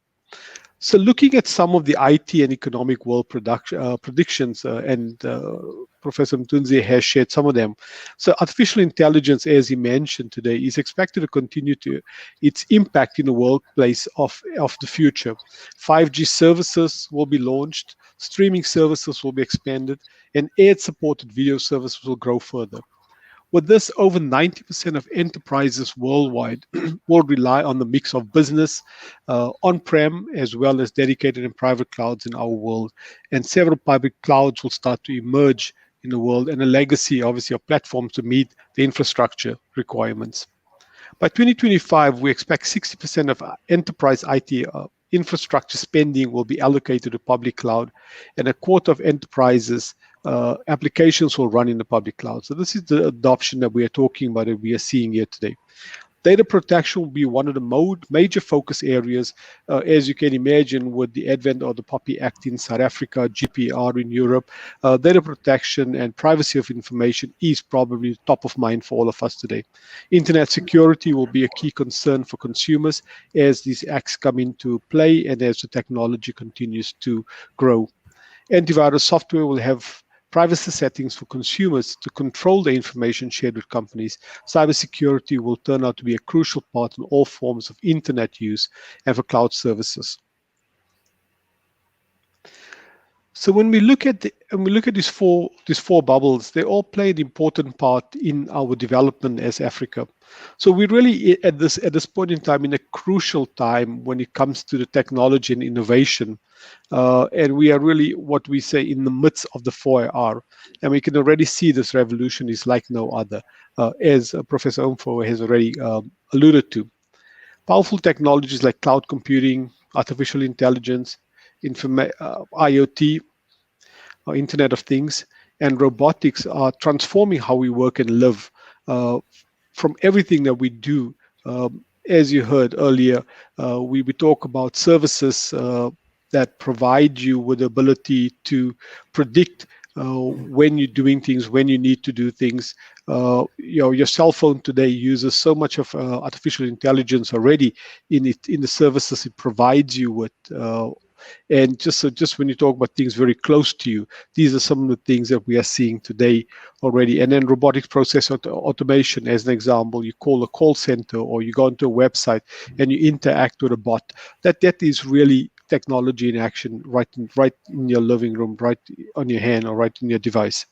So looking at some of the IT and economic world predictions, and Professor Mthunzi has shared some of them. So artificial intelligence, as he mentioned today, is expected to continue its impact in the workplace of the future. 5G services will be launched, streaming services will be expanded, and ad-supported video services will grow further. With this, over 90% of enterprises worldwide will rely on the mix of business, on-prem, as well as dedicated and private clouds in our world. And several public clouds will start to emerge in the world, and a legacy, obviously, of platforms to meet the infrastructure requirements. By 2025, we expect 60% of enterprise IT infrastructure spending will be allocated to public cloud, and a quarter of enterprises applications will run in the public cloud. So this is the adoption that we are talking about and we are seeing here today. Data protection will be one of the major focus areas, as you can imagine, with the advent of the POPI Act in South Africa, GDPR in Europe. Data protection and privacy of information is probably top of mind for all of us today. Internet security will be a key concern for consumers as these acts come into play and as the technology continues to grow. Antivirus software will have privacy settings for consumers to control the information shared with companies. Cybersecurity will turn out to be a crucial part in all forms of internet use and for cloud services. So when we look at these four bubbles, they all play an important part in our development as Africa. So we're really at this point in time in a crucial time when it comes to the technology and innovation. And we are really, what we say, in the midst of the 4R. And we can already see this revolution is like no other, as Professor Umfo has already alluded to. Powerful technologies like cloud computing, artificial intelligence, IoT, or Internet of Things, and robotics are transforming how we work and live. From everything that we do, as you heard earlier, we talk about services that provide you with the ability to predict when you're doing things, when you need to do things. Your cell phone today uses so much of artificial intelligence already in the services it provides you with. And just when you talk about things very close to you, these are some of the things that we are seeing today already. And then robotics process automation, as an example, you call a call center or you go into a website and you interact with a bot. That is really technology in action, right in your living room, right on your hand or right in your device.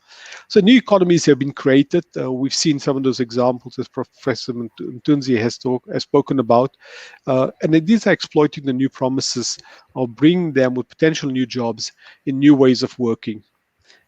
So new economies have been created. We've seen some of those examples as Professor Mthunzi has spoken about. And these are exploiting the new promises or bringing them with potential new jobs in new ways of working.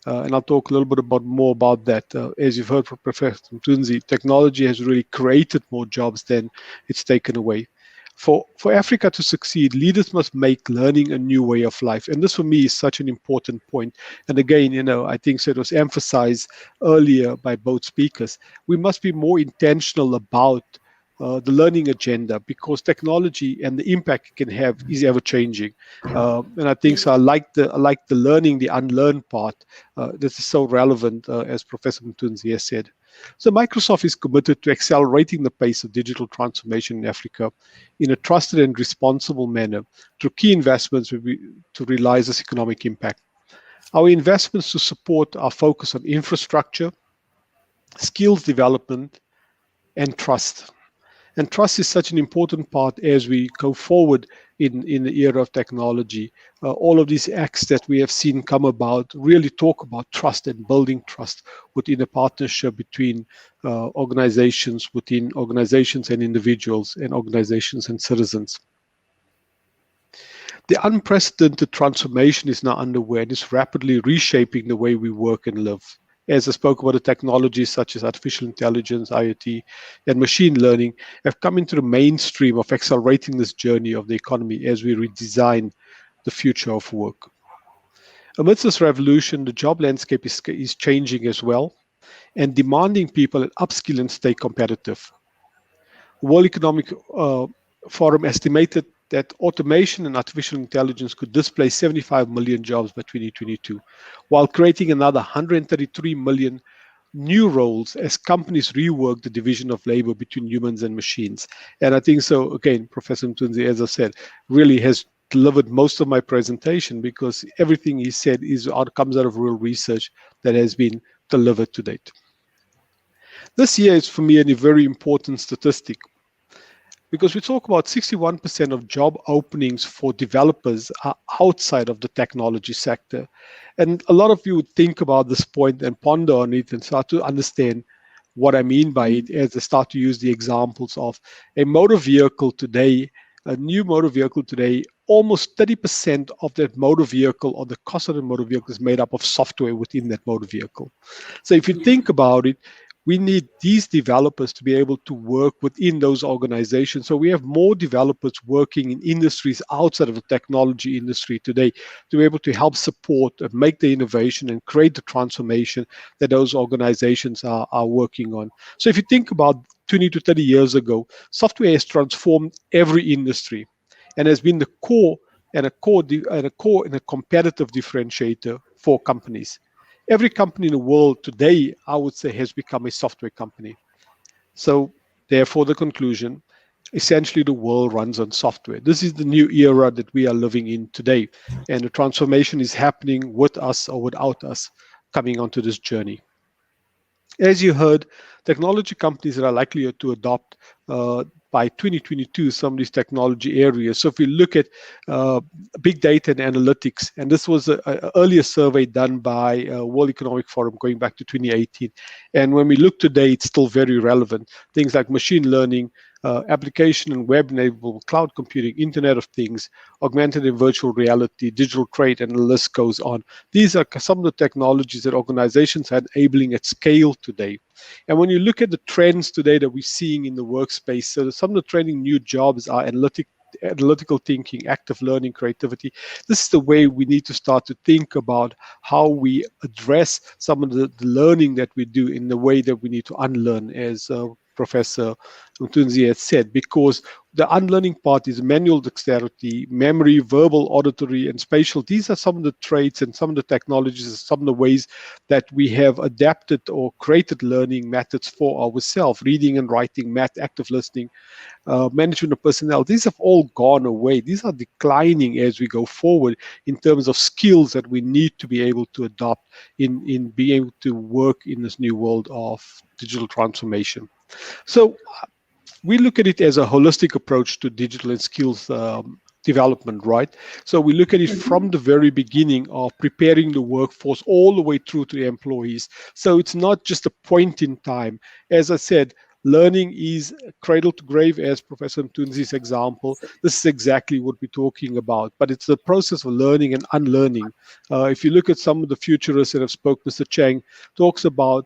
And I'll talk a little bit more about that. As you've heard from Professor Mthunzi, technology has really created more jobs than it's taken away. For Africa to succeed, leaders must make learning a new way of life. And this for me is such an important point. And again, I think so it was emphasized earlier by both speakers. We must be more intentional about the learning agenda, because technology and the impact it can have is ever changing. And I think so. I like the learning, the unlearned part. This is so relevant, as Professor Mthunzi has said. So Microsoft is committed to accelerating the pace of digital transformation in Africa in a trusted and responsible manner through key investments to realize this economic impact. Our investments to support our focus on infrastructure, skills development, and trust. And trust is such an important part as we go forward in the era of technology. All of these acts that we have seen come about really talk about trust and building trust within a partnership between organizations, within organizations and individuals, and organizations and citizens. The unprecedented transformation is now underway and is rapidly reshaping the way we work and live. As I spoke about, the technologies such as artificial intelligence, IoT, and machine learning have come into the mainstream of accelerating this journey of the economy as we redesign the future of work. Amidst this revolution, the job landscape is changing as well and demanding people to upskill and stay competitive. World Economic Forum estimated that automation and artificial intelligence could displace 75 million jobs by 2022, while creating another 133 million new roles as companies rework the division of labor between humans and machines. And I think so, again, Professor Mthunzi, as I said, really has delivered most of my presentation, because everything he said comes out of real research that has been delivered to date. This year is, for me, a very important statistic, because we talk about 61% of job openings for developers are outside of the technology sector. And a lot of you would think about this point and ponder on it and start to understand what I mean by it as they start to use the examples of a motor vehicle today, a new motor vehicle today. Almost 30% of that motor vehicle, or the cost of the motor vehicle, is made up of software within that motor vehicle. So if you think about it, we need these developers to be able to work within those organizations. So we have more developers working in industries outside of the technology industry today to be able to help support and make the innovation and create the transformation that those organizations are working on. So if you think about 20 to 30 years ago, software has transformed every industry and has been the core and a competitive differentiator for companies. Every company in the world today, I would say, has become a software company. So therefore, the conclusion, essentially the world runs on software. This is the new era that we are living in today. And the transformation is happening with us or without us coming onto this journey. As you heard, technology companies that are likely to adopt by 2022 some of these technology areas. So if we look at big data and analytics, and this was an earlier survey done by World Economic Forum going back to 2018. And when we look today, it's still very relevant. Things like machine learning, application and web-enabled cloud computing, Internet of Things, augmented and virtual reality, digital trade, and the list goes on. These are some of the technologies that organizations are enabling at scale today. And when you look at the trends today that we're seeing in the workspace, so some of the trending new jobs are analytical thinking, active learning, creativity. This is the way we need to start to think about how we address some of the learning that we do in the way that we need to unlearn, as Professor Mthunzi has said, because the unlearning part is manual dexterity, memory, verbal, auditory, and spatial. These are some of the traits and some of the technologies and some of the ways that we have adapted or created learning methods for ourselves. Reading and writing, math, active listening, management of personnel. These have all gone away. These are declining as we go forward in terms of skills that we need to be able to adopt in being able to work in this new world of digital transformation. So we look at it as a holistic approach to digital and skills development, right? So we look at it from the very beginning of preparing the workforce all the way through to the employees. So it's not just a point in time. As I said, learning is cradle to grave, as Professor Mthunzi's example. This is exactly what we're talking about, but it's the process of learning and unlearning. If you look at some of the futurists that have spoke, Mr. Chang talks about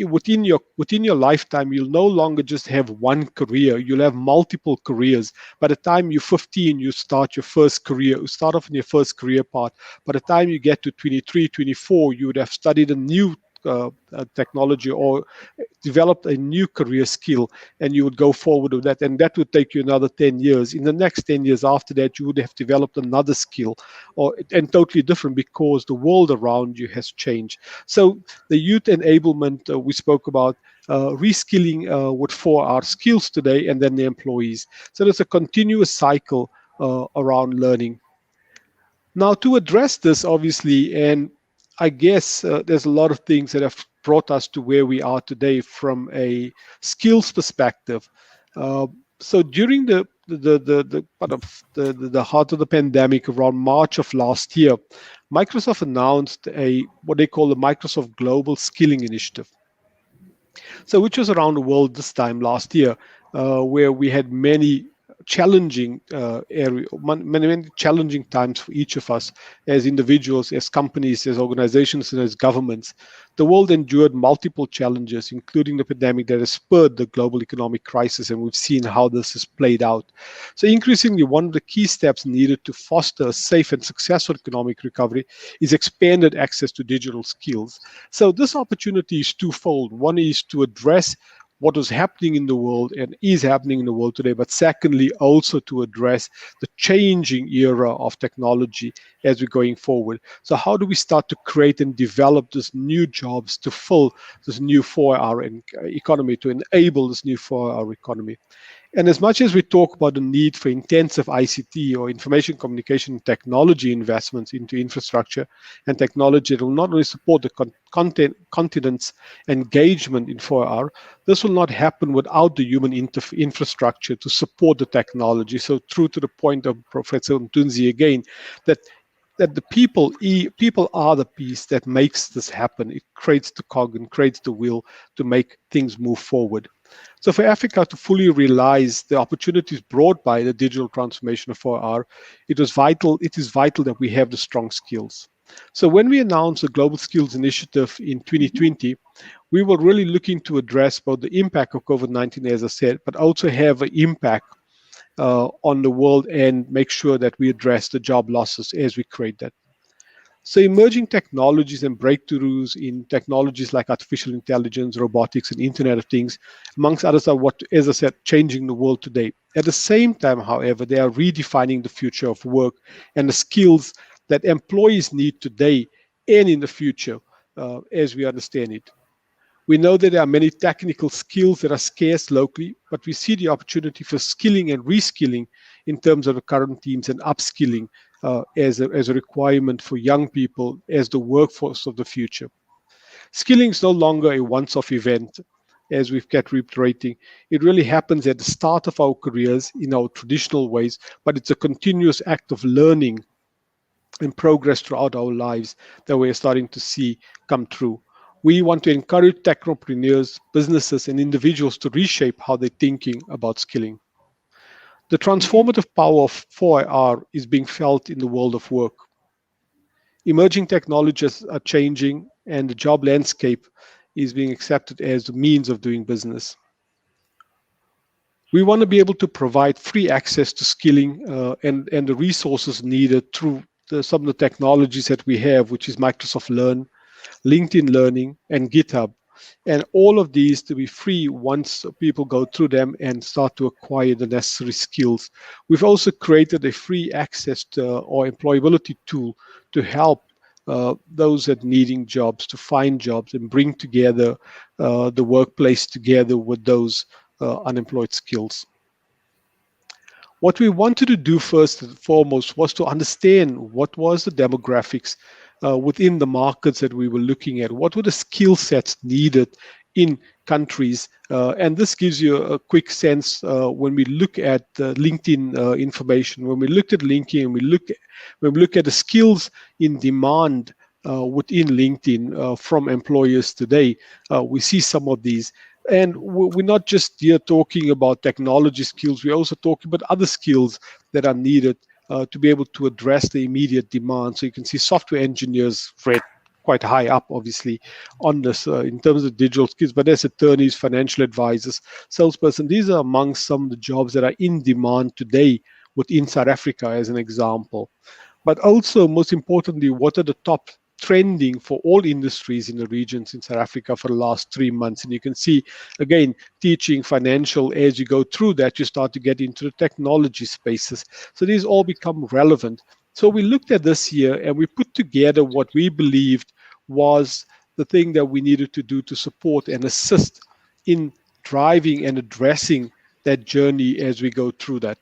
within your lifetime, you'll no longer just have one career. You'll have multiple careers. By the time you're 15, you start your first career. You start off in your first career path. By the time you get to 23, 24, you would have studied a new technology or developed a new career skill, and you would go forward with that, and that would take you another 10 years. In the next 10 years after that, you would have developed another skill, and totally different, because the world around you has changed. So the youth enablement we spoke about, reskilling with 4R skills today, and then the employees. So there's a continuous cycle around learning. Now, to address this, obviously, and I guess there's a lot of things that have brought us to where we are today from a skills perspective. So during the heart of the pandemic, around March of last year, Microsoft announced what they call the Microsoft Global Skilling Initiative. So which was around the world this time last year, where we had many challenging many challenging times for each of us as individuals, as companies, as organizations, and as governments. The world endured multiple challenges, including the pandemic that has spurred the global economic crisis, and we've seen how this has played out. So increasingly, one of the key steps needed to foster a safe and successful economic recovery is expanded access to digital skills. So this opportunity is twofold. One is to address what is happening in the world and is happening in the world today, but secondly, also to address the changing era of technology as we're going forward. So how do we start to create and develop these new jobs to fill this new 4-hour economy, to enable this new 4-hour economy? And as much as we talk about the need for intensive ICT or information communication technology investments into infrastructure and technology that will not only support the continent's engagement in 4R, this will not happen without the human infrastructure to support the technology. So true to the point of Professor Mthunzi again, that the people are the piece that makes this happen. It creates the cog and creates the wheel to make things move forward. So for Africa to fully realize the opportunities brought by the digital transformation of 4R, it is vital that we have the strong skills. So when we announced the Global Skills Initiative in 2020, we were really looking to address both the impact of COVID-19, as I said, but also have an impact on the world and make sure that we address the job losses as we create that. So emerging technologies and breakthroughs in technologies like artificial intelligence, robotics, and Internet of Things, amongst others, are what, as I said, changing the world today. At the same time, however, they are redefining the future of work and the skills that employees need today and in the future, as we understand it. We know that there are many technical skills that are scarce locally, but we see the opportunity for skilling and reskilling in terms of the current teams and upskilling as a requirement for young people as the workforce of the future. Skilling is no longer a once-off event, as we've kept reiterating. It really happens at the start of our careers in our traditional ways, but it's a continuous act of learning and progress throughout our lives that we're starting to see come true. We want to encourage technopreneurs, businesses, and individuals to reshape how they're thinking about skilling. The transformative power of 4IR is being felt in the world of work. Emerging technologies are changing, and the job landscape is being accepted as the means of doing business. We want to be able to provide free access to skilling and the resources needed through some of the technologies that we have, which is Microsoft Learn, LinkedIn Learning, and GitHub. And all of these to be free once people go through them and start to acquire the necessary skills. We've also created a free access to, or employability tool to help those that needing jobs to find jobs and bring together the workplace together with those unemployed skills. What we wanted to do first and foremost was to understand what was the demographics within the markets that we were looking at. What were the skill sets needed in countries? And this gives you a quick sense when we look at LinkedIn information. When we looked at LinkedIn, when we look at the skills in demand within LinkedIn from employers today, we see some of these. And we're not just here talking about technology skills, we're also talking about other skills that are needed to be able to address the immediate demand. So you can see software engineers rate quite high up, obviously, on this in terms of digital skills, but there's attorneys, financial advisors, salesperson. These are among some of the jobs that are in demand today within South Africa, as an example. But also, most importantly, what are the top trending for all industries in the regions in South Africa for the last 3 months? And you can see, again, teaching, financial, as you go through that, you start to get into the technology spaces. So these all become relevant. So we looked at this year and we put together what we believed was the thing that we needed to do to support and assist in driving and addressing that journey as we go through that.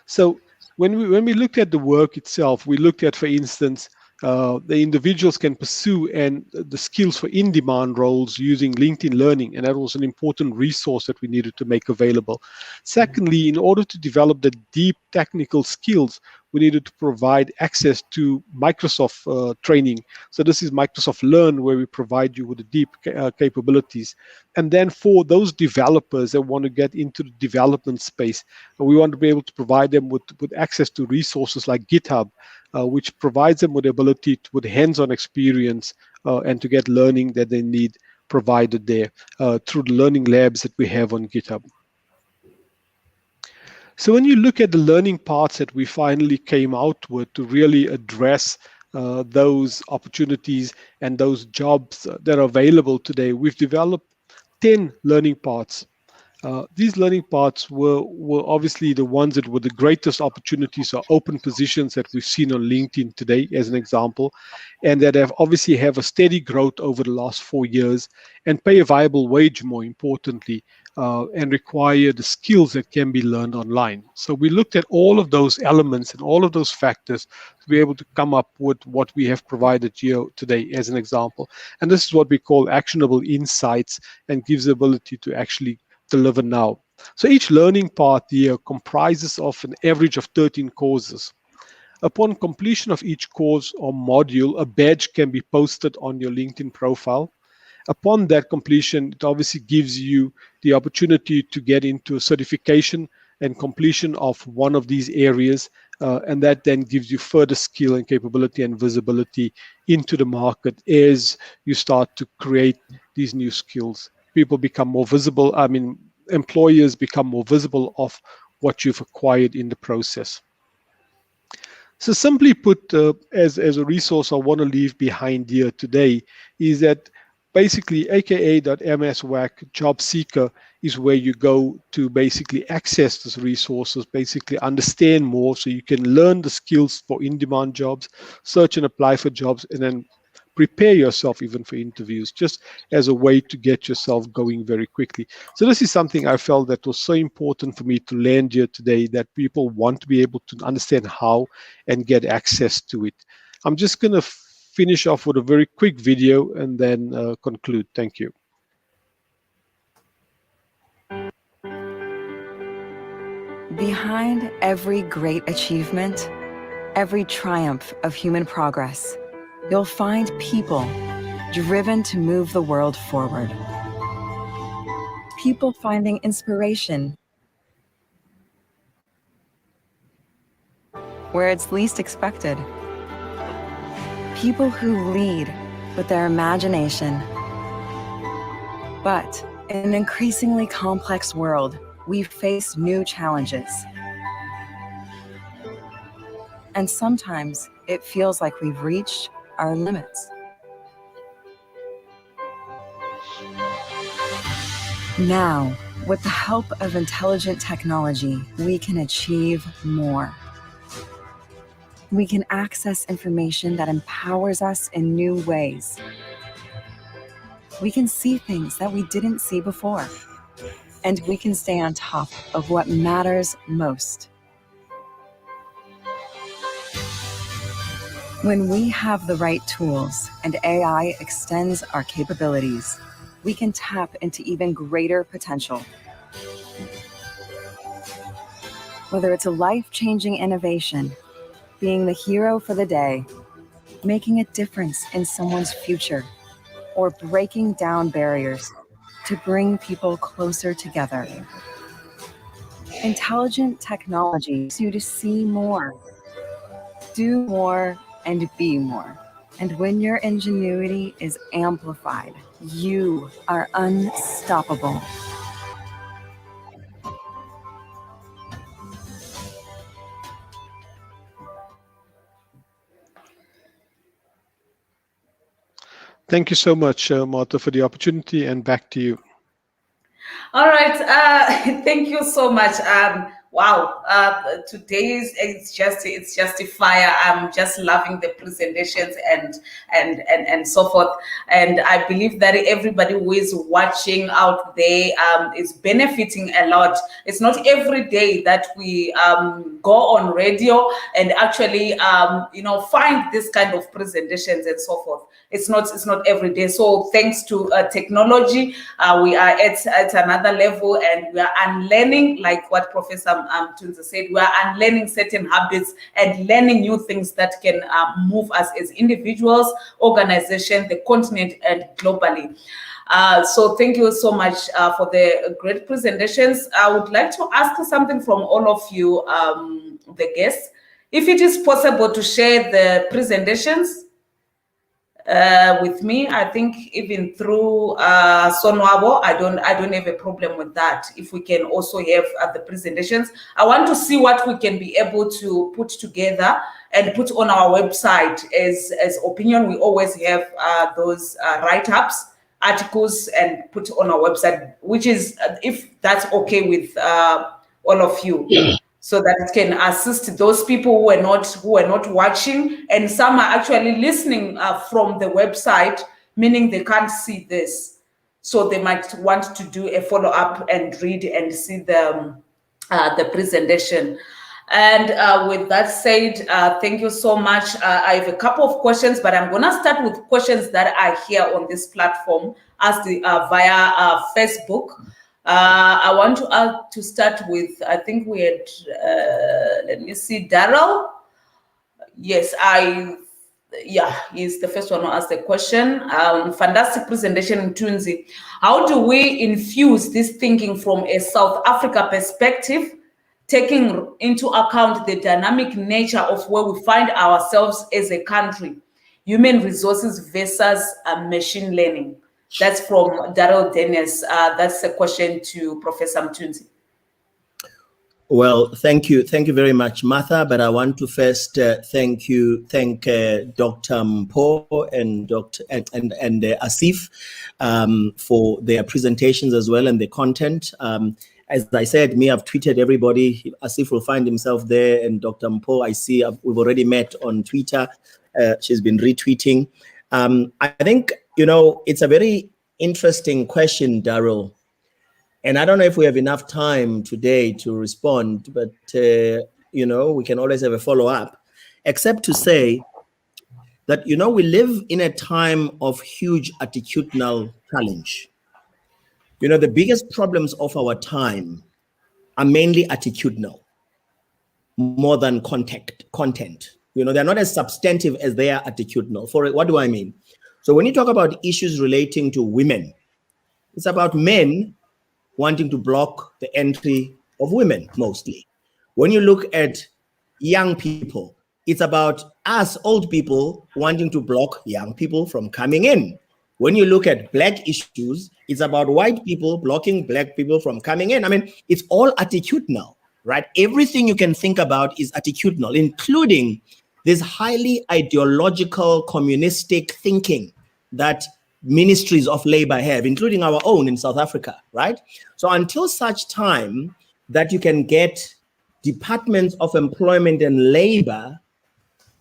So when we looked at the work itself, we looked at, for instance, the individuals can pursue and the skills for in-demand roles using LinkedIn Learning, and that was an important resource that we needed to make available. Secondly, in order to develop the deep technical skills, we needed to provide access to Microsoft training. So this is Microsoft Learn, where we provide you with the deep capabilities. And then for those developers that want to get into the development space, we want to be able to provide them with access to resources like GitHub, which provides them with the ability with hands-on experience and to get learning that they need provided there through the learning labs that we have on GitHub. So when you look at the learning parts that we finally came out with to really address those opportunities and those jobs that are available today, we've developed 10 learning parts. These learning parts were obviously the ones that were the greatest opportunities or open positions that we've seen on LinkedIn today, as an example, and that have obviously have a steady growth over the last 4 years and pay a viable wage, more importantly, and require the skills that can be learned online. So we looked at all of those elements and all of those factors to be able to come up with what we have provided here today as an example. And this is what we call actionable insights and gives the ability to actually deliver now. So each learning part here comprises of an average of 13 courses. Upon completion of each course or module, a badge can be posted on your LinkedIn profile. Upon that completion, it obviously gives you the opportunity to get into a certification and completion of one of these areas and that then gives you further skill and capability and visibility into the market as you start to create these new skills. People become more visible. I mean, employers become more visible of what you've acquired in the process. So simply put, as a resource I want to leave behind here today is that basically aka.mswac job seeker is where you go to basically access these resources, basically understand more so you can learn the skills for in-demand jobs, search and apply for jobs, and then prepare yourself even for interviews, just as a way to get yourself going very quickly. So this is something I felt that was so important for me to land here today, that people want to be able to understand how and get access to it. I'm just going to finish off with a very quick video and then conclude. Thank you. Behind every great achievement, every triumph of human progress, you'll find people driven to move the world forward. People finding inspiration where it's least expected. People who lead with their imagination. But in an increasingly complex world, we face new challenges. And sometimes it feels like we've reached our limits. Now, with the help of intelligent technology, we can achieve more. We can access information that empowers us in new ways. We can see things that we didn't see before. And we can stay on top of what matters most. When we have the right tools and AI extends our capabilities, we can tap into even greater potential. Whether it's a life-changing innovation, being the hero for the day, making a difference in someone's future, or breaking down barriers to bring people closer together. Intelligent technology allows you to see more, do more, and be more. And when your ingenuity is amplified, you are unstoppable. Thank you so much, Martha, for the opportunity, and back to you. All right, thank you so much. Wow, today's it's just a fire. I'm just loving the presentations and so forth. And I believe that everybody who is watching out there is benefiting a lot. It's not every day that we go on radio and actually find this kind of presentations and so forth. It's not every day. So thanks to technology, we are at another level, and we are unlearning, like what Professor Mthunzi said. We are unlearning certain habits and learning new things that can move us as individuals, organization, the continent, and globally. So thank you so much for the great presentations. I would like to ask something from all of you, the guests. If it is possible to share the presentations with me, I think even through Sonwabo, I don't have a problem with that. If we can also have the presentations, I want to see what we can be able to put together and put on our website as opinion. We always have those write-ups, articles, and put on our website, which is if that's okay with all of you. So that it can assist those people who are not watching, and some are actually listening from the website, meaning they can't see this, so they might want to do a follow-up and read and see the presentation. And with that said, thank you so much. I have a couple of questions, but I'm gonna start with questions that are here on this platform, asked via Facebook. I want to start with, I think we had, let me see, Daryl. Yes, he's the first one to ask the question. Fantastic presentation, Mthunzi. How do we infuse this thinking from a South Africa perspective taking into account the dynamic nature of where we find ourselves as a country, human resources versus machine learning? That's from Daryl Dennis. That's a question to Professor Mthunzi. Well, thank you very much, Martha. But I want to first thank Dr. Mpho and Dr. and Asif for their presentations as well and the content. As I said, I've tweeted everybody. Asif will find himself there, and Dr. Mpho, I see we've already met on Twitter. She's been retweeting. I think, it's a very interesting question, Daryl. And I don't know if we have enough time today to respond, but, we can always have a follow-up, except to say that, we live in a time of huge attitudinal challenge. The biggest problems of our time are mainly attitudinal, more than content. They're not as substantive as they are attitudinal. What do I mean? So when you talk about issues relating to women, it's about men wanting to block the entry of women, mostly. When you look at young people, it's about us old people wanting to block young people from coming in. When you look at black issues, it's about white people blocking black people from coming in. I mean, it's all attitudinal, right? Everything you can think about is attitudinal, including this highly ideological, communistic thinking that ministries of labor have, including our own in South Africa, right? So until such time that you can get departments of employment and labor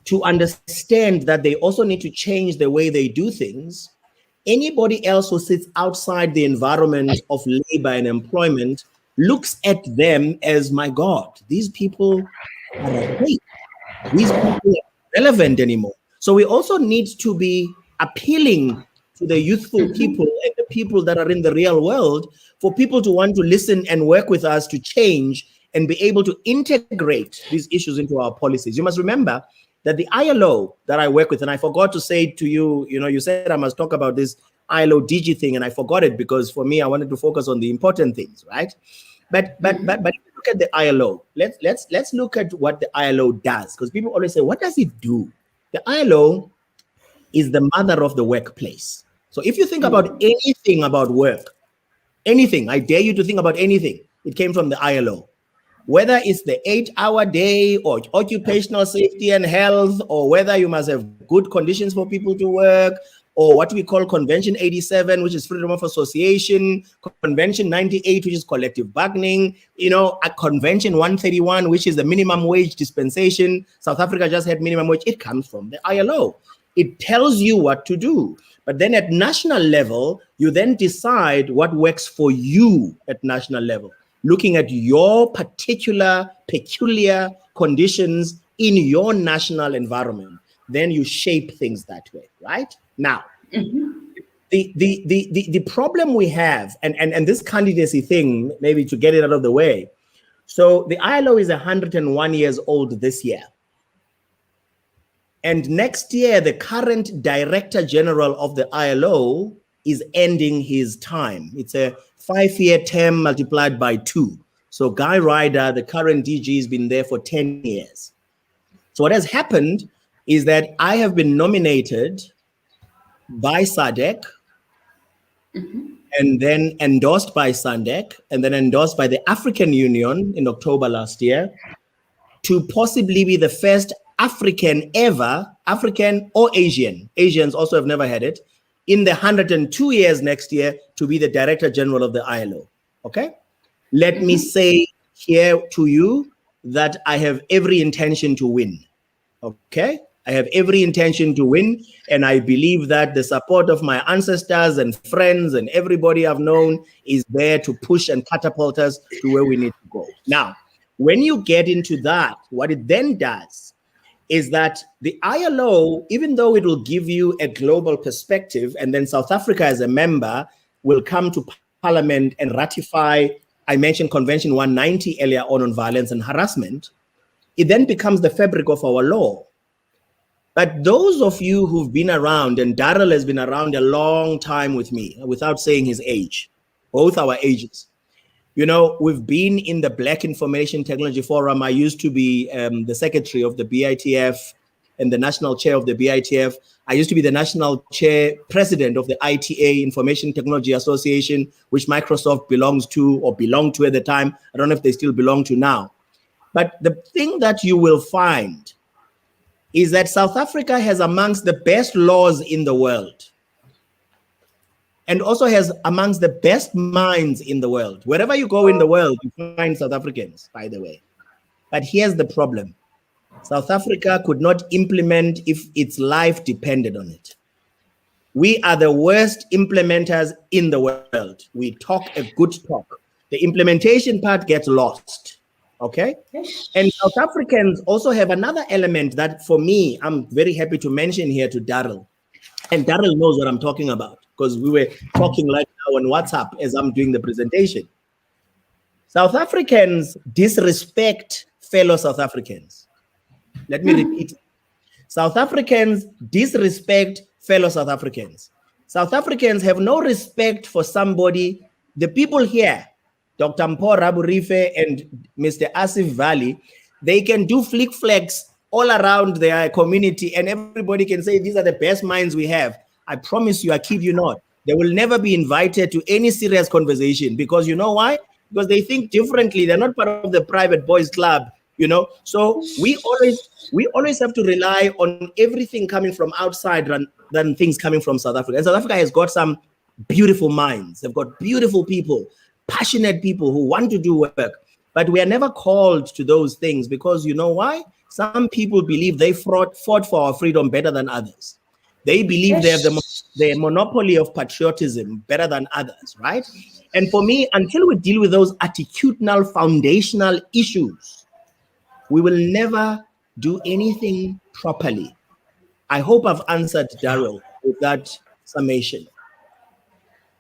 to understand that they also need to change the way they do things, anybody else who sits outside the environment of labor and employment looks at them as, my God, these people are afraid. These people are not relevant anymore. So we also need to be appealing to the youthful people and the people that are in the real world for people to want to listen and work with us to change and be able to integrate these issues into our policies. You must remember that the ILO that I work with, and I forgot to say to you, you said I must talk about this ILO DG thing, and I forgot it because for me, I wanted to focus on the important things, right? But if you look at the ILO, let's look at what the ILO does, because people always say, what does it do? The ILO is the mother of the workplace. So if you think about anything about work, anything, I dare you to think about anything, it came from the ILO. Whether it's the 8-hour day or occupational safety and health, or whether you must have good conditions for people to work, or what we call Convention 87, which is freedom of association, Convention 98, which is collective bargaining, a Convention 131, which is the minimum wage dispensation. South Africa just had minimum wage. It comes from the ILO. It tells you what to do. But then at national level, you then decide what works for you at national level, looking at your particular, peculiar conditions in your national environment. Then you shape things that way, right? Now, the problem we have, and this candidacy thing, maybe to get it out of the way. So the ILO is 101 years old this year. And next year, the current Director General of the ILO is ending his time. It's a 5-year term multiplied by 2. So Guy Ryder, the current DG, has been there for 10 years. So what has happened is that I have been nominated by SADC, and then endorsed by SADC, and then endorsed by the African Union in October last year, to possibly be the first African ever, African or Asian, Asians also have never had it, in the 102 years next year to be the Director General of the ILO, okay? Let me say here to you that I have every intention to win, okay? I have every intention to win, and I believe that the support of my ancestors and friends and everybody I've known is there to push and catapult us to where we need to go. Now, when you get into that, what it then does is that the ILO, even though it will give you a global perspective, and then South Africa as a member will come to Parliament and ratify, I mentioned Convention 190 earlier on violence and harassment, it then becomes the fabric of our law. But those of you who've been around, and Daryl has been around a long time with me, without saying his age, both our ages, You know, we've been in the Black Information Technology Forum. I used to be the secretary of the BITF and the national chair of the BITF. I used to be the national chair president of the ITA, Information Technology Association, which Microsoft belongs to or belonged to at the time. I don't know if they still belong to now. But the thing that you will find is that South Africa has amongst the best laws in the world, and also has amongst the best minds in the world. Wherever you go in the world, you find South Africans, by the way. But here's the problem. South Africa could not implement if its life depended on it. We are the worst implementers in the world. We talk a good talk. The implementation part gets lost. Okay? And South Africans also have another element that, for me, I'm very happy to mention here to Daryl. And Daryl knows what I'm talking about, because we were talking right now on WhatsApp as I'm doing the presentation. South Africans disrespect fellow South Africans. Let me repeat. South Africans disrespect fellow South Africans. South Africans have no respect for somebody. The people here, Dr. Mpho Raburife and Mr. Asif Valley, they can do flick flags all around their community and everybody can say, these are the best minds we have. I promise you, I kid you not, they will never be invited to any serious conversation, because you know why? Because they think differently. They're not part of the private boys club, you know? So we always have to rely on everything coming from outside than things coming from South Africa. And South Africa has got some beautiful minds. They've got beautiful people, passionate people who want to do work, but we are never called to those things, because you know why? Some people believe they fought for our freedom better than others. They believe they have the monopoly of patriotism better than others, right? And for me, until we deal with those attitudinal, foundational issues, we will never do anything properly. I hope I've answered Daryl with that summation.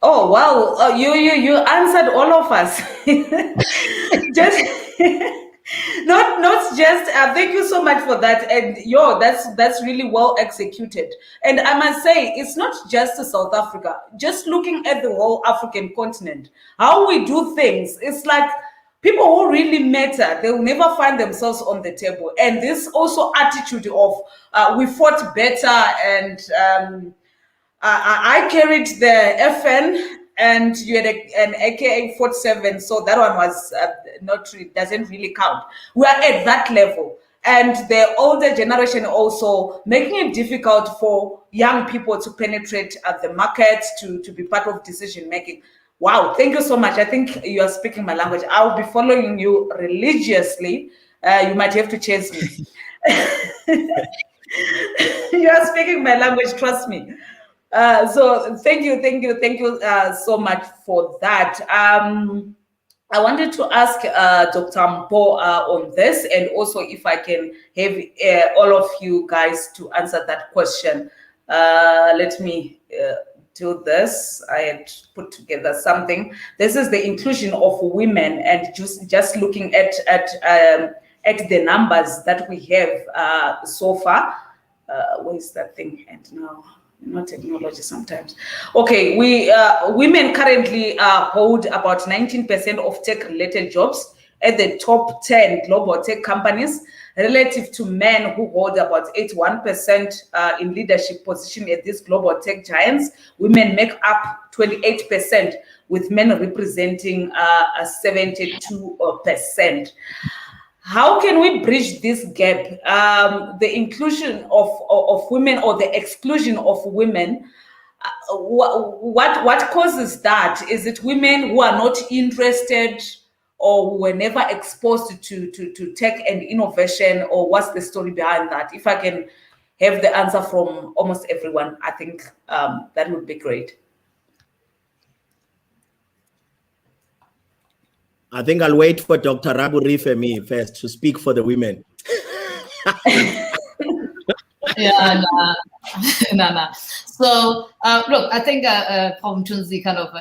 Oh, wow. You answered all of us. Just not just thank you so much for that. And that's really well executed. And I must say, it's not just South Africa. Just looking at the whole African continent, how we do things, it's like people who really matter, they will never find themselves on the table. And this also attitude of we fought better, and I carried the FN, and you had an AK-47, so that one was doesn't really count. We are at that level, and the older generation also making it difficult for young people to penetrate the market, to be part of decision making. Wow, thank you so much. I think you are speaking my language. I'll be following you religiously. You might have to chase me. You are speaking my language, trust me. So thank you so much for that. I wanted to ask Dr. Mpho on this, and also if I can have all of you guys to answer that question. Let me do this. I had put together something. This is the inclusion of women, and just looking at the numbers that we have so far. Where is that thing? And now, not technology sometimes. Okay, women currently hold about 19% of tech-related jobs at the top 10 global tech companies, relative to men who hold about 81% in leadership position at these global tech giants. Women make up 28%, with men representing 72%. How can we bridge this gap? The inclusion of women or the exclusion of women, what causes that? Is it women who are not interested, or were never exposed to tech and innovation, or what's the story behind that? If I can have the answer from almost everyone, I think that would be great. I think I'll wait for Dr. Raburife me first to speak for the women. Yeah, nah. So, look, I think Mthunzi kind of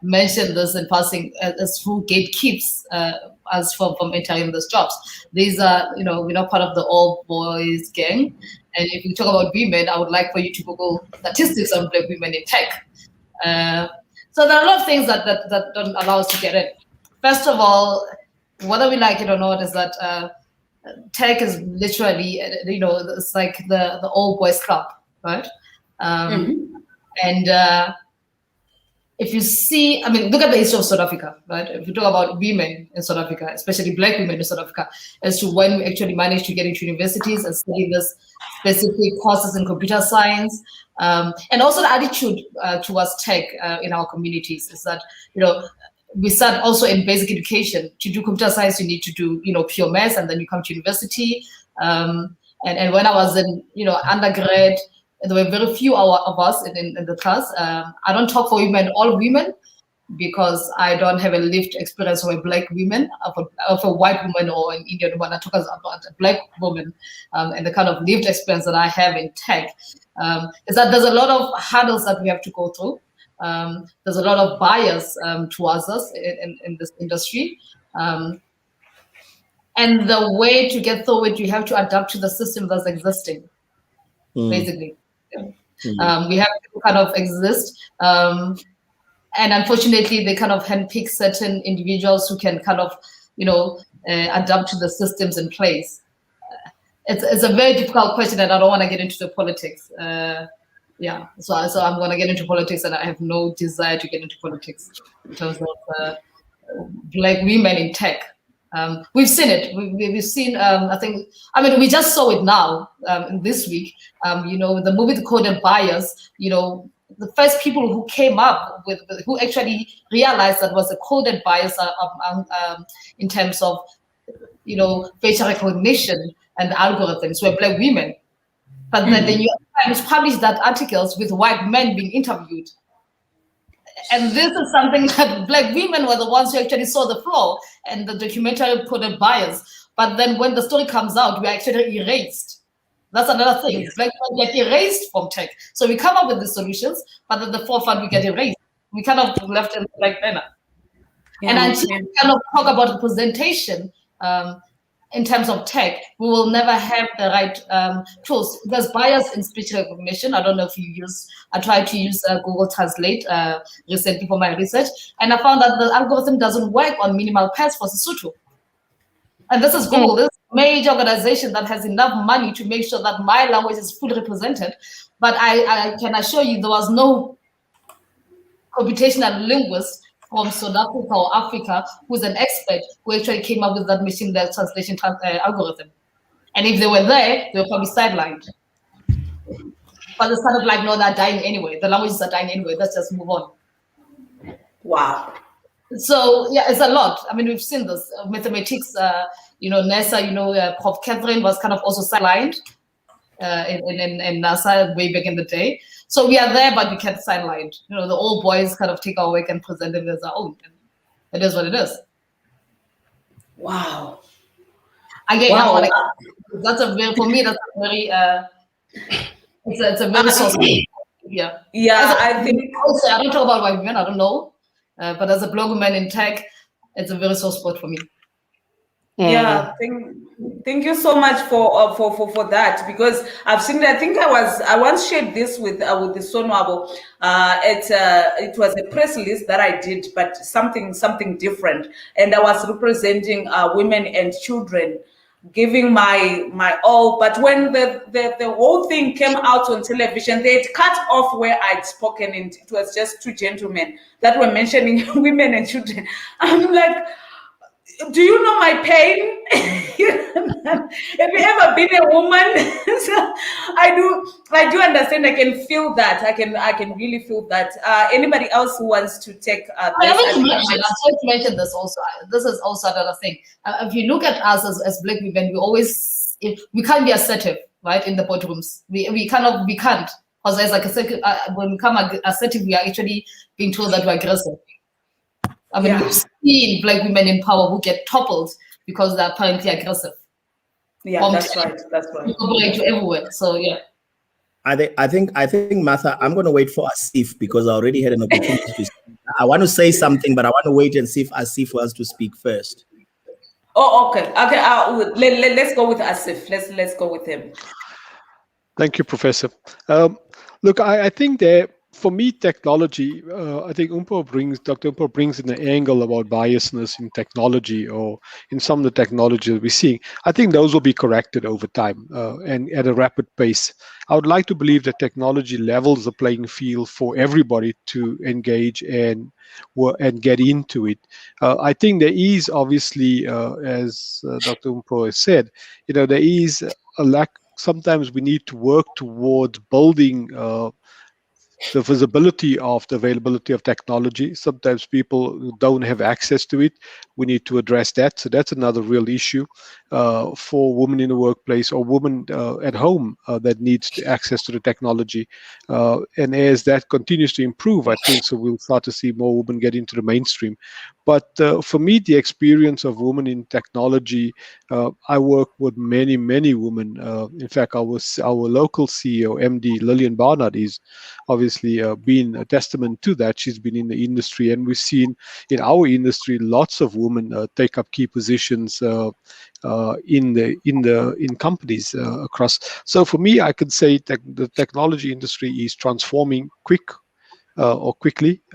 mentioned this in passing as who gatekeeps us from entering those jobs. These are, we're not part of the all boys gang. And if you talk about women, I would like for you to Google statistics on Black women in tech. So there are a lot of things that don't allow us to get in. first of all, whether we like it or not, is that tech is literally, it's like the old boys club, right? And if you see, I mean, look at the history of South Africa, right? If you talk about women in South Africa, especially Black women in South Africa, as to when we actually managed to get into universities and study this specific courses in computer science, and also the attitude towards tech in our communities is that, we start also in basic education. To do computer science, you need to do, pure maths, and then you come to university. And when I was in, undergrad, there were very few of us in the class. I don't talk for women, all women, because I don't have a lived experience of a Black woman, of a white woman or an Indian woman. I talk about a Black woman, and the kind of lived experience that I have in tech is that there's a lot of hurdles that we have to go through. There's a lot of bias towards us in this industry. And the way to get through it, you have to adapt to the system that's existing, basically. We have to kind of exist. And unfortunately, they kind of handpick certain individuals who can kind of, adapt to the systems in place. It's a very difficult question, and I don't want to get into the politics. So I'm going to get into politics, and I have no desire to get into politics in terms of Black women in tech. We've seen it. We've seen. We just saw it now this week. The movie The Coded Bias. The first people who came up with, who actually realized that was a coded bias in terms of, facial recognition and algorithms were Black women. But then the New York Times published that articles with white men being interviewed. And this is something that Black women were the ones who actually saw the flaw, and the documentary put a bias. But then when the story comes out, we are actually erased. That's another thing. Yes. Black women get erased from tech. So we come up with the solutions, but at the forefront, we get erased. We kind of left in the black banner. Yeah, and until we kind of talk about representation in terms of tech, we will never have the right tools. There's bias in speech recognition. I don't know if you use, I tried to use Google Translate recently for my research, and I found that the algorithm doesn't work on minimal pairs for Sesotho. And this is Google, this major organization that has enough money to make sure that my language is fully represented. But I can assure you there was no computational linguist from South Africa or Africa who's an expert who actually came up with that machine learning translation algorithm. And if they were there, they were probably sidelined. But it's kind of like, no, they're dying anyway. The languages are dying anyway. Let's just move on. Wow. So yeah, it's a lot. I mean, we've seen this mathematics. NASA, Prof. Catherine was kind of also sidelined in NASA way back in the day. So we are there, but we can't sidelined. The old boys kind of take our work and present it as our own. And it is what it is. Wow. Again, wow. That's a very, for me, that's a very, it's a very source. Yeah. Yeah, I think. Also, I don't talk about white women, I don't know. But as a Black woman in tech, it's a very sore spot for me. Yeah, thank you so much for that, because I've seen. I think I once shared this with the Sonwabo. It was a press release that I did, but something different, and I was representing women and children, giving my all. But when the whole thing came out on television, they had cut off where I'd spoken, and it was just two gentlemen that were mentioning women and children. I'm like, do you know my pain? Have you ever been a woman? So I do understand. I can feel that. I can really feel that. Anybody else who wants to take I want to mention this also. This is also another thing. If you look at us as Black women, we can't be assertive, right? In the boardrooms, we can't. Because as like when we become assertive, we are actually being told that we're aggressive. I mean, we've seen Black women in power who get toppled because they're apparently aggressive. Yeah, that's right. To everywhere. So yeah. I think Martha, I'm going to wait for Asif because I already had an opportunity to speak. I want to say something, but I want to wait and see if Asif wants to speak first. Oh, okay. Let's go with Asif. Let's go with him. Thank you, Professor. Look, I think there, for me, technology, I think Dr. Umpo brings in the angle about biasness in technology or in some of the technology that we're seeing. I think those will be corrected over time and at a rapid pace. I would like to believe that technology levels the playing field for everybody to engage and get into it. I think there is obviously, as Dr. Umpo has said, there is a lack. Sometimes we need to work towards building the visibility of the availability of technology. Sometimes people don't have access to it. We need to address that. So that's another real issue for women in the workplace or women at home that needs access to the technology. And as that continues to improve, I think so we'll start to see more women get into the mainstream. But for me, the experience of women in technology, I work with many, many women. In fact, our local CEO, MD Lillian Barnard, is obviously been a testament to that. She's been in the industry, and we've seen in our industry lots of women take up key positions in companies across. So for me, I could say that the technology industry is transforming quickly,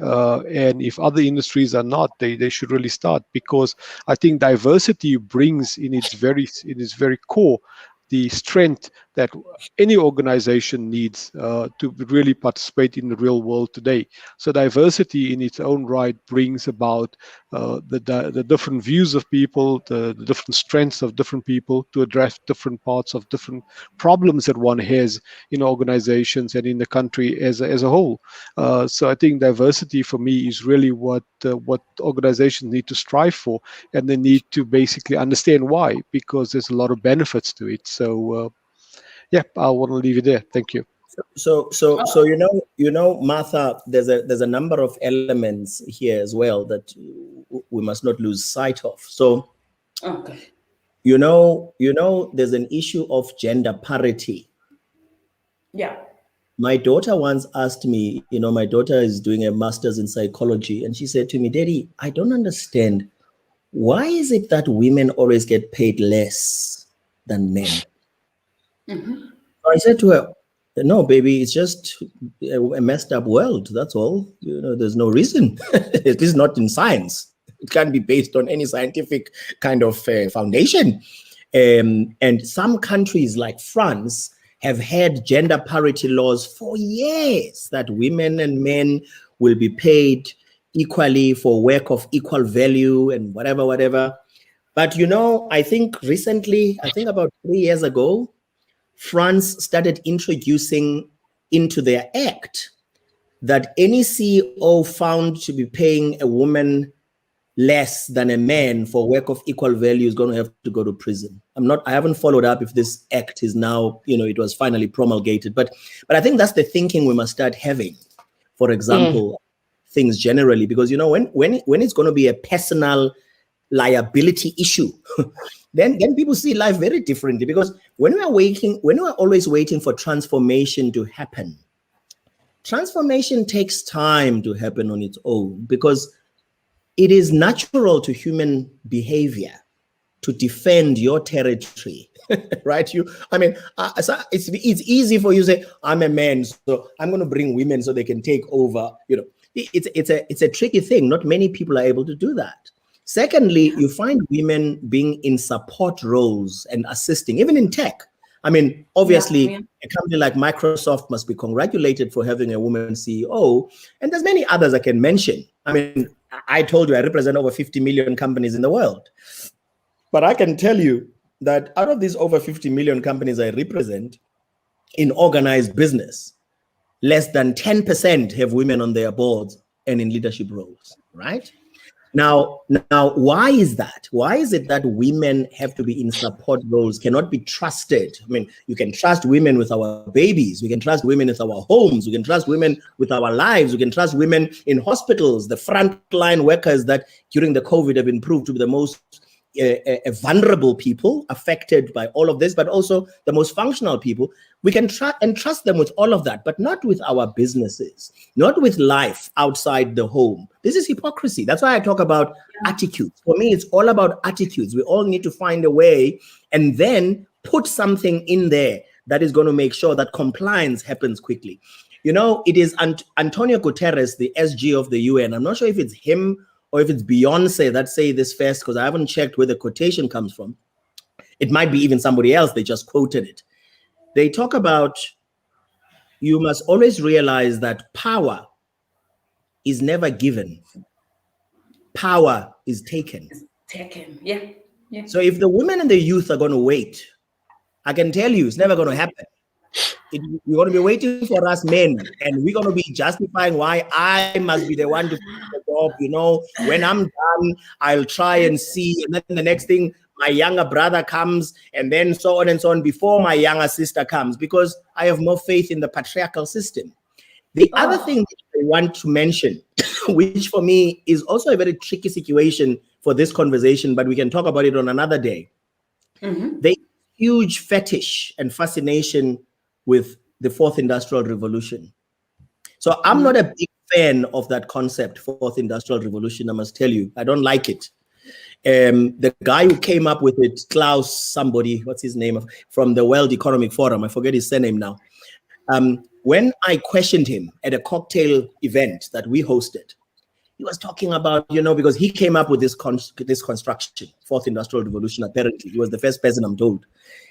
and if other industries are not, they should really start, because I think diversity brings in its very core the strength that any organization needs to really participate in the real world today. So diversity in its own right brings about the different views of people, the different strengths of different people to address different parts of different problems that one has in organizations and in the country as a whole. So I think diversity for me is really what organizations need to strive for, and they need to basically understand why, because there's a lot of benefits to it. So yeah, I want to leave it there. Thank you. So Martha, there's a number of elements here as well that we must not lose sight of. So okay, there's an issue of gender parity. Yeah. My daughter once asked me, my daughter is doing a master's in psychology, and she said to me, "Daddy, I don't understand. Why is it that women always get paid less than men?" Mm-hmm. I said to her, "No, baby, it's just a messed up world. That's all. There's no reason. At least not in science. It can't be based on any scientific kind of foundation." And some countries like France have had gender parity laws for years, that women and men will be paid equally for work of equal value and whatever. But I think recently, about 3 years ago, France started introducing into their act that any CEO found to be paying a woman less than a man for work of equal value is going to have to go to prison. I haven't followed up if this act is now, it was finally promulgated, but I think that's the thinking we must start having. For example, things generally, because when it's going to be a personal liability issue, then people see life very differently. Because when we're always waiting for transformation to happen, transformation takes time to happen on its own, because it is natural to human behavior to defend your territory, right? It's easy for you to say, "I'm a man, so I'm going to bring women so they can take over." It's a tricky thing. Not many people are able to do that. Secondly, you find women being in support roles and assisting, even in tech. Obviously, a company like Microsoft must be congratulated for having a woman CEO, and there's many others I can mention. I told you I represent over 50 million companies in the world. But I can tell you that out of these over 50 million companies I represent in organized business, less than 10% have women on their boards and in leadership roles, right? Now, why is that? Why is it that women have to be in support roles, cannot be trusted? You can trust women with our babies. We can trust women with our homes. We can trust women with our lives. We can trust women in hospitals, the frontline workers that during the COVID have been proved to be the most vulnerable people affected by all of this, but also the most functional people. We can trust them with all of that, but not with our businesses, not with life outside the home. This is hypocrisy. That's why I talk about attitudes. For me, it's all about attitudes. We all need to find a way and then put something in there that is going to make sure that compliance happens quickly. You know, it is Antonio Guterres, the SG of the UN. I'm not sure if it's him or if it's Beyonce that say this first, because I haven't checked where the quotation comes from. It might be even somebody else. They just quoted it. They talk about, you must always realize that power is never given. Power is taken. It's taken, yeah. So if the women and the youth are going to wait, I can tell you it's never going to happen. You're going to be waiting for us men, and we're going to be justifying why I must be the one to do the job. You know, when I'm done, I'll try and see. And then the next thing, my younger brother comes, and then so on and so on before my younger sister comes, because I have more faith in the patriarchal system. The other thing that I want to mention, which for me is also a very tricky situation for this conversation, but we can talk about it on another day. The huge fetish and fascination with the fourth industrial revolution. So I'm not a big fan of that concept, fourth industrial revolution. I must tell you, I don't like it. The guy who came up with it, Klaus somebody, what's his name, from the World Economic Forum, I forget his surname now. When I questioned him at a cocktail event that we hosted, he was talking about, you know, because he came up with this construction, fourth industrial revolution, apparently. He was the first person, I'm told.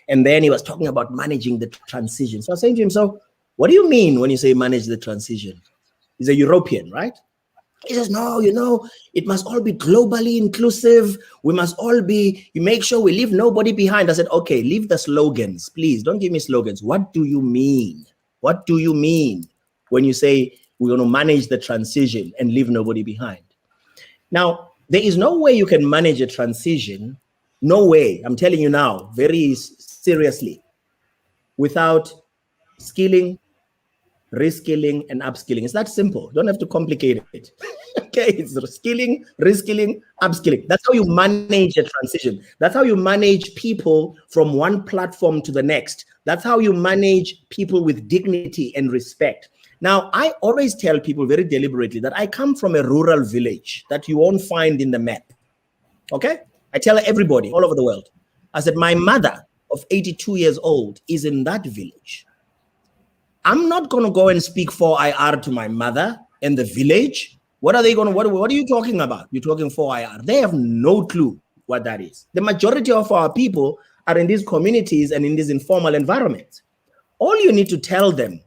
And then he was talking about managing the transition. So I was saying to him, so what do you mean when you say manage the transition? He's a European, right? He says, no, you know, it must all be globally inclusive. We must all be, you make sure we leave nobody behind. I said, okay, leave the slogans, please. Don't give me slogans. What do you mean? What do you mean when you say we're going to manage the transition and leave nobody behind? Now, there is no way you can manage a transition, no way, I'm telling you now, very seriously, without skilling, reskilling, and upskilling. It's that simple. You don't have to complicate it. Okay, it's skilling, reskilling, upskilling. That's how you manage a transition. That's how you manage people from one platform to the next. That's how you manage people with dignity and respect. Now, I always tell people very deliberately that I come from a rural village that you won't find in the map. Okay? I tell everybody all over the world. I said, my mother of 82 years old is in that village. I'm not going to go and speak 4IR to my mother in the village. What are they going to, what are you talking about? You're talking 4IR. They have no clue what that is. The majority of our people are in these communities and in these informal environments. All you need to tell them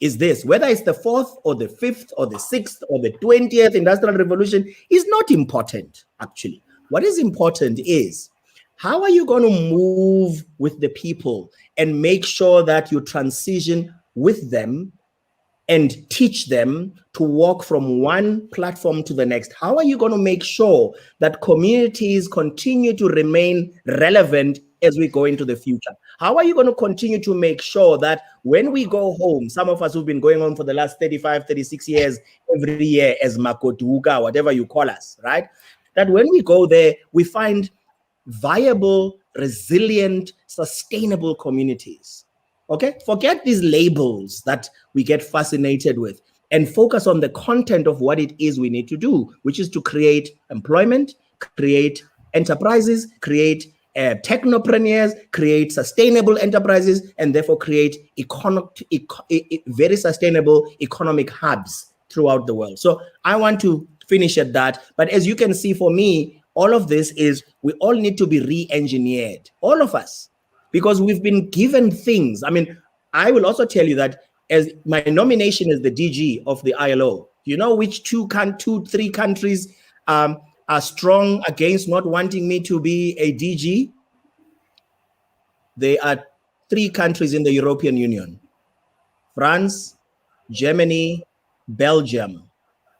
is this, whether it's the 4th or the 5th or the 6th or the 20th industrial revolution is not important, actually. What is important is, how are you going to move with the people and make sure that you transition with them and teach them to walk from one platform to the next? How are you going to make sure that communities continue to remain relevant as we go into the future? How are you going to continue to make sure that when we go home, some of us who've been going on for the last 35, 36 years, every year as Makotuka, whatever you call us, right? That when we go there, we find viable, resilient, sustainable communities. Okay, forget these labels that we get fascinated with and focus on the content of what it is we need to do, which is to create employment, create enterprises, create technopreneurs, create sustainable enterprises, and therefore create very sustainable economic hubs throughout the world. So I want to finish at that. But as you can see, for me, all of this is, we all need to be re-engineered, all of us. Because we've been given things. I mean, I will also tell you that as my nomination as the DG of the ILO, you know which three countries are strong against not wanting me to be a DG? They are 3 countries in the European Union: France, Germany, Belgium.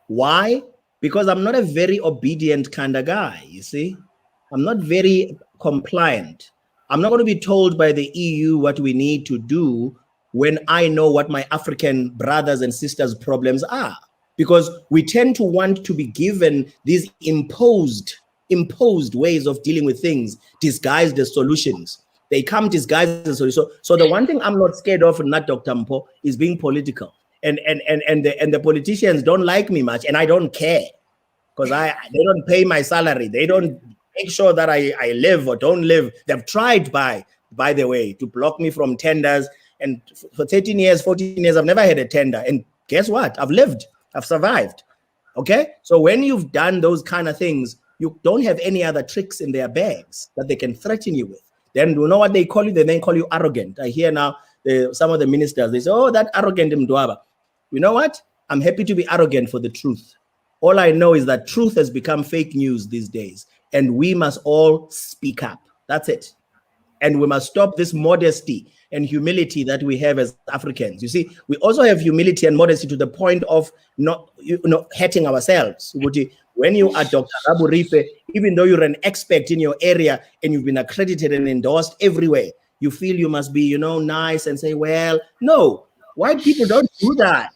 Why? Because I'm not a very obedient kind of guy, you see? I'm not very compliant. I'm not going to be told by the EU what we need to do when I know what my African brothers and sisters' problems are. Because we tend to want to be given these imposed ways of dealing with things, disguised as solutions. They come disguised as solutions. So the one thing I'm not scared of, not Dr. Mpo, is being political. And the politicians don't like me much, and I don't care, because they don't pay my salary. They don't make sure that I live or don't live. They've tried, by the way, to block me from tenders. And for 13 years, 14 years, I've never had a tender. And guess what? I've lived, I've survived. Okay? So when you've done those kind of things, you don't have any other tricks in their bags that they can threaten you with. Then you know what they call you? They then call you arrogant. I hear now some of the ministers, they say, oh, that arrogant Mdwaba. You know what? I'm happy to be arrogant for the truth. All I know is that truth has become fake news these days, and we must all speak up. That's it. And we must stop this modesty and humility that we have as Africans. You see, we also have humility and modesty to the point of not hurting ourselves. When you are Dr. Rabu Rife, even though you're an expert in your area and you've been accredited and endorsed everywhere, you feel you must be, nice and say, well, no, white people don't do that.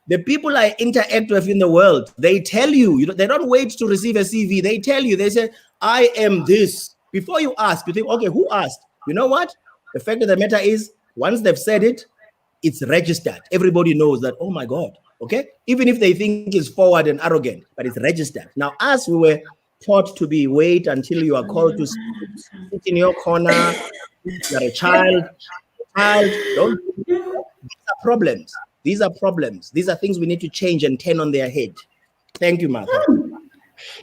The people I interact with in the world, they tell you, they don't wait to receive a CV. They tell you, they say, I am this. Before you ask, you think, okay, who asked? You know what? The fact of the matter is, once they've said it, it's registered. Everybody knows that, oh my God, okay? Even if they think it's forward and arrogant, but it's registered. Now, as we were taught to be, wait until you are called to sit in your corner, you're a child, don't. These are problems. These are problems. These are things we need to change and turn on their head. Thank you, Martha.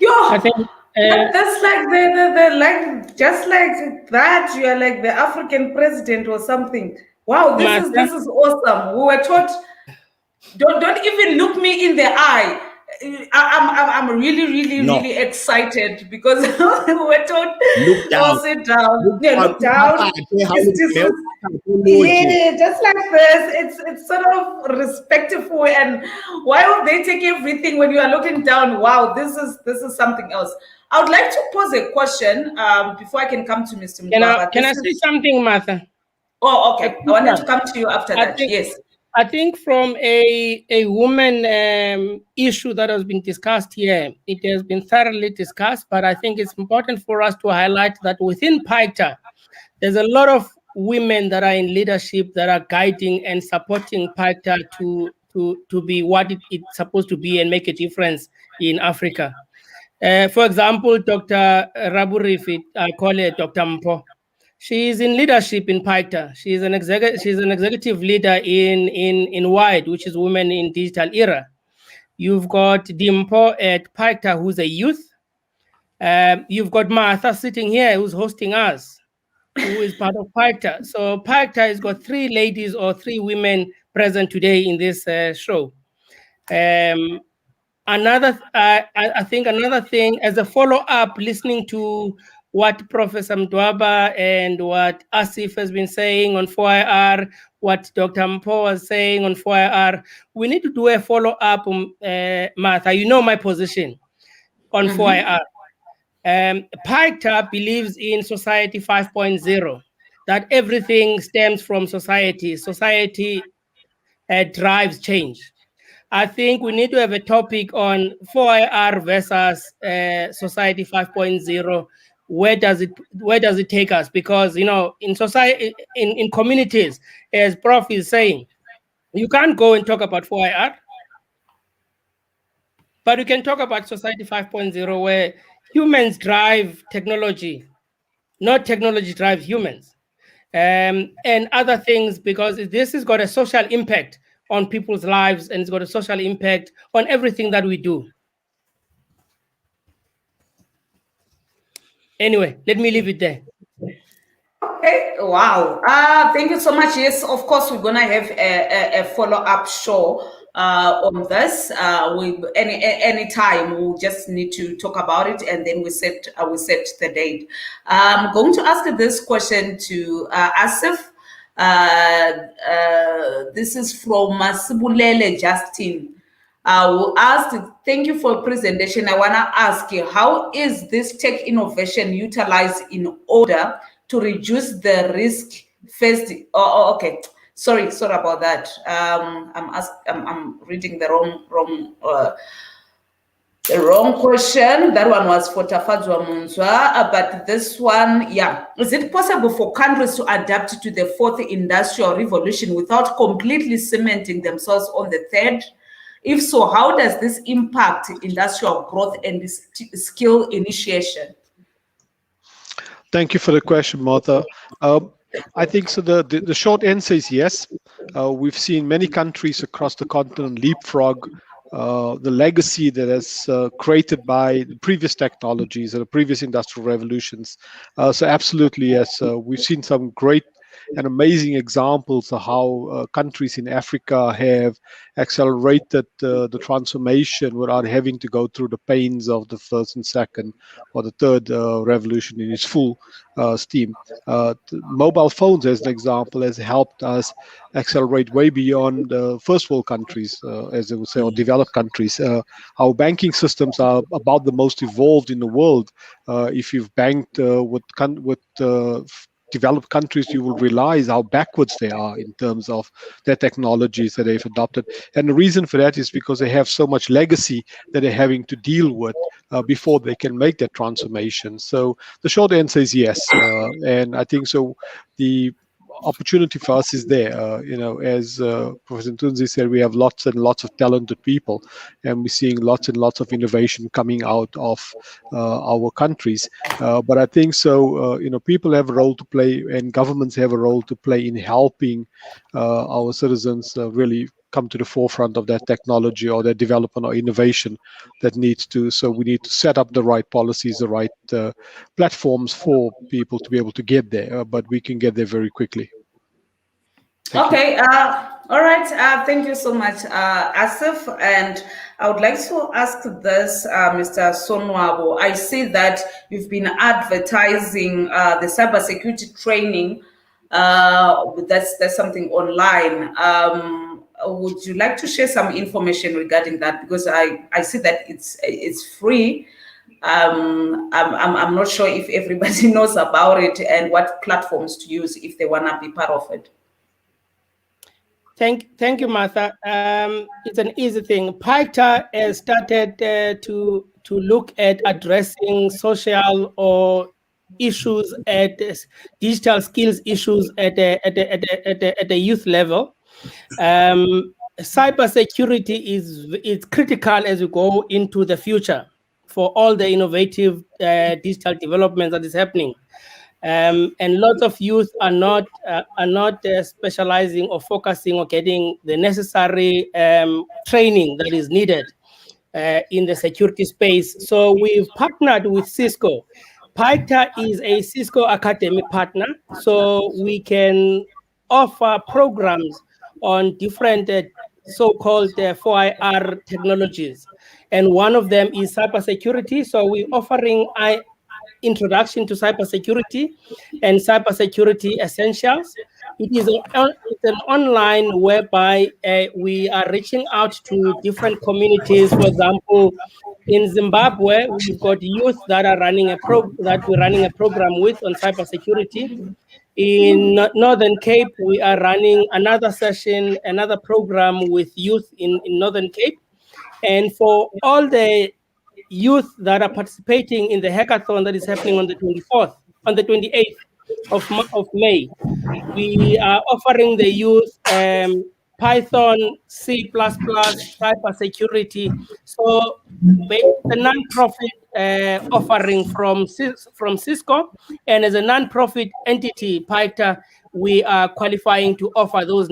I think that's like just like that. You are like the African president or something. Wow, this is awesome. We were taught. Don't even look me in the eye. I'm really excited because we were told, look down. sit down. Look down. Yeah, just like this. It's sort of respectful. And why would they take everything when you are looking down? Wow, this is something else. I would like to pose a question before I can come to Mr. Mdwaba. Can I say something, Martha? Oh, okay. I wanted to come to you after that. Yes. I think from a woman issue that has been discussed here, it has been thoroughly discussed, but I think it's important for us to highlight that within PICTA, there's a lot of women that are in leadership that are guiding and supporting PICTA to be what it's supposed to be and make a difference in Africa. For example, Dr. Rabu Rife, I call her Dr. Mpo. She is in leadership in PICTA. She's an executive leader in WIDE, which is Women in Digital Era. You've got Dimpo at PICTA, who's a youth. You've got Martha sitting here, who's hosting us, who is part of PICTA. So PICTA has got 3 ladies or 3 women present today in this show. I think another thing, as a follow-up, listening to what Professor Mdwaba and what Asif has been saying on 4IR, what Dr. Mpo was saying on 4IR, we need to do a follow-up, Martha. You know my position on 4IR. PICTA believes in Society 5.0, that everything stems from society. Society drives change. I think we need to have a topic on 4IR versus Society 5.0. Where does it take us? Because in society, in communities, as Prof is saying, you can't go and talk about 4IR, but you can talk about Society 5.0, where humans drive technology, not technology drives humans, and other things, because this has got a social impact on people's lives, and it's got a social impact on everything that we do. Anyway, let me leave it there. Okay, wow. Thank you so much. Yes, of course, we're gonna have a follow-up show on this. With any time, we'll just need to talk about it, and then we set the date. I'm going to ask this question to Asif. This is from Sibulele Justin. Who asked, thank you for the presentation. I want to ask you, how is this tech innovation utilized in order to reduce the risk faced? Okay. Sorry about that. I'm reading the wrong question. That one was for Tafadzwa Munzwa, but this one, yeah. Is it possible for countries to adapt to the 4th industrial revolution without completely cementing themselves on the 3rd? If so, how does this impact industrial growth and skill initiation? Thank you for the question, Martha. I think so. The short answer is yes. We've seen many countries across the continent leapfrog the legacy that is created by the previous technologies and the previous industrial revolutions. So absolutely, yes. We've seen some great and amazing examples of how countries in Africa have accelerated the transformation without having to go through the pains of the first and second or the third revolution in its full steam. Mobile phones, as an example, has helped us accelerate way beyond first world countries, as they would say, or developed countries. Our banking systems are about the most evolved in the world. If you've banked with developed countries, you will realize how backwards they are in terms of their technologies that they've adopted. And the reason for that is because they have so much legacy that they're having to deal with before they can make that transformation. So the short answer is yes. And I think so the opportunity for us is there. As Professor Mthunzi said, we have lots and lots of talented people, and we're seeing lots and lots of innovation coming out of our countries. But I think so, people have a role to play, and governments have a role to play in helping our citizens really come to the forefront of that technology or that development or innovation that needs to. So we need to set up the right policies, the right platforms for people to be able to get there, but we can get there very quickly. Okay. All right. Thank you so much, Asif. And I would like to ask this, Mr. Sonwabo. I see that you've been advertising the cybersecurity training. That's something online. Would you like to share some information regarding that? Because I see that it's free. I'm not sure if everybody knows about it and what platforms to use if they want to be part of it. Thank you, Martha. It's an easy thing. PITA has started to look at addressing social or issues at digital skills issues at the youth level. Cybersecurity is critical as we go into the future for all the innovative digital developments that is happening. And lots of youth are not specializing or focusing or getting the necessary training that is needed in the security space. So we've partnered with Cisco. PITA is a Cisco Academy partner, so we can offer programs on different so-called 4IR technologies. And one of them is cybersecurity. So we're offering introduction to cybersecurity and cybersecurity essentials. It's an online whereby we are reaching out to different communities. For example, in Zimbabwe, we've got youth that are running we're running a program with on cybersecurity. In Northern Cape, we are running another session, another program with youth in Northern Cape. And for all the youth that are participating in the hackathon that is happening on the 28th of May, we are offering the youth Python, C++, cybersecurity. So it's a non-profit offering from Cisco, and as a non-profit entity, PITA, we are qualifying to offer those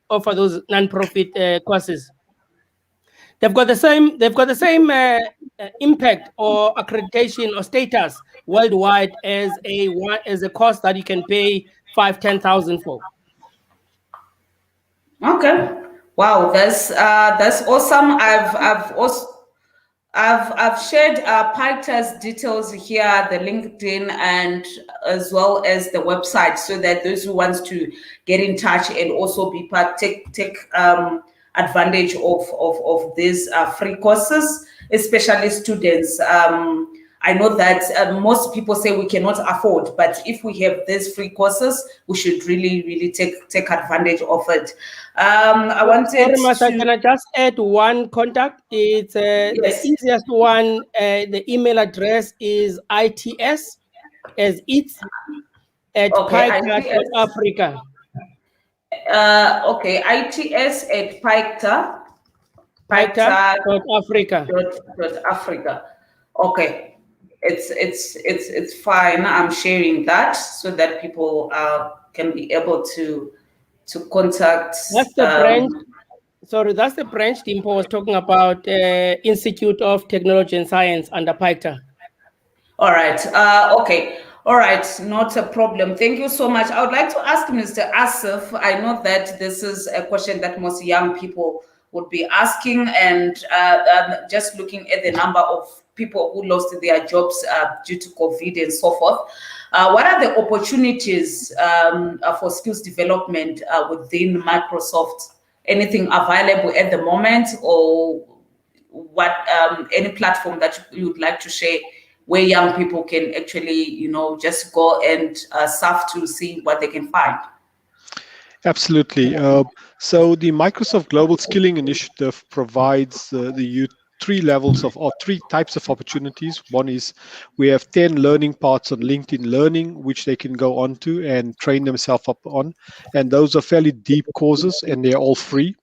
offer those non-profit courses. They've got the same impact or accreditation or status worldwide as a course that you can pay 5,000-10,000 for. Okay. Wow, that's awesome. I've shared PITA's details here, the LinkedIn, and as well as the website, so that those who want to get in touch and also be take advantage of these free courses, especially students. I know that most people say we cannot afford, but if we have these free courses, we should really take advantage of it. I wanted Martha, can I just add one contact? It's yes. The easiest one. The email address is its as it's at PITA.Africa. Okay, its at PITA.Africa. Africa. Okay. it's fine. I'm sharing that so that people can be able to contact. That's the branch. Sorry, that's the branch Dimpo was talking about, Institute of Technology and Science under PICTA. All right. Okay. All right. Not a problem. Thank you so much. I would like to ask Mr. Asif. I know that this is a question that most young people would be asking, and just looking at the number of people who lost their jobs due to COVID and so forth. What are the opportunities for skills development within Microsoft? Anything available at the moment, or what? Any platform that you would like to share where young people can actually, just go and surf to see what they can find? Absolutely. So the Microsoft Global Skilling Initiative provides the youth three types of opportunities. One is we have 10 learning parts on LinkedIn Learning, which they can go on to and train themselves up on. And those are fairly deep courses, and they're all free.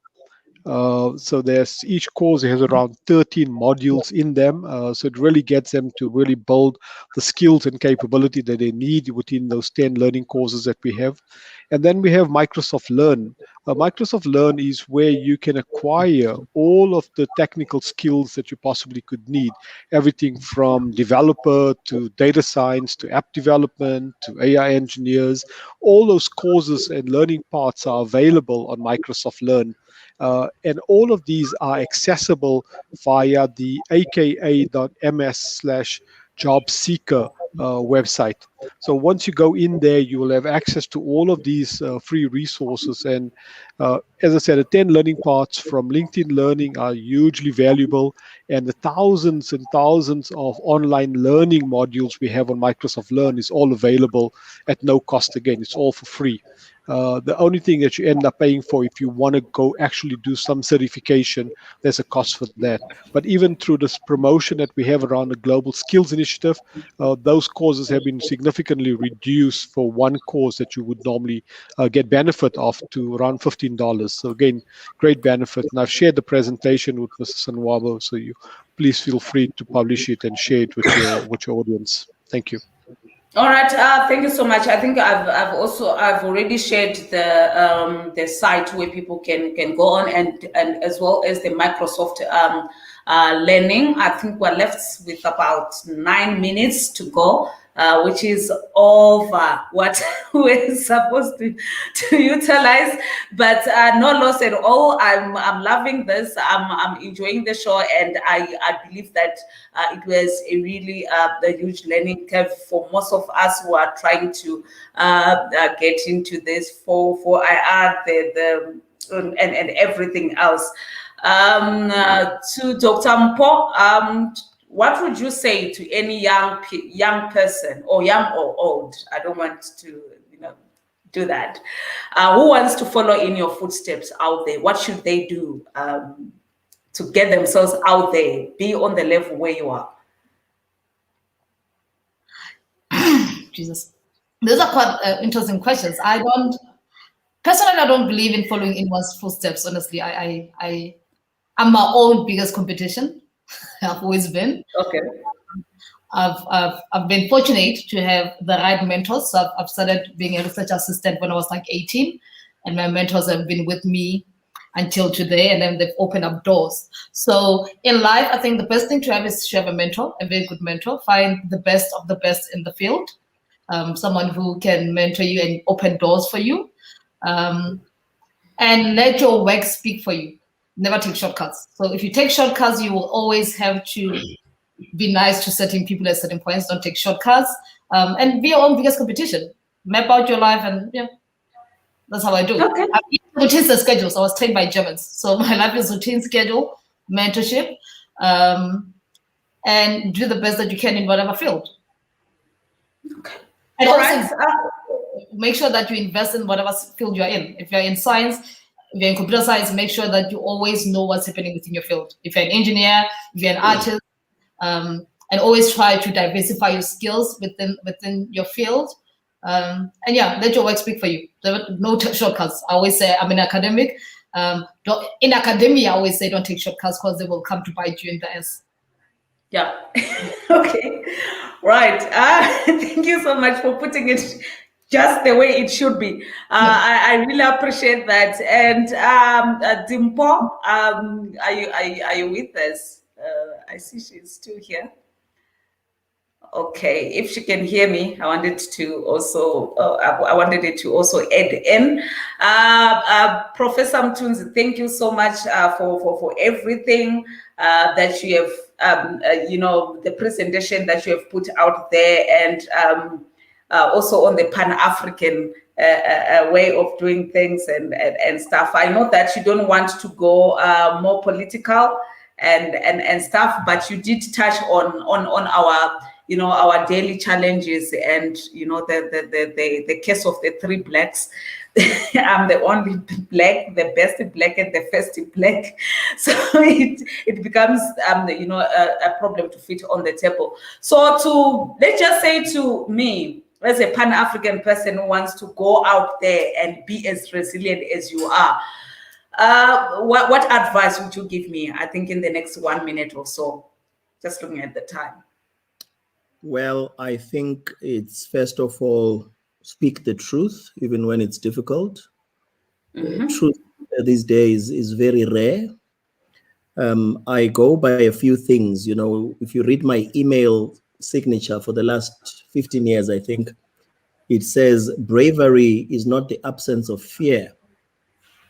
So each course has around 13 modules in them. So it really gets them to really build the skills and capability that they need within those 10 learning courses that we have. And then we have Microsoft Learn. Microsoft Learn is where you can acquire all of the technical skills that you possibly could need. Everything from developer to data science to app development to AI engineers. All those courses and learning parts are available on Microsoft Learn. And all of these are accessible via the aka.ms/jobseeker website. So once you go in there, you will have access to all of these free resources. And as I said, the 10 learning parts from LinkedIn Learning are hugely valuable. And the thousands and thousands of online learning modules we have on Microsoft Learn is all available at no cost. Again, it's all for free. The only thing that you end up paying for, if you want to go actually do some certification, there's a cost for that. But even through this promotion that we have around the Global Skills Initiative, those courses have been significantly reduced for one course that you would normally get benefit of to around $15. So again, great benefit. And I've shared the presentation with Mr. Mdwaba, so you please feel free to publish it and share it with your audience. Thank you. All right, thank you so much. I think I've already shared the site where people can go on, and as well as the Microsoft Learning. I think we're left with about 9 minutes to go, which is over what we're supposed to utilize, but no loss at all. I'm loving this. I'm enjoying the show, and I believe that it was a really a huge learning curve for most of us who are trying to get into this for IR and everything else. To Dr. Mpo, what would you say to any young person, or young or old? I don't want to, do that. Who wants to follow in your footsteps out there? What should they do to get themselves out there, be on the level where you are? Jesus, those are quite interesting questions. I don't believe in following in one's footsteps. Honestly, I'm my own biggest competition. I've always been. Okay. I've been fortunate to have the right mentors. So I've started being a research assistant when I was like 18, and my mentors have been with me until today, and then they've opened up doors. So in life, I think the best thing to have is to have a mentor, a very good mentor. Find the best of the best in the field, someone who can mentor you and open doors for you, and let your work speak for you. Never take shortcuts. So if you take shortcuts, you will always have to be nice to certain people at certain points. Don't take shortcuts, and be your own biggest competition. Map out your life, and that's how I do. Okay. I routine the schedules. I was trained by Germans, so my life is routine schedule, mentorship, and do the best that you can in whatever field. Okay. And also make sure that you invest in whatever field you're in. If you're in science, if you're in computer science, make sure that you always know what's happening within your field. If you're an engineer, if you're an artist, and always try to diversify your skills within your field. And let your work speak for you. No shortcuts. I always say, I'm an academic. In academia, I always say don't take shortcuts because they will come to bite you in the ass. Yeah. Okay. Right. Thank you so much for putting it just the way it should be. I really appreciate that. And Dimpo, are you with us? I see she's still here. Okay, if she can hear me, I wanted to also I wanted it to also add in. Professor Mthunzi, thank you so much for everything that you have, the presentation that you have put out there, and also on the Pan-African way of doing things and stuff. I know that you don't want to go more political and stuff, but you did touch on our our daily challenges, and the case of the three blacks. I'm the only black, the best black, and the first black, so it becomes a problem to fit on the table. So let's just say to me, as a Pan-African person who wants to go out there and be as resilient as you are, what advice would you give me? I think in the next 1 minute or so, just looking at the time. Well, I think it's first of all, speak the truth, even when it's difficult. Truth these days is very rare. I go by a few things. If you read my email signature for the last 15 years, I think it says bravery is not the absence of fear,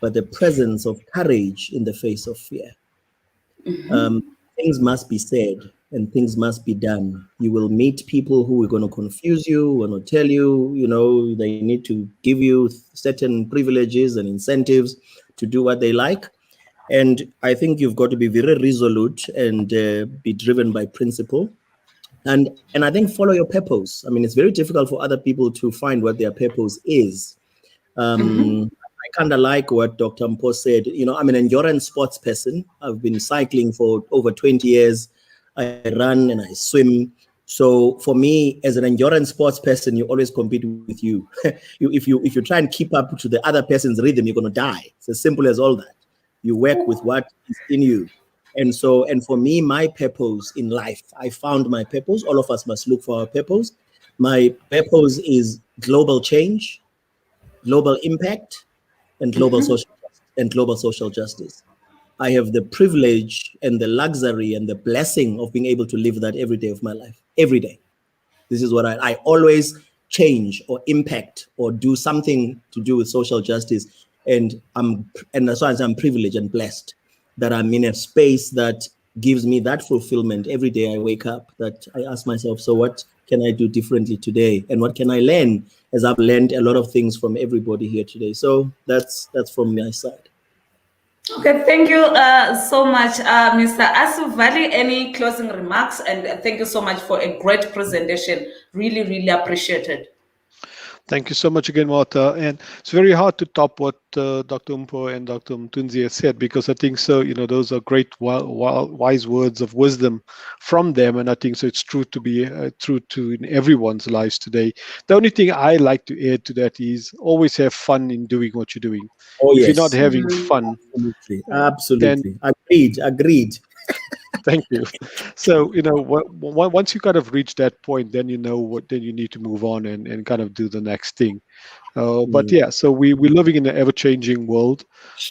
but the presence of courage in the face of fear. Things must be said and things must be done. You will meet people who are going to confuse you, who are going to tell you, they need to give you certain privileges and incentives to do what they like. And I think you've got to be very resolute and be driven by principle. And I think follow your purpose. I mean, it's very difficult for other people to find what their purpose is. I kind of like what Dr. Mpo said. I'm an endurance sports person. I've been cycling for over 20 years. I run and I swim. So for me, as an endurance sports person, you always compete with you. If you try and keep up to the other person's rhythm, you're going to die. It's as simple as all that. You work with what is in you. And for me, my purpose in life, I found my purpose. All of us must look for our purpose. My purpose is global change, global impact, and global social justice. I have the privilege and the luxury and the blessing of being able to live that every day of my life. Every day. This is what I always change or impact or do something to do with social justice. And as far as I'm privileged and blessed that I'm in a space that gives me that fulfillment every day I wake up, that I ask myself, so what can I do differently today? And what can I learn, as I've learned a lot of things from everybody here today? So that's from my side. Okay, thank you so much, Mr. Asuvali. Any closing remarks? And thank you so much for a great presentation. Really, really appreciated. Thank you so much again, Martha. And it's very hard to top what Dr. Mpo and Dr. Mthunzi has said, because I think so, those are great, wise words of wisdom from them. And I think so it's true to be true to in everyone's lives today. The only thing I like to add to that is always have fun in doing what you're doing. Oh, if yes. you're not having fun, absolutely. Agreed. Thank you. So, once you kind of reach that point, then then you need to move on and kind of do the next thing. But yeah, so we're living in an ever-changing world.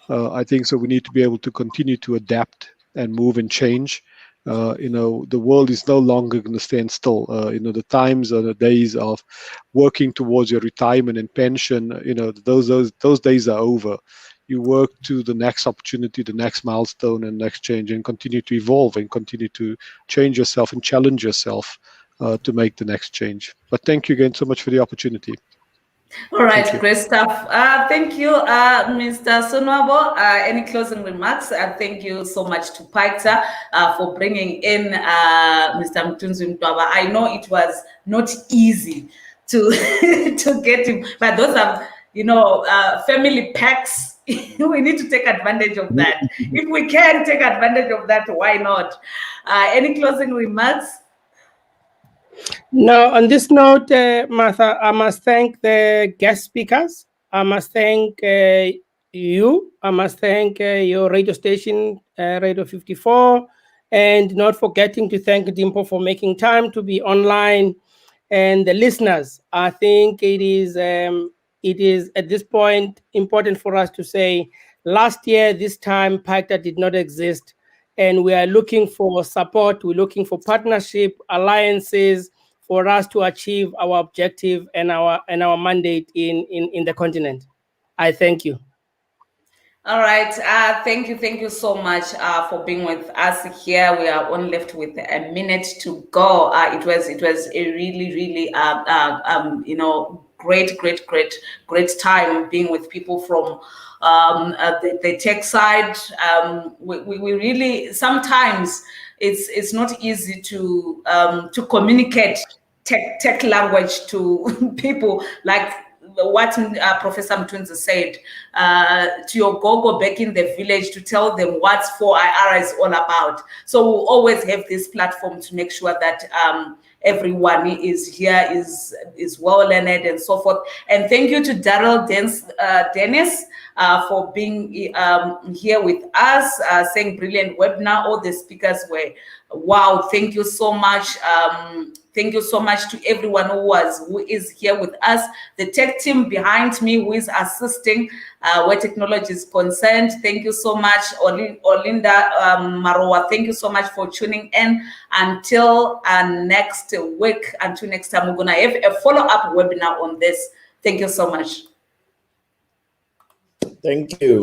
I think so we need to be able to continue to adapt and move and change. The world is no longer going to stand still. The times or the days of working towards your retirement and pension, those days are over. You work to the next opportunity, the next milestone, and next change, and continue to evolve and continue to change yourself and challenge yourself to make the next change. But thank you again so much for the opportunity. All right, great stuff. Thank you, Mr. Sonwabo. Any closing remarks? Thank you so much to Paita for bringing in Mr. Mthunzi Mdwaba. I know it was not easy to to get him, but those are family packs. We need to take advantage of that. If we can take advantage of that, why not? Any closing remarks? No, on this note, Martha, I must thank the guest speakers. I must thank you. I must thank your radio station, Radio 54, And not forgetting to thank Dimpo for making time to be online. And the listeners, I think it is at this point important for us to say, last year, this time, PACTA did not exist. And we are looking for support, we're looking for partnership, alliances for us to achieve our objective and our mandate in the continent. I thank you. All right. Thank you so much for being with us here. We are only left with a minute to go. It was a really great time being with people from the tech side. We really, sometimes it's not easy to communicate tech language to people, like what Professor Mthunzi said, to your gogo back in the village, to tell them what 4IR is all about. So we'll always have this platform to make sure that everyone is here, is well learned and so forth. And thank you to Daryl Dennis for being here with us, saying brilliant webinar. All the speakers were wow. Thank you so much. Thank you so much to everyone who is here with us. The tech team behind me who is assisting where technology is concerned. Thank you so much, Olinda Maroa. Thank you so much for tuning in. Until next week, until next time, we're gonna have a follow-up webinar on this. Thank you so much. Thank you.